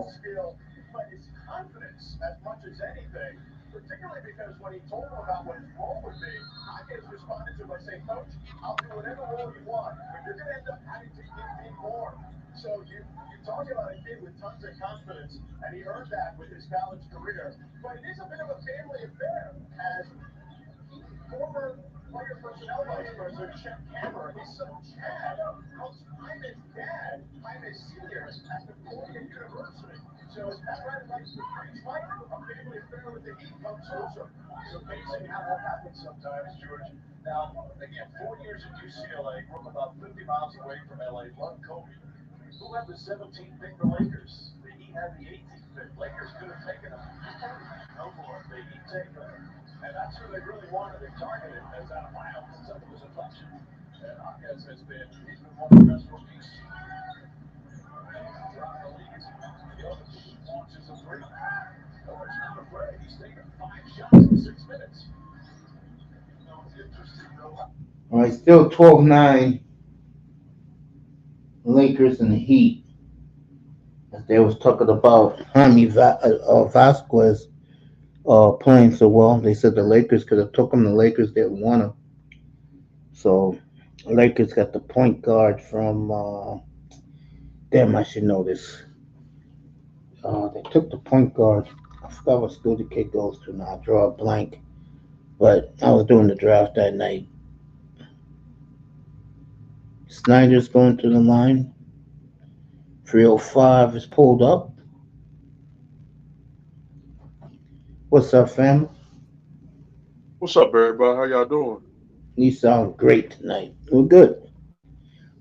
But his confidence as much as anything, particularly because when he told him about what his role would be, Hawkins responded to him by saying, Coach, I'll do whatever role you want, but you're going to end up having to give me more. So you talk about a kid with tons of confidence, and he earned that with his college career. But it is a bit of a family affair, as former player personnel vice president Chet Cameron, his son Chad, helps Hyman's dad, Hyman Sr., at Napoleon University. So as Pat Riley likes to preach, like a family affair with the Heat comes closer. It's amazing how that happens sometimes, George. Now, again, 4 years at UCLA, grew up about 50 miles away from LA, loved Kobe. Who had the 17th pick? The Lakers. The Heat had the 18th pick. Lakers could have taken him. No more. The Heat take him. And that's who they really wanted. They targeted as a wow, something was a touch. And Hawkins has been, he's been one of the best rookies throughout the league. Jokic launches a three. Miller's not afraid. He's taken 5 shots in 6 minutes. It's interesting, though. All right, still 12-9 Lakers and the Heat. As they was talking about Vasquez playing so well, they said the Lakers could have took him. The Lakers didn't want him. So Lakers got the point guard from damn, I should know this. They took the point guard. I forgot what school the kid goes to now. I draw a blank. But I was doing the draft that night. Snyder's going to the line. 305 is pulled up. What's up, fam? What's up, everybody? How y'all doing? You sound great tonight. We're good.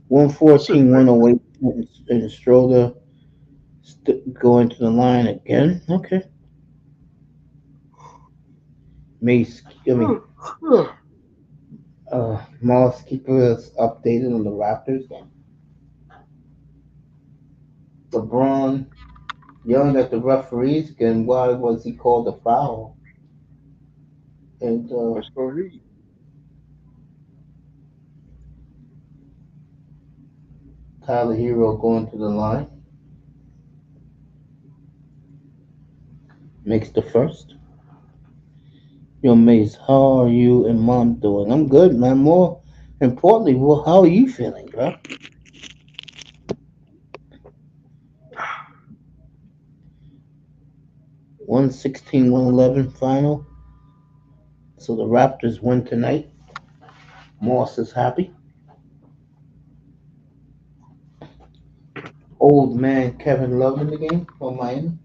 Sitting 114, back. 108, and Stroder going to the line again. Okay. Mace, Moss keeper is updated on the Raptors. LeBron yelling at the referees again. Why was he called a foul? And Let's go Heat. Tyler Hero going to the line. Makes the first. Yo, Mace, how are you and mom doing? I'm good, man. More importantly, well, how are you feeling, bro? 116, 111 final. So the Raptors win tonight. Moss is happy. Old man Kevin Love in the game for Miami.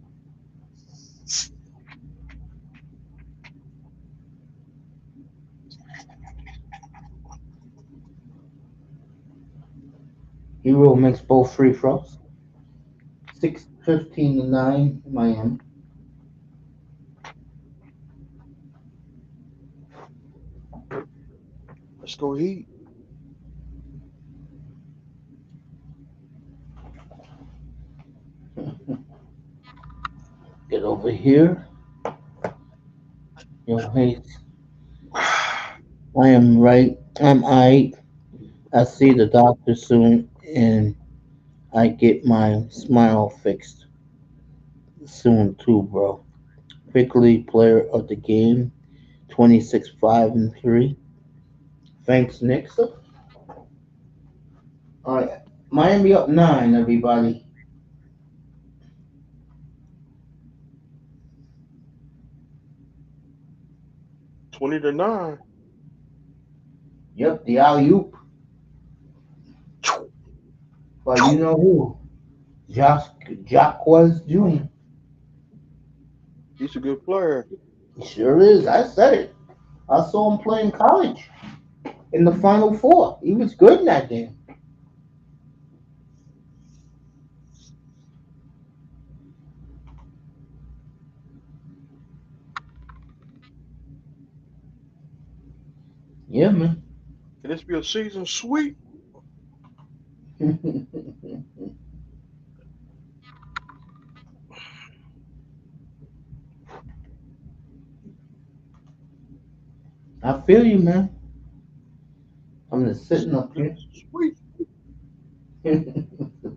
Hero makes both free throws. 15 to 9 Miami. Let's go Heat. Get over here. Yo, Hayes, I am right. I'm I. I see the doctor soon, and I get my smile fixed soon too, bro. Quickly, player of the game, 26-5-3. Thanks, Nixon. All right, Miami up 9, everybody. 20-9. Yep, the alley oop. But you know who? Josh Jacquez Jr. He's a good player. He sure is. I said it. I saw him play in college in the Final Four. He was good in that game. Yeah, man. Can this be a season sweep? I feel you, man. I'm just sitting up Season here. sweep.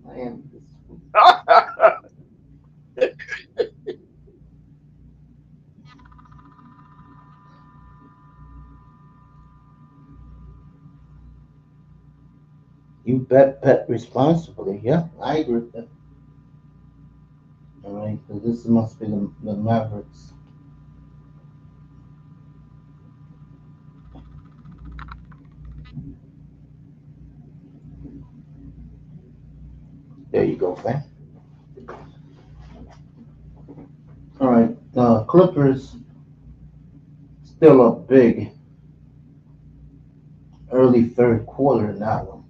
Miami. You bet responsibly. Yeah, I agree with that. All right, so this must be the Mavericks. There you go, fam. All right, Clippers still up big. Early third quarter in that one.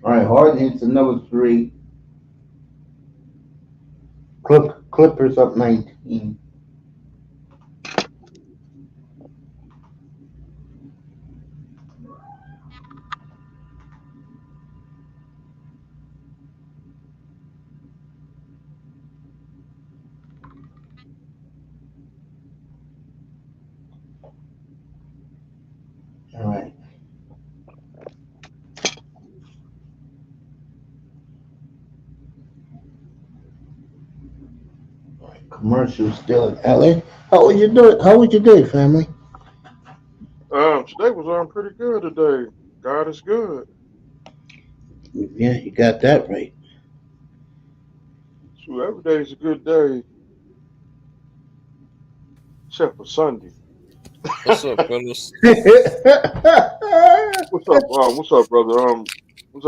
All right, Harden hits another three. Clippers up 19. All right, commercial still in LA. How was your day? How was your day, family? Today was pretty good today. God is good. Yeah, you got that right. So every day is a good day, except for Sunday. What's up, fellas? What's up, brother? What's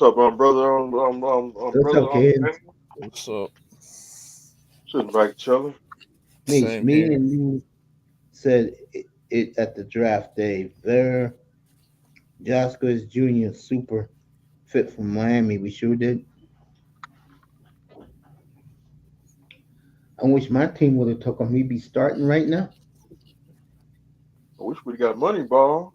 up, brother? That's Brother, okay. What's up? sitting back chilling. Niece, Same me here. and you said it at the draft day. There, Jasquez Jr. super fit for Miami. We sure did. I wish my team would have took him. He'd be starting right now. I wish we'd got money ball.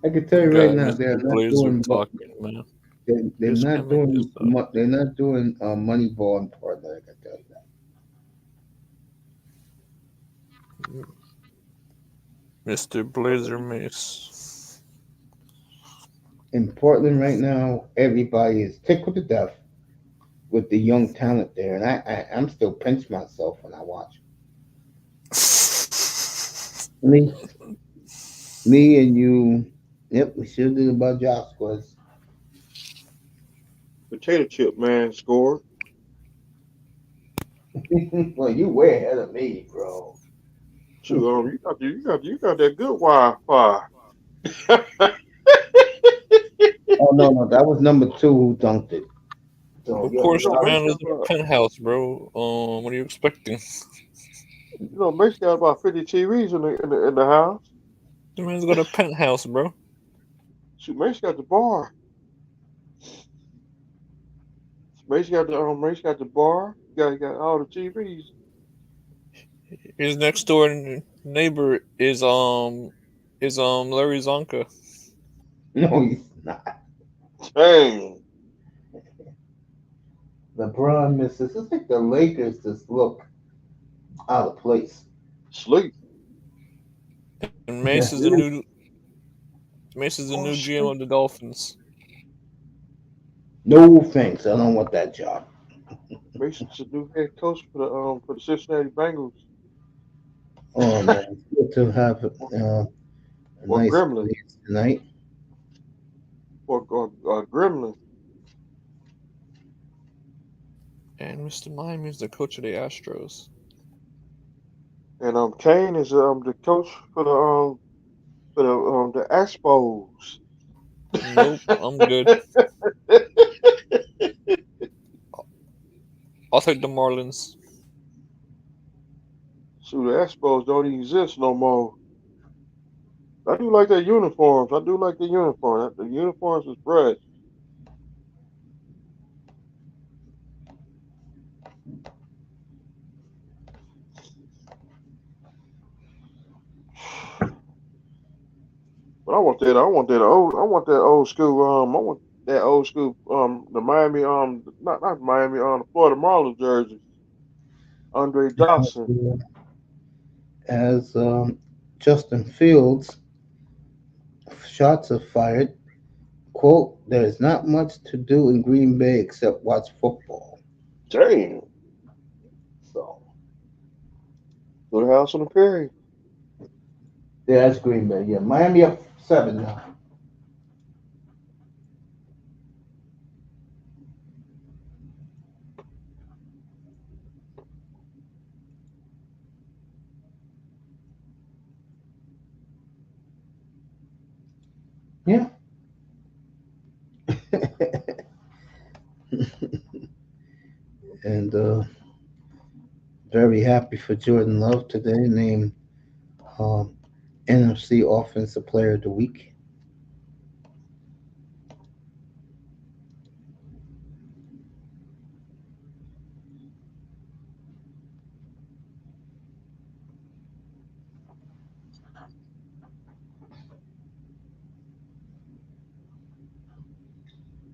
I can tell you right Got now, Mr. they're not Blazer doing. talking, man. They're Just not give me doing. this up. They're not doing money ball in Portland. I can tell you that. Mr. Blazer Miss. In Portland right now, everybody is tickled to death with the young talent there, and I'm still pinch myself when I watch. Me, me and you. Yep, we sure did about Jasquez. Potato chip man scored. Well, you way ahead of me, bro. Shoot, you got that good Wi-Fi. Oh no, that was number two who dunked it. So Of yeah, course, You the know, man Mason lives got in a penthouse, bro. What are you expecting? Mason got about 50 TVs in the house. The man's got a penthouse, bro. Shoot, Mason got the bar. Mace got the bar. Got all the TVs. His next door neighbor is Larry Zonka. No, he's not. Dang, LeBron misses. It's like the Lakers just look out of place. sleep. And Yeah, really. Mace is the Oh new GM sleep. of the Dolphins. No thanks. I don't want that job. Mason's the new head coach for the Cincinnati Bengals Oh man, it's good to have a or nice Gremlin audience tonight. or Gremlin. And Mr. Miami is the coach of the Astros. And Kane is the coach for the Expos. Nope, I'm good. I'll take the Marlins. So the Expos don't even exist no more. I do like their uniforms. I do like the uniform. The uniforms is fresh. But I want that old school. I want that old school. The Miami. Not Miami. The Florida Marlins jersey. Andre Dawson. As Justin Fields, shots are fired. Quote, there is not much to do in Green Bay except watch football. Damn. So, Go to the house on the prairie. yeah, that's Green Bay. Yeah, Miami up 7 now. Yeah. And very happy for Jordan Love today, named um, N.F.C Offensive Player of the Week.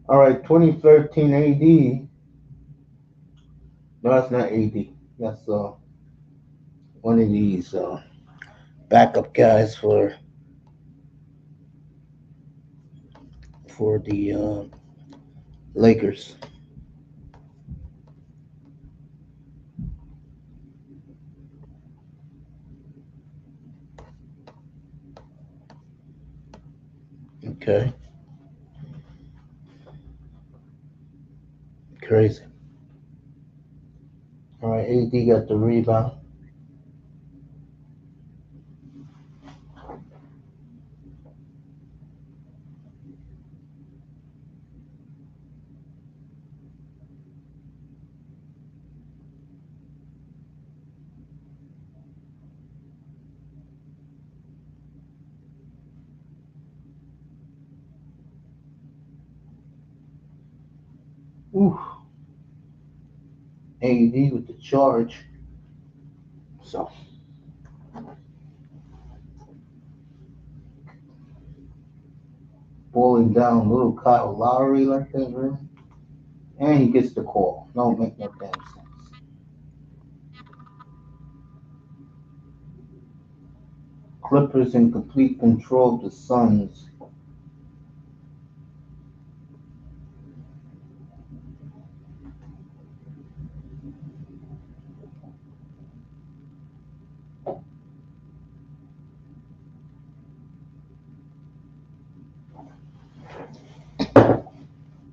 All right, 2013 AD. No, that's not AD. That's one of these backup guys for the Lakers. Okay, crazy. All right, AD got the rebound. Ooh, AD with the charge. So balling down little Kyle Lowry like that, really. And he gets the call. Don't make no damn sense. Clippers in complete control of the Suns.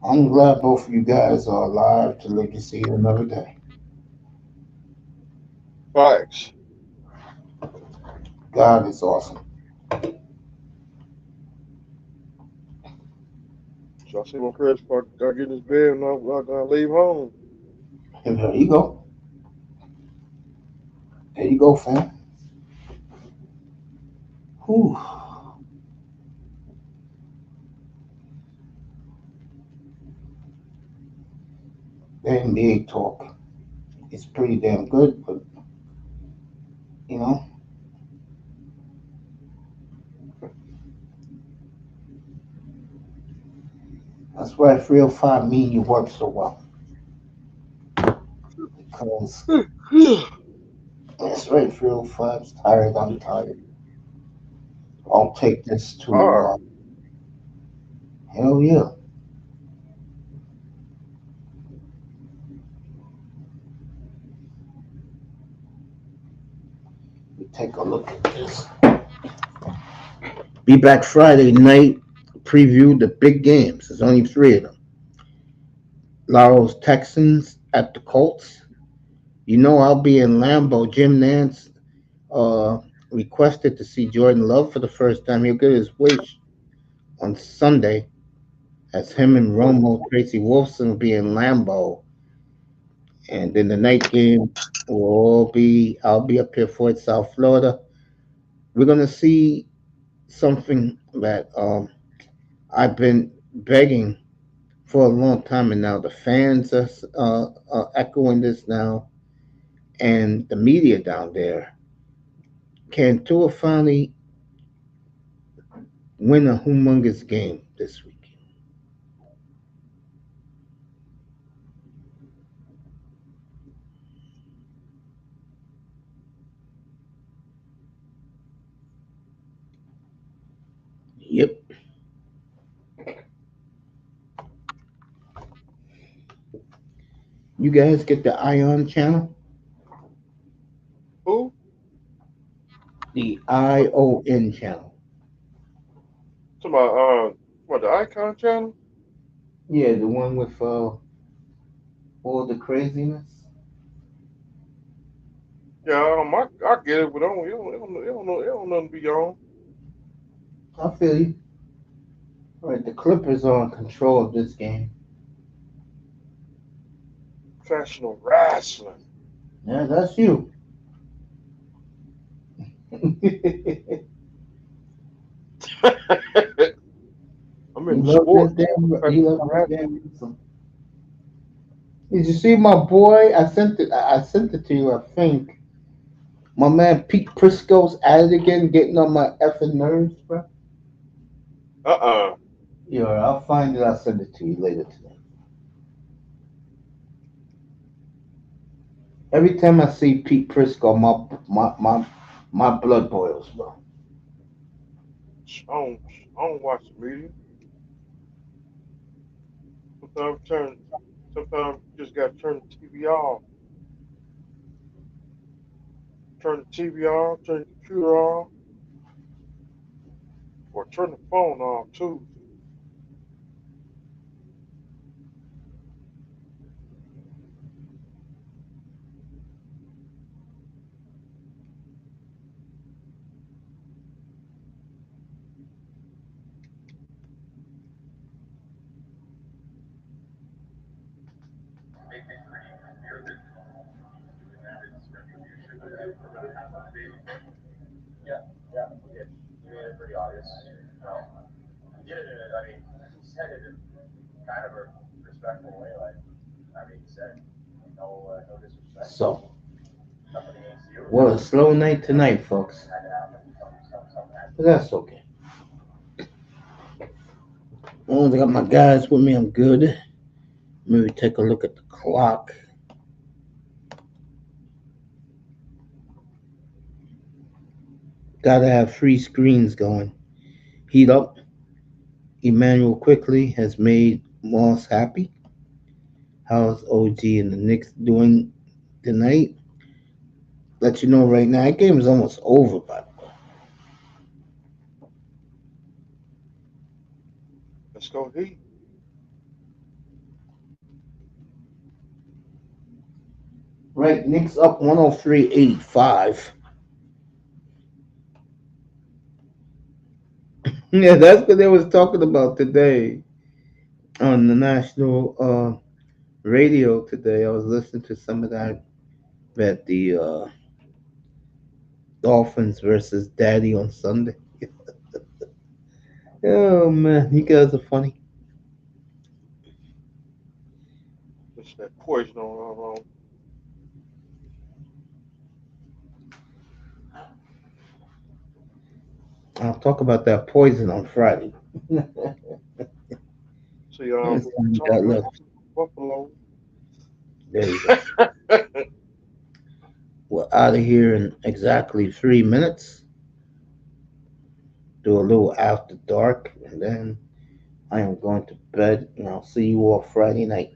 I'm glad both of you guys are alive to live to see another day. Facts. God is awesome. So I see my Chris Park. I get in this bed and I'm gonna leave home. And there you go. There you go, fam. Whew. The NBA talk is pretty damn good, but you know that's why 305 mean you work so well because that's right. 305's tired. I'm tired. I'll take this to Hard. hell yeah. We take a look at this. Be back Friday night. Preview the big games. There's only three of them. Laurel's Texans at the Colts. You know I'll be in Lambeau. Jim Nance uh, requested to see Jordan Love for the first time. He'll get his wish on Sunday as him and Romo Tracy Wolfson will be in Lambeau. And then the night game will be I'll be up here for it, South Florida. We're gonna see something that I've been begging for a long time, and now the fans are echoing this now, and the media down there. Can Tua finally win a humongous game this week? Yep. You guys get the Ion channel, Who? the What? ION channel. To my what the Icon channel? Yeah, the one with all the craziness. Yeah, I get it, but it don't nothing be on. I feel you. All right, the Clippers are in control of this game. Professional wrestling. Yeah, that's you. I'm You in the love sport, that man. damn. You Professional love that wrestling. damn wrestling. Did you see my boy? I sent it. I sent it to you. I think my man Pete Prisco's at it again, getting on my effing nerves, bro. Uh-uh. Yeah, I'll find it. I'll send it to you later today. Every time I see Pete Prisco, my blood boils, bro. I don't, I don't watch the media. Sometimes turn, sometimes you just gotta turn the TV off. Turn the TV off, turn the computer off, or turn the phone off too. Yeah, yeah, we did. We made it pretty obvious. No, he did it in a, I mean, he said it in kind of a respectful way. Like, I mean, he said, no, no disrespect. So, Nothing against you. what a slow night tonight, folks. Had to happen. Something had But that's okay. As long as I got my guys with me, I'm good. Maybe take a look at the clock. Gotta have three screens going. Heat up. Emmanuel quickly has made Moss happy. How's OG and the Knicks doing tonight? Let you know right now, that game is almost over, by the way. Let's go Heat. Right, Knicks up 103-85. Yeah, that's what they was talking about today on the national radio today. I was listening to some of that the Dolphins versus Daddy on Sunday. Oh man, you guys are funny. that poison on. I'll talk about that poison on Friday. See, That's we all we talk got about left. Buffalo. There you go. We're out of here in exactly 3 minutes. Do a little after dark, and then I am going to bed, and I'll see you all Friday night.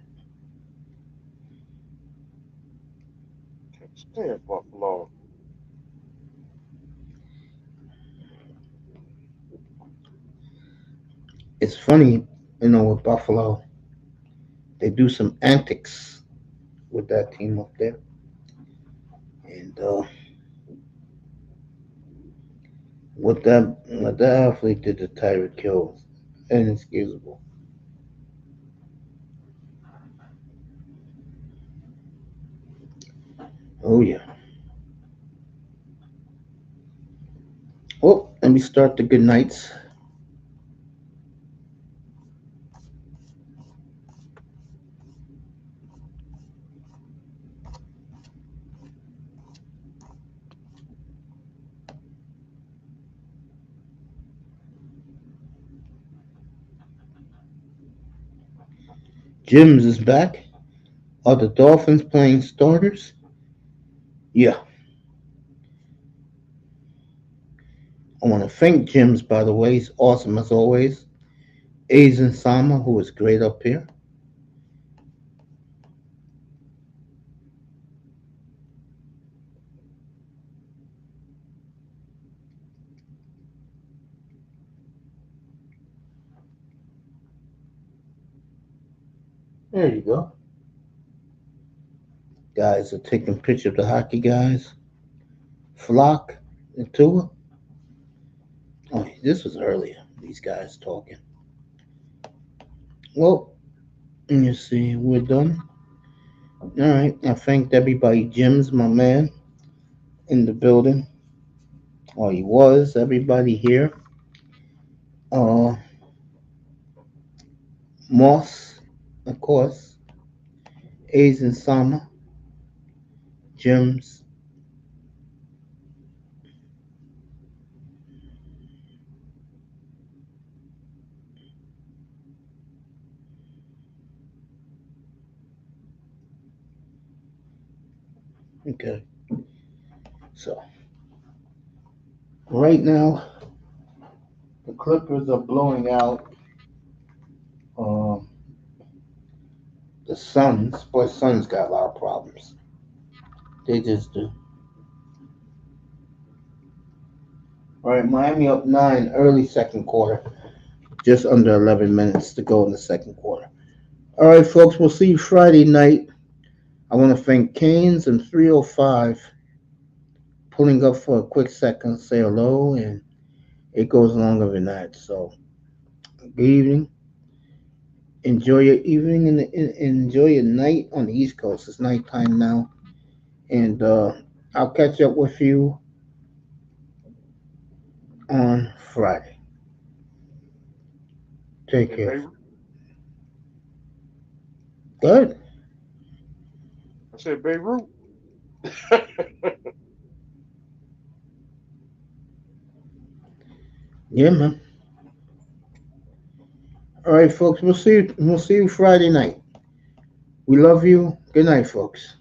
Can't stand Buffalo. It's funny, with Buffalo, they do some antics with that team up there, and what that athlete did to Tyreek Hill, inexcusable. Oh yeah. Well, let me start the good nights. Jims is back. Are the Dolphins playing starters? Yeah. I want to thank Jims, by the way. He's awesome as always. Aizen Sama, who is great up here. There you go. Guys are taking pictures of the hockey guys. Flock and Tua. Oh, this was earlier. These guys talking. Well, let me see. We're done. All right. I thanked everybody. Jim's my man in the building. Oh, he was. Everybody here. Uh, Moss, of course. Aizen Sama. Jim's. Okay. So, right now, the Clippers are blowing out um, the Suns. Boy, Suns got a lot of problems. They just do. All right, Miami up 9 early second quarter. Just under 11 minutes to go in the second quarter. All right, folks, we'll see you Friday night. I want to thank Canes and 305 pulling up for a quick second, say hello, and it goes longer than that. So, good evening. Enjoy your evening and enjoy your night on the East Coast. It's nighttime now. And I'll catch up with you on Friday. Take Hey, care. Beirut. Good. I said Beirut. Yeah, man. All right, folks. We'll see you. We'll see you Friday night. We love you. Good night, folks.